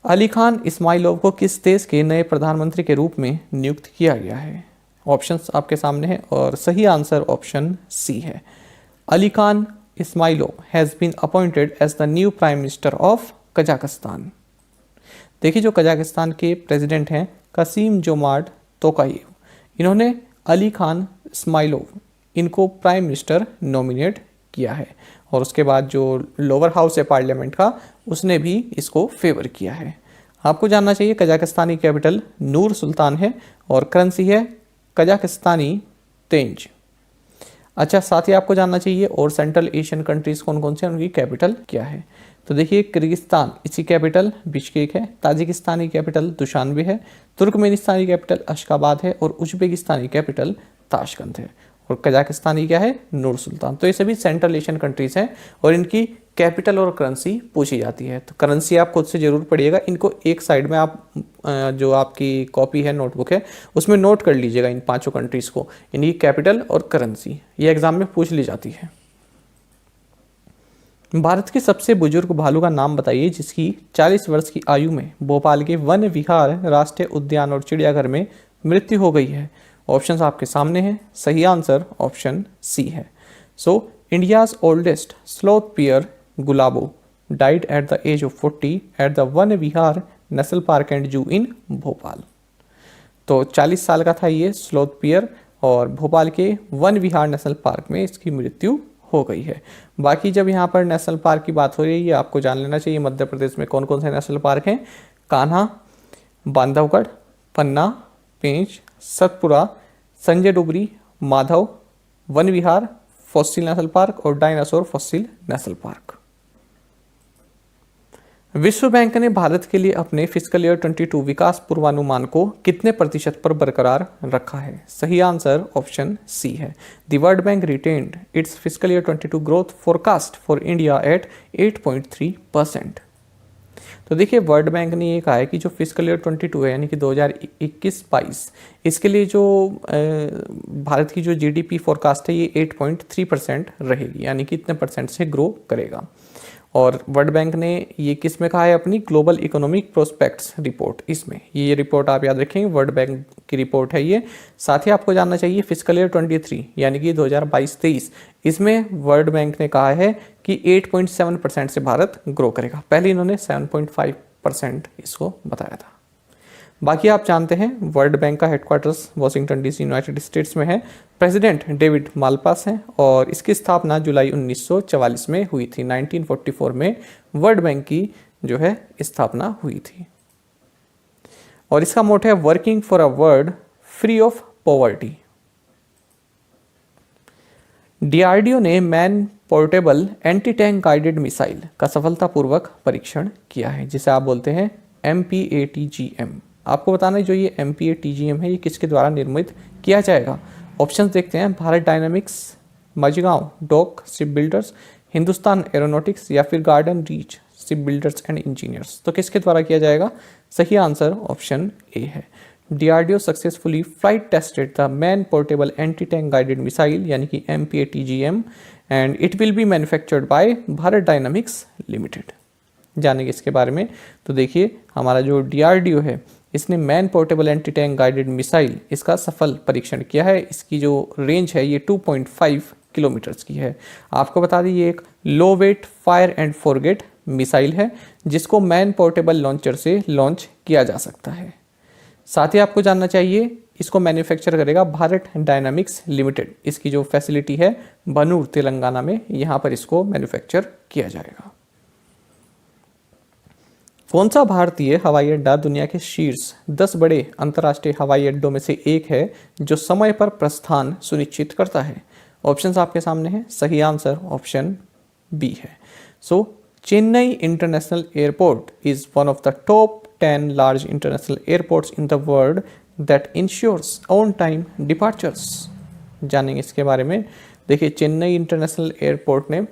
अली खान इस्माइलोव को किस देश के नए प्रधानमंत्री के रूप में नियुक्त किया गया है? ऑप्शंस आपके सामने हैं और सही आंसर ऑप्शन सी है। Alikhan Smailov has been appointed as the new prime minister of Kazakhstan. देखिए जो कजाकिस्तान के प्रेसिडेंट हैं कासिम जोमार्ट तोकायेव, इन्होंने अली खान इस्माइलोव इनको प्राइम मिनिस्टर नॉमिनेट किया है और उसके बाद जो लोअर हाउस है पार्लियामेंट का उसने भी इसको फेवर किया है। आपको जानना चाहिए कजाकिस्तानी कैपिटल नूर सुल्तान है और करेंसी है कजाकिस्तानी तेंज। अच्छा, साथ ही आपको जानना चाहिए और सेंट्रल एशियन कंट्रीज कौन कौन से हैं, उनकी कैपिटल क्या है। तो देखिए किर्गिस्तान, इसकी कैपिटल बिश्केक है, ताजिकिस्तानी कैपिटल दुशानबे है, तुर्कमेनिस्तानी कैपिटल अशकाबाद है और उज्बेकिस्तानी कैपिटल ताशकंद है और कजाकिस्तानी क्या है? नूर सुल्तान। तो ये सभी सेंट्रल एशियन कंट्रीज हैं और इनकी कैपिटल और करेंसी पूछी जाती है। तो करेंसी आप खुद से जरूर पढ़िएगा, इनको एक साइड में आप जो आपकी कॉपी है, नोटबुक है, उसमें नोट कर लीजिएगा इन 5 कंट्रीज को, इनकी कैपिटल और करेंसी, ये एग्जाम में पूछ ली जाती है। भारत के सबसे बुजुर्ग भालू का नाम बताइए जिसकी 40 वर्ष की आयु में भोपाल के वन विहार राष्ट्रीय उद्यान और चिड़ियाघर में मृत्यु हो गई है। ऑप्शंस आपके सामने हैं। सही आंसर ऑप्शन सी है। So India's oldest sloth bear Gulabo died at the age of 40 at the Van Vihar national park and zoo in Bhopal. तो 40 साल का था ये स्लोथ पियर और भोपाल के वन विहार नेशनल पार्क में इसकी मृत्यु हो गई है। बाकी जब यहाँ पर नेशनल पार्क की बात हो रही है, आपको जान लेना चाहिए मध्य प्रदेश में कौन कौन से नेशनल पार्क हैं। कान्हा, बांधवगढ़, पन्ना, पेंच, सतपुरा, संजय डुबरी, माधव, वन विहार, फॉसिल नेशनल पार्क और डायनासोर फॉसिल नेशनल पार्क। विश्व बैंक ने भारत के लिए अपने फिस्कल ईयर 22 विकास पूर्वानुमान को कितने प्रतिशत पर बरकरार रखा है? सही आंसर ऑप्शन सी है। The world bank retained it's fiscal year 22 growth forecast for India at 8.3%। तो देखिए वर्ल्ड बैंक ने ये कहा है कि जो फिस्कल ईयर 22 है यानी कि 2021-22 इसके लिए जो भारत की जो जीडीपी फोरकास्ट है ये 8.3% रहेगी, यानी कि इतने परसेंट से ग्रो करेगा। और वर्ल्ड बैंक ने ये किस में कहा है? अपनी ग्लोबल इकोनॉमिक प्रोस्पेक्ट्स रिपोर्ट, इसमें ये रिपोर्ट आप याद रखेंगे, वर्ल्ड बैंक की रिपोर्ट है ये। साथ ही आपको जानना चाहिए फिस्कल ईयर 23 यानी कि 2022-23 इसमें वर्ल्ड बैंक ने कहा है कि 8.7% से भारत ग्रो करेगा। पहले इन्होंने 7.5% इसको बताया था। बाकी आप जानते हैं वर्ल्ड बैंक का headquarters Washington DC United states में है। प्रेसिडेंट डेविड मालपास हैं और इसकी स्थापना जुलाई 1944 में हुई थी। 1944 में वर्ल्ड बैंक की जो है स्थापना हुई थी और इसका मोटो है working for a world free of poverty. DRDO ने man portable anti tank guided missile का सफलतापूर्वक परीक्षण किया है, जिसे आप बोलते हैं MPATGM। आपको बताना है जो ये MPATGM है ये किसके द्वारा निर्मित किया जाएगा? ऑप्शंस देखते हैं, Bharat dynamics, Mazagon dock ship builders, Hindustan aeronautics या फिर garden reach ship builders and engineers. तो किसके द्वारा किया जाएगा? सही आंसर ऑप्शन ए है। DRDO successfully flight tested the man portable anti tank guided missile यानी कि MPATGM and it will be manufactured by Bharat dynamics limited. जानेंगे इसके बारे में। तो देखिए हमारा जो डीआरडीओ है इसने man portable anti tank guided missile इसका सफल परीक्षण किया है। इसकी जो रेंज है ये 2.5 किलोमीटर्स की है। आपको बता दें ये एक low weight fire and forget missile है जिसको मैन पोर्टेबल लॉन्चर से लॉन्च किया जा सकता है। साथ ही आपको जानना चाहिए इसको मैन्युफैक्चर करेगा भारत डायनामिक्स लिमिटेड। इसकी जो फैसिलिटी है बनूर तेलंगाना में, यहाँ पर इसको मैन्युफैक्चर किया जाएगा। कौन सा भारतीय हवाई अड्डा दुनिया के शीर्ष 10 बड़े अंतर्राष्ट्रीय हवाई अड्डों में से एक है जो समय पर प्रस्थान सुनिश्चित करता है? ऑप्शंस आपके सामने हैं। सही आंसर ऑप्शन बी है। So Chennai international airport is one of the top 10 large international airports in the world that ensures on time departures. जानेंगे इसके बारे में। देखिए चेन्नई इंटरनेशनल एयरपोर्ट ने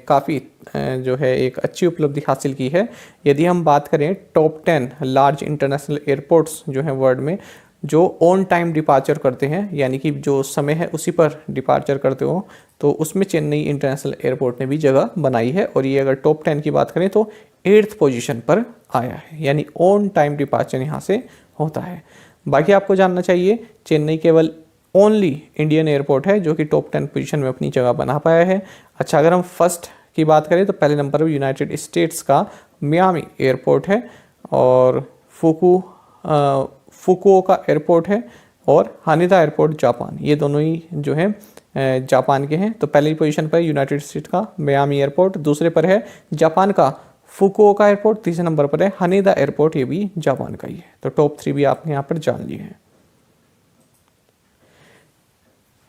काफ़ी जो है एक अच्छी उपलब्धि हासिल की है। यदि हम बात करें टॉप 10 लार्ज इंटरनेशनल एयरपोर्ट्स जो हैं वर्ल्ड में जो ऑन टाइम डिपार्चर करते हैं यानी कि जो समय है उसी पर डिपार्चर करते हो, तो उसमें चेन्नई इंटरनेशनल एयरपोर्ट ने भी जगह बनाई है। और ये अगर टॉप 10 की बात करें तो 8th पोजीशन पर आया है, यानी ऑन टाइम डिपार्चर यहाँ से होता है। बाकी आपको जानना चाहिए चेन्नई केवल ओनली इंडियन एयरपोर्ट है जो कि टॉप 10 पोजीशन में अपनी जगह बना पाया है। अच्छा अगर हम फर्स्ट की बात करें तो पहले नंबर पर यूनाइटेड स्टेट्स का मियामी एयरपोर्ट है और फुकुओका एयरपोर्ट है और हानिदा एयरपोर्ट जापान, ये दोनों ही जो है जापान के हैं। तो पहली पोजीशन पर यूनाइटेड स्टेट्स का मियामी एयरपोर्ट, दूसरे पर है जापान का फुकुओका एयरपोर्ट, तीसरे नंबर पर है हानिदा एयरपोर्ट, ये भी जापान का ही है। तो टॉप 3 भी आपने यहाँ पर जान लिए हैं।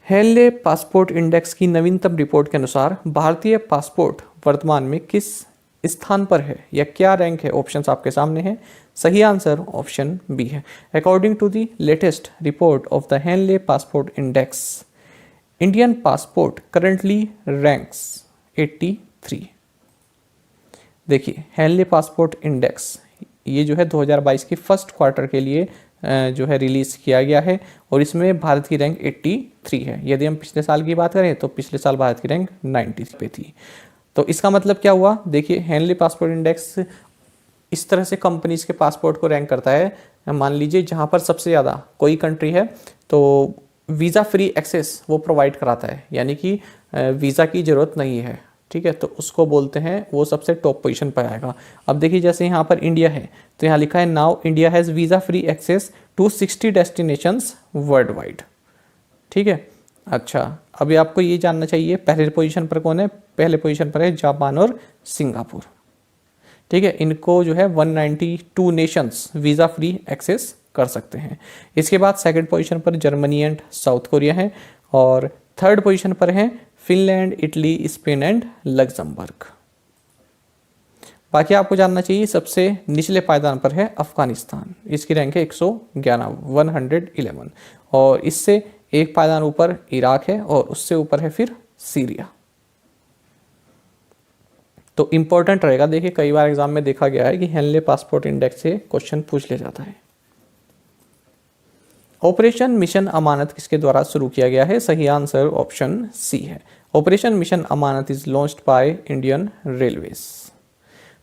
हेनले पासपोर्ट इंडेक्स की नवीनतम रिपोर्ट के अनुसार भारतीय पासपोर्ट वर्तमान में किस स्थान पर है या क्या रैंक है? ऑप्शंस आपके सामने हैं। सही आंसर ऑप्शन बी है। According to the latest report of the Henley passport index, Indian passport currently ranks 83। देखिए हेनले पासपोर्ट इंडेक्स ये जो है 2022 के फर्स्ट क्वार्टर के लिए जो है रिलीज किया गया है और इसमें भारत की रैंक 83 है। यदि हम पिछले साल की बात करें तो पिछले साल भारत की रैंक 90 पे थी। तो इसका मतलब क्या हुआ? देखिए हेनले पासपोर्ट इंडेक्स इस तरह से कंपनीज के पासपोर्ट को रैंक करता है। मान लीजिए जहाँ पर सबसे ज़्यादा कोई कंट्री है तो वीज़ा फ्री एक्सेस वो प्रोवाइड कराता है, यानी कि वीज़ा की ज़रूरत नहीं है, ठीक है, तो उसको बोलते हैं, वो सबसे टॉप पोजीशन पर आएगा। अब देखिए जैसे यहाँ पर इंडिया है तो यहाँ लिखा है now India has visa free access to 60 destinations world wide, ठीक है। अच्छा अभी आपको ये जानना चाहिए पहले पोजीशन पर कौन है? पहले पोजीशन पर है जापान और सिंगापुर, ठीक है। इनको जो है 192 नेशंस वीज़ा फ्री एक्सेस कर सकते हैं। इसके बाद सेकंड पोजीशन पर जर्मनी एंड साउथ कोरिया है और थर्ड पोजीशन पर है Finland, Italy, Spain and Luxembourg. बाकी आपको जानना चाहिए सबसे निचले पायदान पर है अफगानिस्तान, इसकी रैंक है 111, और इससे एक पायदान ऊपर इराक है और उससे ऊपर है फिर सीरिया। तो इंपॉर्टेंट रहेगा, देखिए कई बार एग्जाम में देखा गया है कि हेनले पासपोर्ट इंडेक्स से क्वेश्चन पूछ लिया जाता है। ऑपरेशन मिशन अमानत किसके द्वारा शुरू किया गया है? सही आंसर ऑप्शन सी है। Operation mission Amanat is launched by Indian railways.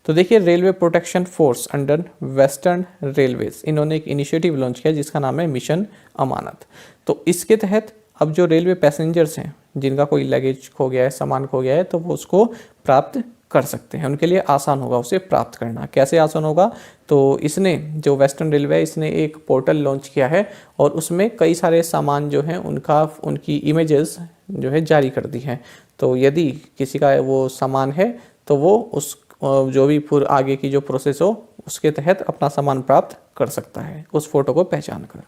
तो देखिए railway protection force under western railways, इन्होंने एक इनिशिएटिव लॉन्च किया जिसका नाम है मिशन अमानत। तो इसके तहत अब जो रेलवे पैसेंजर्स हैं जिनका कोई लगेज खो गया है, सामान खो गया है, तो वो उसको प्राप्त कर सकते हैं, उनके लिए आसान होगा उसे प्राप्त करना। कैसे आसान होगा? तो इसने जो वेस्टर्न रेलवे है इसने एक पोर्टल लॉन्च किया है और उसमें कई सारे सामान जो हैं उनकी इमेजेस जो है जारी कर दी हैं। तो यदि किसी का वो सामान है तो वो उस जो भी फिर आगे की जो प्रोसेस हो उसके तहत अपना सामान प्राप्त कर सकता है उस फोटो को पहचान कर।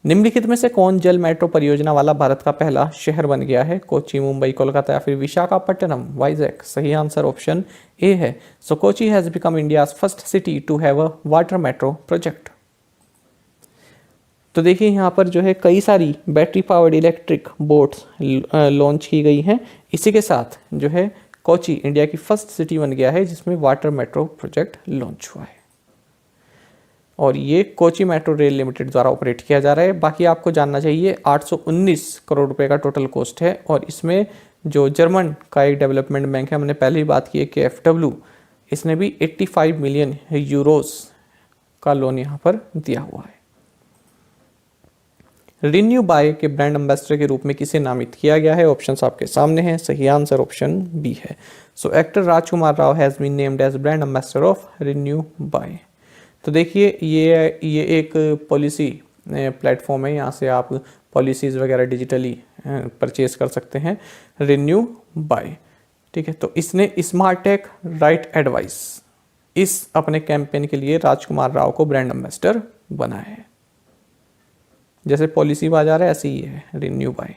निम्नलिखित में से कौन जल मेट्रो परियोजना वाला भारत का पहला शहर बन गया है? कोची, मुंबई, कोलकाता या फिर विशाखापट्टनम, वाइजैक? सही आंसर ऑप्शन ए है। So Kochi has become India's first city to have a water metro project. तो देखिए यहाँ पर जो है कई सारी battery powered electric boats launch की गई हैं। इसी के साथ जो है कोची इंडिया की फर्स्ट सिटी बन गया है जिसमें वाटर मेट्रो प्रोजेक्ट लॉन्च हुआ है और ये कोची मेट्रो रेल लिमिटेड द्वारा ऑपरेट किया जा रहा है। बाकी आपको जानना चाहिए 819 करोड़ रुपए का टोटल कॉस्ट है और इसमें जो जर्मन का एक डेवलपमेंट बैंक है, हमने पहले ही बात की है KfW, इसने भी 85 मिलियन यूरोस का लोन यहाँ पर दिया हुआ है। रिन्यू बाय के ब्रांड एम्बेसडर के रूप में किसे नामित किया गया है? ऑप्शंस आपके सामने हैं। सही आंसर ऑप्शन बी है। So actor Rajkummar Rao has been named as brand ambassador of RenewBuy. तो देखिए ये एक पॉलिसी प्लेटफॉर्म है, यहाँ से आप पॉलिसीज़ वगैरह डिजिटली परचेज कर सकते हैं, रिन्यू बाय। ठीक है, तो इसने स्मार्ट टेक राइट एडवाइस इस अपने कैंपेन के लिए राजकुमार राव को ब्रांड एम्बेसडर बनाया है। जैसे पॉलिसी बाजार है ऐसे ही है रिन्यू बाय।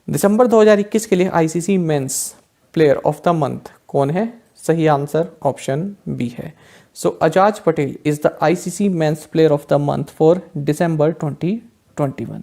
दिसंबर 2021 के लिए ICC men's player of the month कौन है? सही आंसर ऑप्शन बी है। So Ajaz Patel is the ICC men's player of the month for December 2021।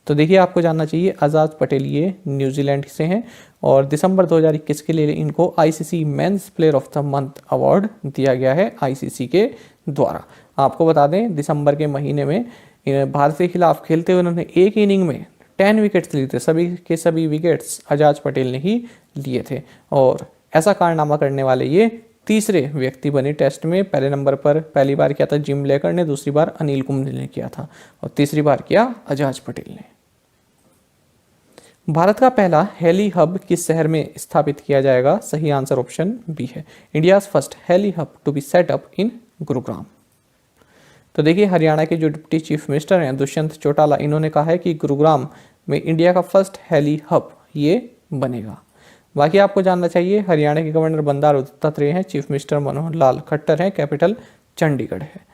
तो देखिए आपको जानना चाहिए अजाज पटेल ये न्यूजीलैंड से हैं और दिसंबर 2021 के लिए इनको ICC men's player of the month award दिया गया है आईसीसी के द्वारा। आपको बता दें दिसंबर के महीने में भारत के खिलाफ खेलते हुए उन्होंने एक इनिंग में 10 विकेट्स लिए थे, सभी के सभी विकेट्स अजाज पटेल ने ही लिए थे और ऐसा कारनामा करने वाले ये तीसरे व्यक्ति बने टेस्ट में। पहले नंबर पर पहली बार किया था जिम लेकर ने, दूसरी बार अनिल कुंबले ने किया था और तीसरी बार किया अजाज पटेल ने। भारत का पहला हेली हब किस शहर में स्थापित किया जाएगा? सही आंसर ऑप्शन बी है। India's first heli hub to be set up in Gurugram. तो देखिए हरियाणा के जो डिप्टी चीफ मिनिस्टर हैं दुष्यंत चौटाला, इन्होंने कहा है कि गुरुग्राम में इंडिया का फर्स्ट हेली हब ये बनेगा। बाकी आपको जानना चाहिए हरियाणा के गवर्नर बंडारू दत्तात्रेय हैं, चीफ मिनिस्टर मनोहर लाल खट्टर हैं, कैपिटल चंडीगढ़ है।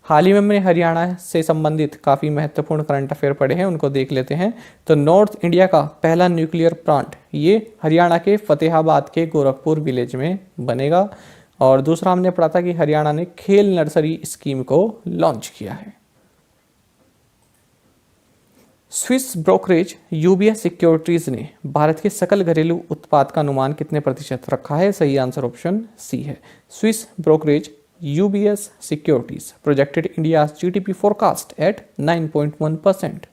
हाल ही में मैंने हरियाणा से संबंधित काफ़ी महत्वपूर्ण करंट अफेयर पढ़े हैं, उनको देख लेते हैं। तो नॉर्थ इंडिया का पहला न्यूक्लियर प्लांट ये हरियाणा के फतेहाबाद के गोरखपुर विलेज में बनेगा। और दूसरा हमने पढ़ा था कि हरियाणा ने खेल नर्सरी स्कीम को लॉन्च किया है। स्विस ब्रोकरेज यूबीएस सिक्योरिटीज ने भारत के सकल घरेलू उत्पाद का अनुमान कितने प्रतिशत रखा है? सही आंसर ऑप्शन सी है। Swiss brokerage UBS securities projected India GDP forecast at 9.1%।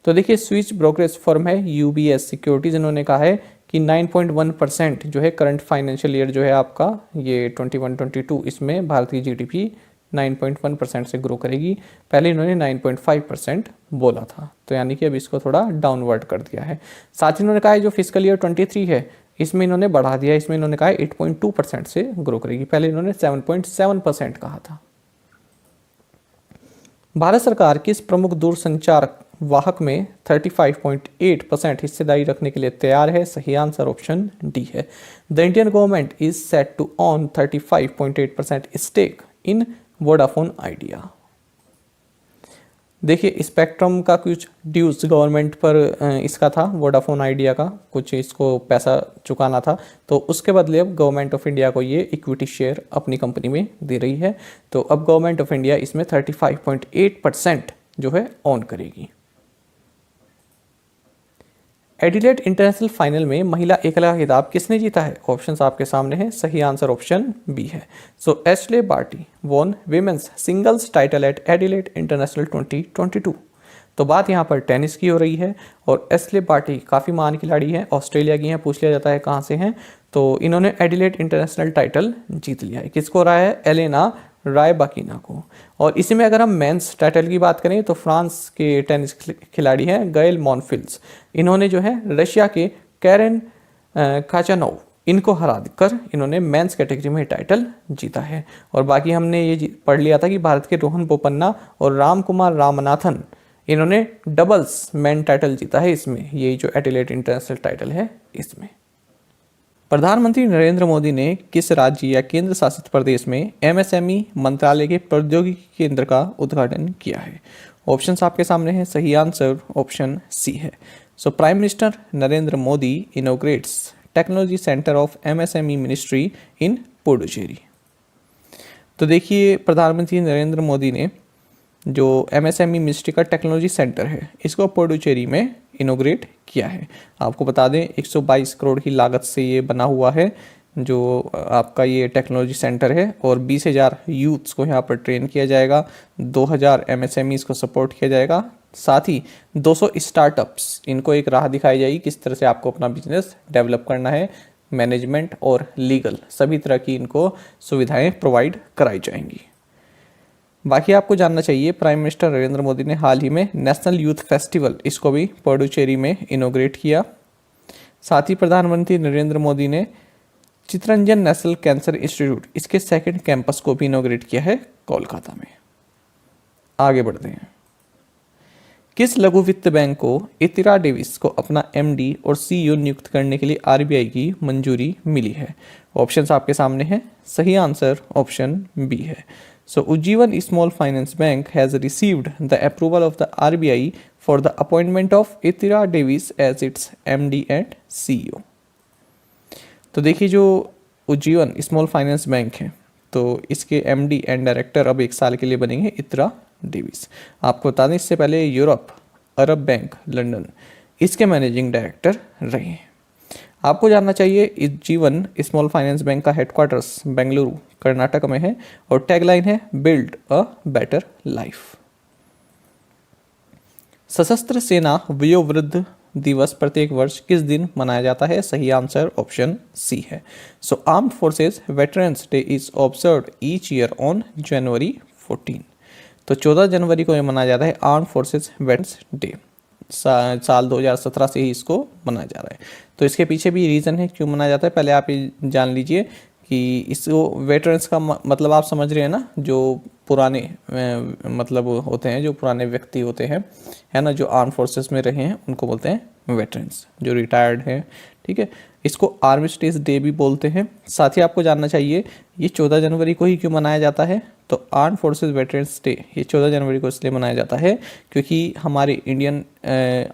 तो देखिए स्विस ब्रोकरेज फर्म है यूबीएस सिक्योरिटीज, इन्होंने कहा है कि 9.1% जो है करंट फाइनेंशियल ईयर जो है आपका ये 21-22 इसमें भारत की जीडीपी 9.1% से ग्रो करेगी। पहले इन्होंने 9.5% बोला था, तो यानी कि अब इसको थोड़ा डाउनवर्ड कर दिया है। साथ ही इन्होंने कहा है जो फिजिकल ईयर 23 है इसमें इन्होंने बढ़ा दिया, इसमें इन्होंने कहा 8.2% से ग्रो करेगी, पहले इन्होंने 7.7% कहा था। भारत सरकार किस प्रमुख दूरसंचार वाहक में 35.8% हिस्सेदारी रखने के लिए तैयार है? सही आंसर ऑप्शन डी है। The Indian government is set to own 35.8% stake in Vodafone Idea. देखिए स्पेक्ट्रम का कुछ ड्यूज गवर्नमेंट पर इसका था, वोडाफोन आइडिया का कुछ इसको पैसा चुकाना था, तो उसके बदले अब गवर्नमेंट ऑफ इंडिया को ये इक्विटी शेयर अपनी कंपनी में दे रही है। तो अब गवर्नमेंट ऑफ इंडिया इसमें 35.8% जो है ऑन करेगी। एडिलेड इंटरनेशनल फाइनल में महिला एकल खिताब किसने जीता है? ऑप्शंस आपके सामने हैं, सही आंसर ऑप्शन बी है। So Ashleigh Barty won women's singles title at Adelaide International 2022। तो बात यहाँ पर टेनिस की हो रही है और एशले बार्टी काफ़ी महान खिलाड़ी है, ऑस्ट्रेलिया की हैं, पूछ लिया जाता है कहाँ से हैं, तो इन्होंने एडिलेड इंटरनेशनल टाइटल जीत लिया है। किसको रहा है? एलेना रायबाकिना को। और इसी में अगर हम मेंस टाइटल की बात करें तो फ्रांस के टेनिस खिलाड़ी हैं गायल मॉनफिल्स, इन्होंने जो है रशिया के कैरेन खाचानोव इनको हरा कर इन्होंने मेंस कैटेगरी में टाइटल जीता है। और बाकी हमने ये पढ़ लिया था कि भारत के रोहन बोपन्ना और राम कुमार रामनाथन इन्होंने डबल्स मेन टाइटल जीता है इसमें, यही जो एडिलेड इंटरनेशनल टाइटल है इसमें। प्रधानमंत्री नरेंद्र मोदी ने किस राज्य या केंद्र शासित प्रदेश में एमएसएमई मंत्रालय के प्रौद्योगिकी केंद्र का उद्घाटन किया है? ऑप्शंस आपके सामने हैं, सही आंसर ऑप्शन सी है। So prime minister Narendra Modi inaugurates technology centre of MSME ministry इन पुडुचेरी। तो देखिए प्रधानमंत्री नरेंद्र मोदी ने जो एमएसएमई मिनिस्ट्री का टेक्नोलॉजी सेंटर है इसको पुडुचेरी में इनोग्रेट किया है। आपको बता दें 122 करोड़ की लागत से ये बना हुआ है जो आपका ये टेक्नोलॉजी सेंटर है, और 20,000 यूथ्स को यहाँ पर ट्रेन किया जाएगा, 2,000 एमएसएमईज को सपोर्ट किया जाएगा, साथ ही 200 स्टार्टअप्स इनको एक राह दिखाई जाएगी किस तरह से आपको अपना बिजनेस डेवलप करना है, मैनेजमेंट और लीगल सभी तरह की इनको सुविधाएं प्रोवाइड कराई जाएंगी। बाकी आपको जानना चाहिए प्राइम मिनिस्टर नरेंद्र मोदी ने हाल ही में नेशनल यूथ फेस्टिवल इसको भी पुडुचेरी में इनोग्रेट किया। साथ ही प्रधानमंत्री नरेंद्र मोदी ने चितरंजन नेशनल कैंसर इंस्टीट्यूट इसके सेकंड कैंपस को भी इनोग्रेट किया है कोलकाता में। आगे बढ़ते हैं। किस लघु वित्त बैंक को इतिरा डेविस को अपना एमडी और सीईओ नियुक्त करने के लिए आरबीआई की मंजूरी मिली है? ऑप्शंस आपके सामने हैं, सही आंसर ऑप्शन बी है। So Ujjivan Small Finance Bank has received the approval of the RBI for the appointment of Ithira Davis as its MD and CEO. तो देखिए जो उज्जीवन स्मॉल फाइनेंस बैंक है तो इसके एमडी एंड डायरेक्टर अब 1 साल के लिए बनेंगे इतरा डेविस। आपको बता दें इससे पहले यूरोप अरब बैंक लंदन इसके मैनेजिंग डायरेक्टर रहे हैं। आपको जानना चाहिए इस जीवन स्मॉल फाइनेंस बैंक का हेडक्वार्टर्स बेंगलुरु कर्नाटक में है और टैगलाइन है बिल्ड अ बेटर लाइफ। सशस्त्र सेना वयोवृद्ध दिवस प्रत्येक वर्ष किस दिन मनाया जाता है? सही आंसर ऑप्शन सी है। So armed forces veterans day is observed each year on January 14। तो 14 जनवरी को यह मनाया जाता है आर्म्ड फोर्सेस वेटरन्स डे। साल 2017 से ही इसको मनाया जा रहा है। तो इसके पीछे भी रीज़न है क्यों मनाया जाता है, पहले आप ये जान लीजिए कि इसको वेटरन्स का मतलब आप समझ रहे हैं ना, जो पुराने मतलब होते हैं, जो पुराने व्यक्ति होते हैं है ना, जो आर्म फोर्सेस में रहे हैं उनको बोलते हैं वेटरन्स, जो रिटायर्ड हैं, ठीक है। इसको आर्मिस्टिस डे भी बोलते हैं। साथ ही आपको जानना चाहिए ये 14 जनवरी को ही क्यों मनाया जाता है, तो आर्म फोर्सेस वेटरन्स डे ये 14 जनवरी को इसलिए मनाया जाता है क्योंकि हमारे इंडियन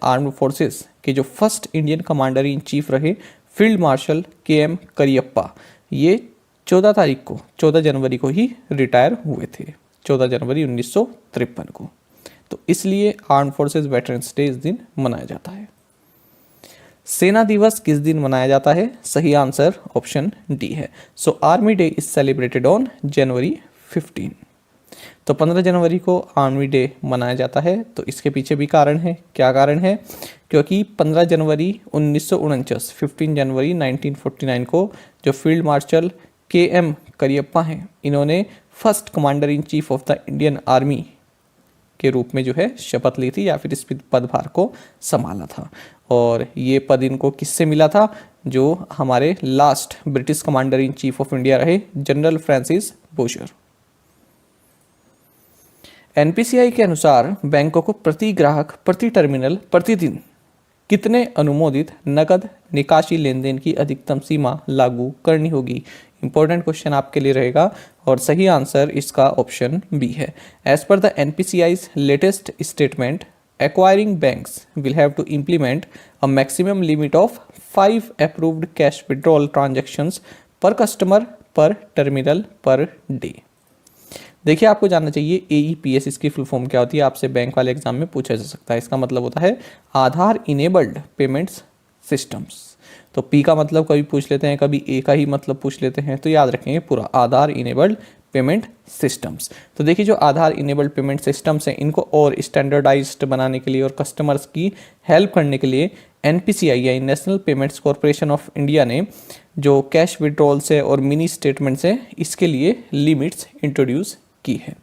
आर्म्ड फोर्सेस के जो first Indian commander in chief रहे फील्ड मार्शल KM करियप्पा, ये 14 जनवरी को ही रिटायर हुए थे, 14 जनवरी 1953 को। तो इसलिए आर्म फोर्सेस वेटरन्स डे इस दिन मनाया जाता है। सेना दिवस किस दिन मनाया जाता है? सही आंसर ऑप्शन डी है। So army day is celebrated on January 15। तो 15 जनवरी को आर्मी डे मनाया जाता है। तो इसके पीछे भी कारण है। क्या कारण है? क्योंकि 15 जनवरी 1949 15 जनवरी 1949 को जो फील्ड मार्शल KM करियप्पा हैं, इन्होंने first commander in chief of the Indian army के रूप में जो है शपथ ली थी या फिर इस पदभार को संभाला था। और ये पद इनको किससे मिला था? जो हमारे last British commander in chief of India रहे जनरल फ्रांसिस बूशर। NPCI के अनुसार बैंकों को प्रति ग्राहक प्रति टर्मिनल प्रतिदिन कितने अनुमोदित नकद निकासी लेन देन की अधिकतम सीमा लागू करनी होगी? इंपॉर्टेंट क्वेश्चन आपके लिए रहेगा और सही आंसर इसका ऑप्शन बी है। As per the NPCI's latest statement, acquiring banks will have to implement a maximum limit of 5 approved cash withdrawal transactions per customer per terminal per day। देखिए, आपको जानना चाहिए AEPS इसकी फुल फॉर्म क्या होती है, आपसे बैंक वाले एग्जाम में पूछा जा सकता है। इसका मतलब होता है आधार इनेबल्ड पेमेंट्स सिस्टम्स। तो P का मतलब कभी पूछ लेते हैं, कभी A का ही मतलब पूछ लेते हैं, तो याद रखेंगे पूरा आधार इनेबल्ड पेमेंट सिस्टम्स। तो देखिए, जो आधार इनेबल्ड पेमेंट सिस्टम्स हैं इनको और स्टैंडर्डाइज्ड बनाने के लिए और कस्टमर्स की हेल्प करने के लिए NPCI या national payments corporation of India ने जो कैश विड्रॉल से और मिनी स्टेटमेंट से इसके लिए लिमिट्स इंट्रोड्यूस की है।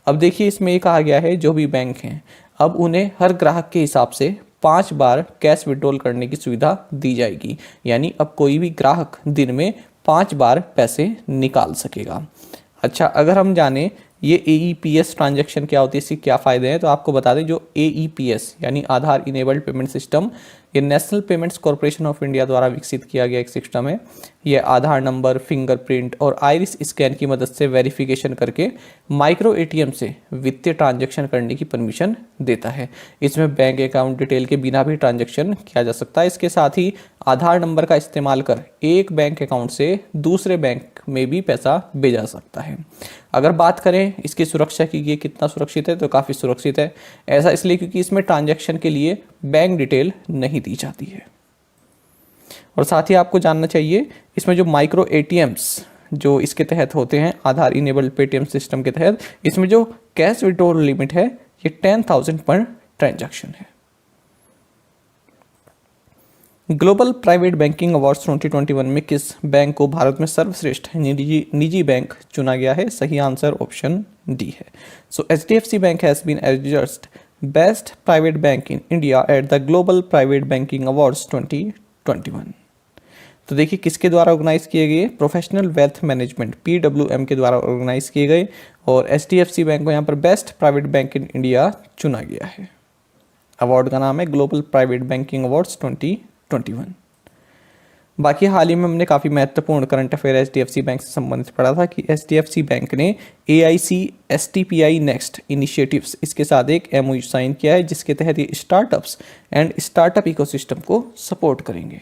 अब देखिए, इसमें ये कहा गया है जो भी बैंक हैं अब उन्हें हर ग्राहक के हिसाब से 5 बार कैश विड्रॉल करने की सुविधा दी जाएगी। यानी अब कोई भी ग्राहक दिन में 5 बार पैसे निकाल सकेगा। अच्छा, अगर हम जाने ये AEPS ट्रांजैक्शन क्या होती है, इसके क्या फ़ायदे हैं, तो आपको बता दें जो AEPS यानी आधार इनेबल्ड पेमेंट सिस्टम, ये national payments corporation of India द्वारा विकसित किया गया एक सिस्टम है। ये आधार नंबर, फिंगरप्रिंट और आइरिस स्कैन की मदद से वेरिफिकेशन करके माइक्रो ATM से वित्तीय ट्रांजैक्शन करने की परमिशन देता है। इसमें बैंक अकाउंट डिटेल के बिना भी ट्रांजैक्शन किया जा सकता है। इसके साथ ही आधार नंबर का इस्तेमाल कर एक बैंक अकाउंट से दूसरे बैंक में भी पैसा भेजा सकता है। अगर बात करें इसकी सुरक्षा की, ये कितना सुरक्षित है, तो काफ़ी सुरक्षित है। ऐसा इसलिए क्योंकि इसमें ट्रांजैक्शन के लिए बैंक डिटेल नहीं दी जाती है। और साथ ही आपको जानना चाहिए इसमें जो माइक्रो ATMs जो इसके तहत होते हैं आधार इनेबल्ड पेटीएम सिस्टम के तहत, इसमें जो कैश विड्रॉल लिमिट है ये 10,000 पर ट्रांजैक्शन है। ग्लोबल प्राइवेट बैंकिंग अवार्ड्स 2021 में किस बैंक को भारत में सर्वश्रेष्ठ निजी बैंक चुना गया है? सही आंसर ऑप्शन डी है। So HDFC bank has been adjudged best private bank in India at the global private banking awards 2021। तो देखिए, किसके द्वारा ऑर्गेनाइज किए गए? प्रोफेशनल वेल्थ मैनेजमेंट PWM के द्वारा ऑर्गेनाइज किए गए और HDFC बैंक को यहाँ पर best private bank in India चुना गया है। अवार्ड का नाम है ग्लोबल प्राइवेट बैंकिंग अवार्ड्स 2021। बाकी हाल ही में हमने काफ़ी महत्वपूर्ण करंट अफेयर HDFC बैंक से संबंधित पढ़ा था कि HDFC बैंक ने AIC STPI नेक्स्ट इनिशिएटिव्स इसके साथ एक MOU साइन किया है, जिसके तहत ये स्टार्टअप्स एंड स्टार्टअप इकोसिस्टम को सपोर्ट करेंगे।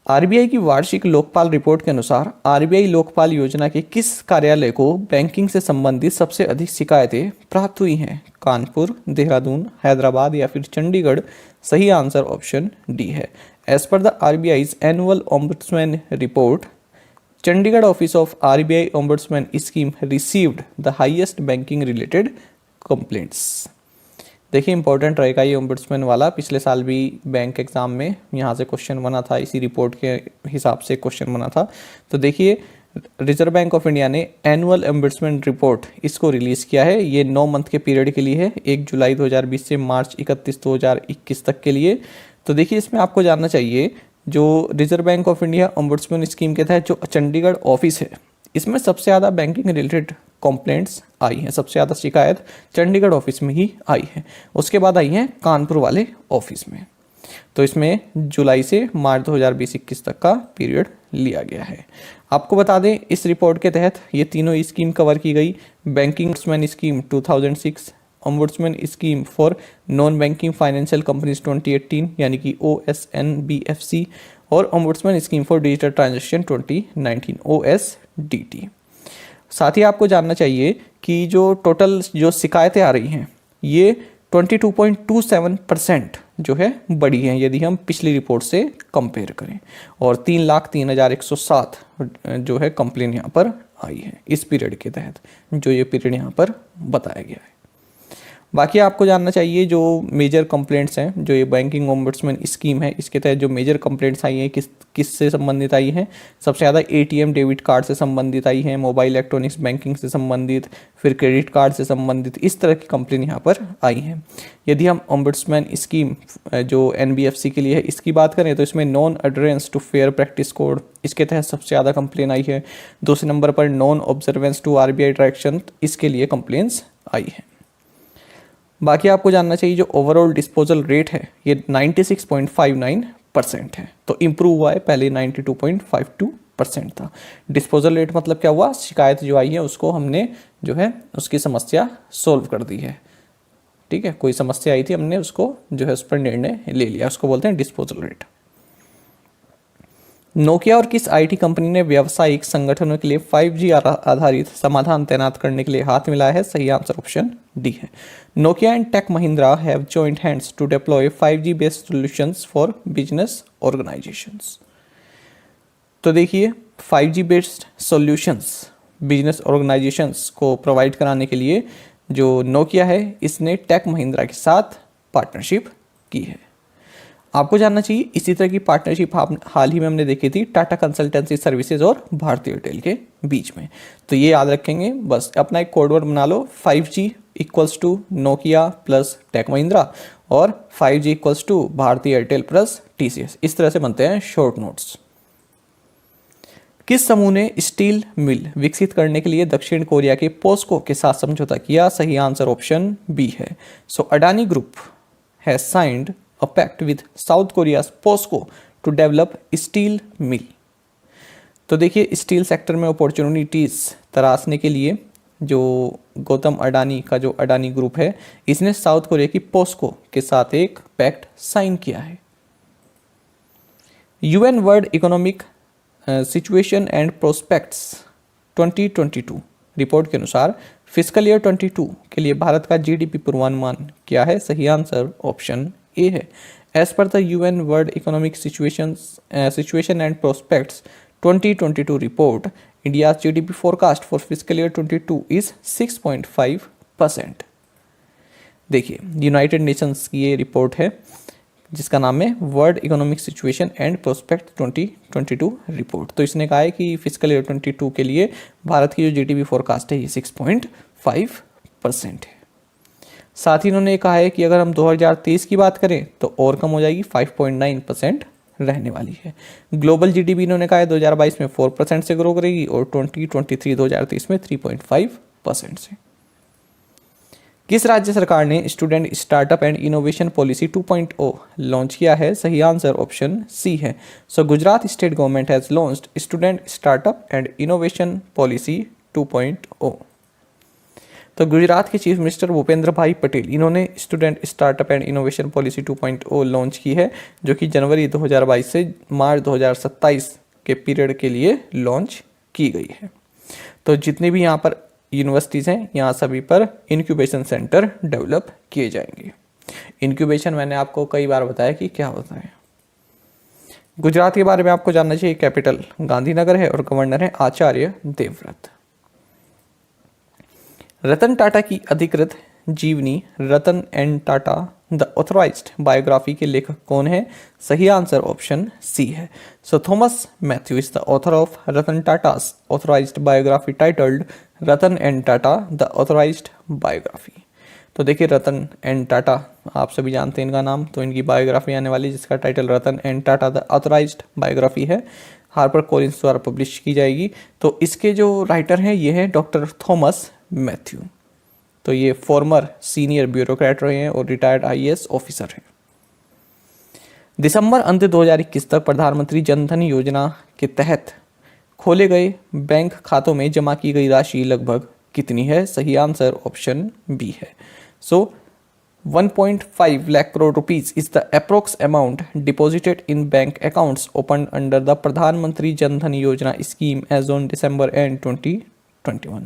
RBI की वार्षिक लोकपाल रिपोर्ट के अनुसार RBI लोकपाल योजना के किस कार्यालय को बैंकिंग से संबंधित सबसे अधिक शिकायतें प्राप्त हुई हैं? कानपुर, देहरादून, हैदराबाद या फिर चंडीगढ़? सही आंसर ऑप्शन डी है। As per the RBI's annual ombudsman report, Chandigarh office of RBI ombudsman scheme received the highest banking related complaints. देखिए, इंपॉर्टेंट रहेगा ये ओम्बुड्समैन वाला। पिछले साल भी बैंक एग्जाम में यहाँ से क्वेश्चन बना था, इसी रिपोर्ट के हिसाब से क्वेश्चन बना था। तो देखिए, रिजर्व बैंक ऑफ इंडिया ने एनुअल ओम्बुड्समैन रिपोर्ट इसको रिलीज़ किया है। ये 9 मंथ के पीरियड के लिए है, 1 जुलाई 2020 से मार्च 31 2021 तक के लिए। तो देखिए, इसमें आपको जानना चाहिए जो reserve Bank of India ombudsman scheme के तहत जो चंडीगढ़ ऑफिस है, इसमें सबसे ज़्यादा बैंकिंग रिलेटेड कंप्लेंट्स आई हैं, सबसे ज़्यादा शिकायत चंडीगढ़ ऑफिस में ही आई है। उसके बाद आई हैं कानपुर वाले ऑफिस में। तो इसमें जुलाई से मार्च 2020-21 तक का पीरियड लिया गया है। आपको बता दें, इस रिपोर्ट के तहत ये तीनों स्कीम कवर की गई। Banking ombudsman scheme 2006, ombudsman scheme for non banking financial companies 2018 यानी कि OSNBFC, और ombudsman scheme for digital transaction 2019 OSDT। साथ ही आपको जानना चाहिए कि जो टोटल जो शिकायतें आ रही हैं ये 22.27% जो है बड़ी हैं यदि हम पिछली रिपोर्ट से कंपेयर करें, और 3,03,107 जो है कंप्लेन यहाँ पर आई है इस पीरियड के तहत, जो ये पीरियड यहाँ पर बताया गया है। बाकी आपको जानना चाहिए जो मेजर कंप्लेंट्स हैं, जो ये बैंकिंग ओम्बुड्समैन स्कीम है इसके तहत जो मेजर कंप्लेंट्स आई हैं किस से संबंधित आई हैं? सबसे ज़्यादा ATM डेबिट कार्ड से संबंधित आई हैं, मोबाइल इलेक्ट्रॉनिक्स बैंकिंग से संबंधित, फिर क्रेडिट कार्ड से संबंधित, इस तरह की कंप्लेन यहाँ पर आई हैं। यदि हम ओम्बुड्समैन स्कीम जो NBFC के लिए है इसकी बात करें तो इसमें non adherence to fair practice code इसके तहत सबसे ज़्यादा कंप्लेन आई है। दूसरे नंबर पर non observance to RBI direction, इसके लिए कंप्लेंट्स आई है। बाकी आपको जानना चाहिए जो ओवरऑल डिस्पोजल रेट है ये 96.59% है, तो इम्प्रूव हुआ है, पहले 92.52 परसेंट था। डिस्पोजल रेट मतलब क्या हुआ, शिकायत जो आई है उसको हमने जो है उसकी समस्या सोल्व कर दी है। ठीक है, कोई समस्या आई थी, हमने उसको जो है उस पर निर्णय ले लिया, उसको बोलते हैं डिस्पोजल रेट। नोकिया और किस आईटी कंपनी ने व्यावसायिक संगठनों के लिए 5G आधारित समाधान तैनात करने के लिए हाथ मिलाया है? सही आंसर ऑप्शन डी है। Nokia and Tech Mahindra have joined hands to deploy 5G based solutions for business organisations. तो देखिए 5G based solutions business organisations को प्रोवाइड कराने के लिए जो नोकिया है इसने टेक महिंद्रा के साथ पार्टनरशिप की है। आपको जानना चाहिए इसी तरह की पार्टनरशिप हाल ही में हमने देखी थी टाटा कंसल्टेंसी सर्विसेज और भारती एयरटेल के बीच में। तो ये याद रखेंगे, बस अपना एक कोड वर्ड बना लो, 5G equals to Nokia plus Tech Mahindra और 5G equals to Bharti Airtel plus TCS। इस तरह से बनते हैं शॉर्ट नोट्स। किस समूह ने स्टील मिल विकसित करने के लिए दक्षिण कोरिया के पोस्को के साथ समझौता किया? सही आंसर ऑप्शन बी है। So Adani group has signed a pact with South Korea's POSCO to develop steel mill. तो देखिए स्टील सेक्टर में अपॉर्चुनिटीज तराशने के लिए जो गौतम अडानी का जो अडानी ग्रुप है इसने साउथ कोरिया की पोस्को के साथ एक पैक्ट साइन किया है। UN world economic situation and prospects 2022 report के अनुसार फिस्कल ईयर 22 के लिए भारत का GDP पूर्वानुमान क्या है? सही आंसर ऑप्शन ए है। As per the UN world economic situation and prospects 2022 report, India's GDP forecast for fiscal year 22 is 6.5%। देखिए यूनाइटेड नेशंस की ये रिपोर्ट है जिसका नाम है world economic situation and prospect 2022 report. तो इसने कहा है कि फिस्कल ईयर 22 के लिए भारत की जो GDP फोरकास्ट है ये 6.5% है। साथ ही इन्होंने कहा है कि अगर हम 2023 की बात करें तो और कम हो जाएगी, 5.9% रहने वाली है। ग्लोबल GDP इन्होंने कहा है 2022 में 4% से ग्रो करेगी और 2023 में 3.5% से। किस राज्य सरकार ने student startup and innovation policy 2.0 launch किया है? सही आंसर ऑप्शन सी है। So Gujarat state government has launched student startup and innovation policy 2.0। तो गुजरात के चीफ मिनिस्टर भूपेंद्र भाई पटेल इन्होंने student startup and innovation policy 2.0 launch की है जो कि जनवरी 2022 से मार्च 2027 के पीरियड के लिए लॉन्च की गई है। तो जितनी भी यहाँ पर यूनिवर्सिटीज़ हैं यहाँ सभी पर इंक्यूबेशन सेंटर डेवलप किए जाएंगे। इंक्यूबेशन मैंने आपको कई बार बताया कि क्या होता है। गुजरात के बारे में आपको जानना चाहिए, कैपिटल गांधीनगर है और गवर्नर है आचार्य देवव्रत। रतन टाटा की अधिकृत जीवनी Ratan and Tata the authorised biography के लेखक कौन है? सही आंसर ऑप्शन सी है। So Thomas Mathew is the author of Ratan Tata's authorised biography titled Ratan and Tata the authorised biography. तो देखिए रतन एंड टाटा आप सभी जानते हैं इनका नाम, तो इनकी बायोग्राफी आने वाली जिसका title Ratan and Tata the authorised biography है, हार्पर कॉलिंस द्वारा पब्लिश की जाएगी। तो इसके जो राइटर हैं ये हैं डॉक्टर थॉमस मैथ्यू। तो ये फॉर्मर सीनियर ब्यूरोक्रेट रहे हैं और रिटायर्ड IAS ऑफिसर हैं। दिसंबर अंत 2021 तक प्रधानमंत्री जन धन योजना के तहत खोले गए बैंक खातों में जमा की गई राशि लगभग कितनी है? सही आंसर ऑप्शन बी है। So 1.5 lakh crore rupees is the approx amount deposited in bank accounts open under the Pradhan Mantri Jan Dhan Yojana scheme as on December and 2021।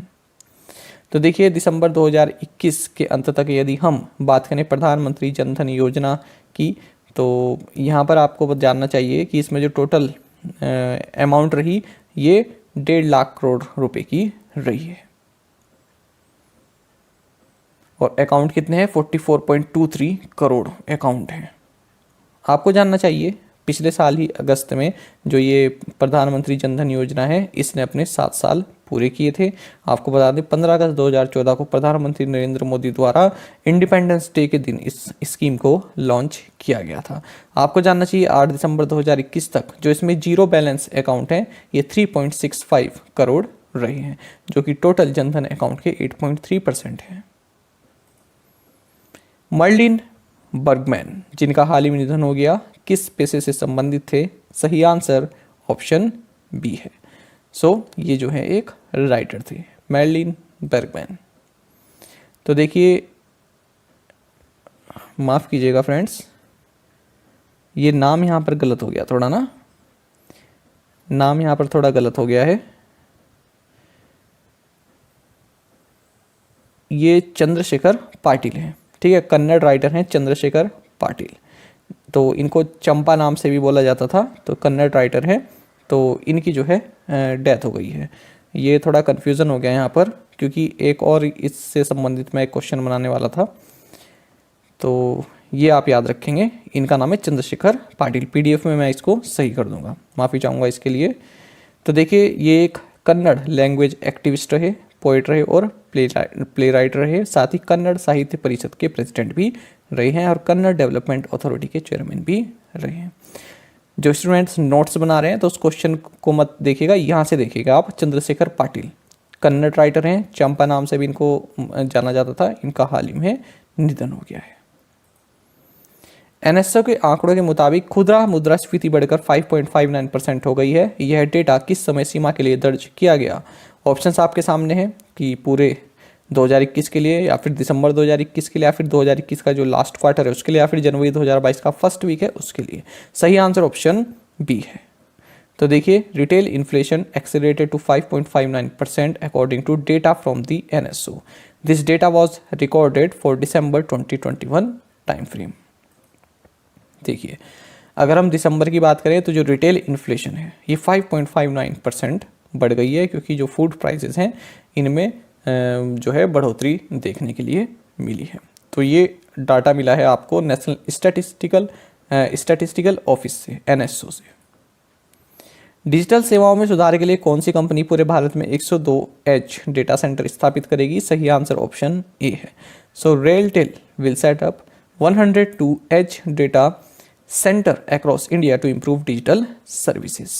तो देखिए दिसंबर 2021 के अंत तक यदि हम बात करें प्रधानमंत्री जन धन योजना की, तो यहाँ पर आपको जानना चाहिए कि इसमें जो टोटल अमाउंट रही ये 1.5 लाख करोड़ रुपए की रही है और अकाउंट कितने हैं? 44.23 करोड़ अकाउंट हैं। आपको जानना चाहिए पिछले साल ही अगस्त में जो ये प्रधानमंत्री जन धन योजना है इसने अपने 7 साल पूरे किए थे। आपको बता दें 15 अगस्त 2014 को प्रधानमंत्री नरेंद्र मोदी द्वारा इंडिपेंडेंस डे के दिन इस स्कीम को लॉन्च किया गया था। आपको जानना चाहिए 8 दिसंबर 2021 तक जो इसमें जीरो बैलेंस अकाउंट हैं ये 3.65 करोड़ रहे हैं जो कि टोटल जनधन अकाउंट के 8.3% है। मर्लिन बर्गमैन जिनका हाल ही में निधन हो गया किस पेशे से संबंधित थे? सही आंसर ऑप्शन बी है। सो ये जो है एक राइटर थे, मैडलिन बर्गमैन। तो देखिए, माफ़ कीजिएगा फ्रेंड्स, ये नाम यहाँ पर गलत हो गया थोड़ा ना, नाम यहाँ पर थोड़ा गलत हो गया है। ये चंद्रशेखर पाटिल हैं, ठीक है, कन्नड़ राइटर हैं चंद्रशेखर पाटिल। तो इनको चंपा नाम से भी बोला जाता था, तो कन्नड़ राइटर हैं। तो इनकी जो है डेथ हो गई है। ये थोड़ा कन्फ्यूज़न हो गया यहाँ पर, क्योंकि एक और इससे संबंधित मैं एक क्वेश्चन बनाने वाला था, तो ये आप याद रखेंगे। इनका नाम है चंद्रशेखर पाटिल। पीडीएफ में मैं इसको सही कर दूंगा, माफ़ी चाहूँगा इसके लिए। तो देखिए, ये एक कन्नड़ लैंग्वेज एक्टिविस्ट रहे, पोएट रहे और प्ले राइटर रहे। साथ ही कन्नड़ साहित्य परिषद के प्रेसिडेंट भी रहे हैं और कन्नड़ डेवलपमेंट अथॉरिटी के चेयरमैन भी रहे हैं। जो स्टूडेंट्स नोट्स बना रहे हैं तो उस क्वेश्चन को मत देखिएगा, यहाँ से देखिएगा आप। चंद्रशेखर पाटिल कन्नड़ राइटर हैं, चंपा नाम से भी इनको जाना जाता था। इनका हाल ही में निधन हो गया है। एनएसओ के आंकड़ों के मुताबिक खुदरा मुद्रास्फीति बढ़कर 5.59% हो गई है। यह डेटा किस समय सीमा के लिए दर्ज किया गया? ऑप्शंस आपके सामने हैं कि पूरे 2021 के लिए, या फिर दिसंबर 2021 के लिए, या फिर 2021 का जो लास्ट क्वार्टर है उसके लिए, या फिर जनवरी 2022 का फर्स्ट वीक है उसके लिए। सही आंसर ऑप्शन बी है। तो देखिए, retail inflation accelerated to 5.59% according to data from the NSO. This data was recorded for December 2021 time frame. देखिए, अगर हम दिसंबर की बात करें तो जो रिटेल इन्फ्लेशन है ये 5.59% बढ़ गई है, क्योंकि जो फूड प्राइसेस हैं इनमें जो है बढ़ोतरी देखने के लिए मिली है। तो ये डाटा मिला है आपको नेशनल स्टैटिस्टिकल ऑफिस से, एनएसओ से। डिजिटल सेवाओं में सुधार के लिए कौन सी कंपनी पूरे भारत में 102 डेटा सेंटर स्थापित करेगी? सही आंसर ऑप्शन ए है। So RailTel will set up 102 data centre across India to improve digital services.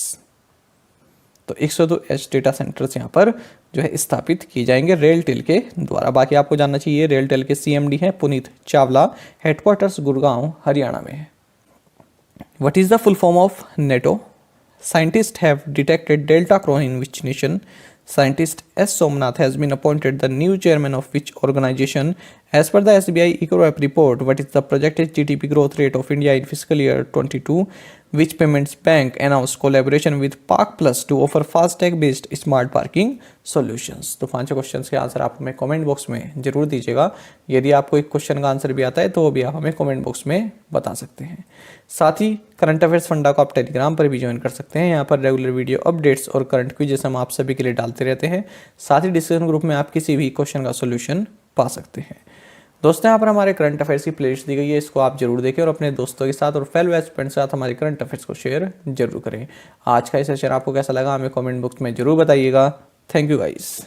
तो 102 डेटा सेंटर्स यहाँ पर जो है स्थापित किए जाएंगे रेलटेल के द्वारा। बाकी आपको जानना चाहिए, रेलटेल के सीएमडी हैं पुनीत चावला, हेडक्वार्टर्स गुड़गांव हरियाणा में है। What is the full form of NATO? Scientists have detected Delta Crohn in which nation? Scientist S. Somnath has been appointed the new chairman of which organization? As per the SBI EcoWeb report, what is the projected GDP growth rate of India in fiscal year 22? Which payments bank announced collaboration with Park Plus to offer FASTag based smart parking solutions? तो 5 questions के answer आप हमें comment box में जरूर दीजिएगा। यदि आपको एक क्वेश्चन का आंसर भी आता है तो वो भी आप हमें कमेंट बॉक्स में बता सकते हैं। साथ ही करंट अफेयर्स फंडा को आप टेलीग्राम पर भी ज्वाइन कर सकते हैं। यहाँ पर रेगुलर वीडियो अपडेट्स और करंट क्विज़ हम आप सभी के लिए डालते रहते हैं। साथ ही डिस्कशन ग्रुप में आप किसी भी क्वेश्चन का सोल्यूशन पा सकते हैं। दोस्तों, यहाँ पर हमारे करंट अफेयर्स की प्लेलिस्ट दी गई है, इसको आप जरूर देखें और अपने दोस्तों के साथ और फेलो एस्पिरेंट्स के साथ हमारे करंट अफेयर्स को शेयर जरूर करें। आज का ये सेशन आपको कैसा लगा हमें कमेंट बॉक्स में जरूर बताइएगा। Thank you guys.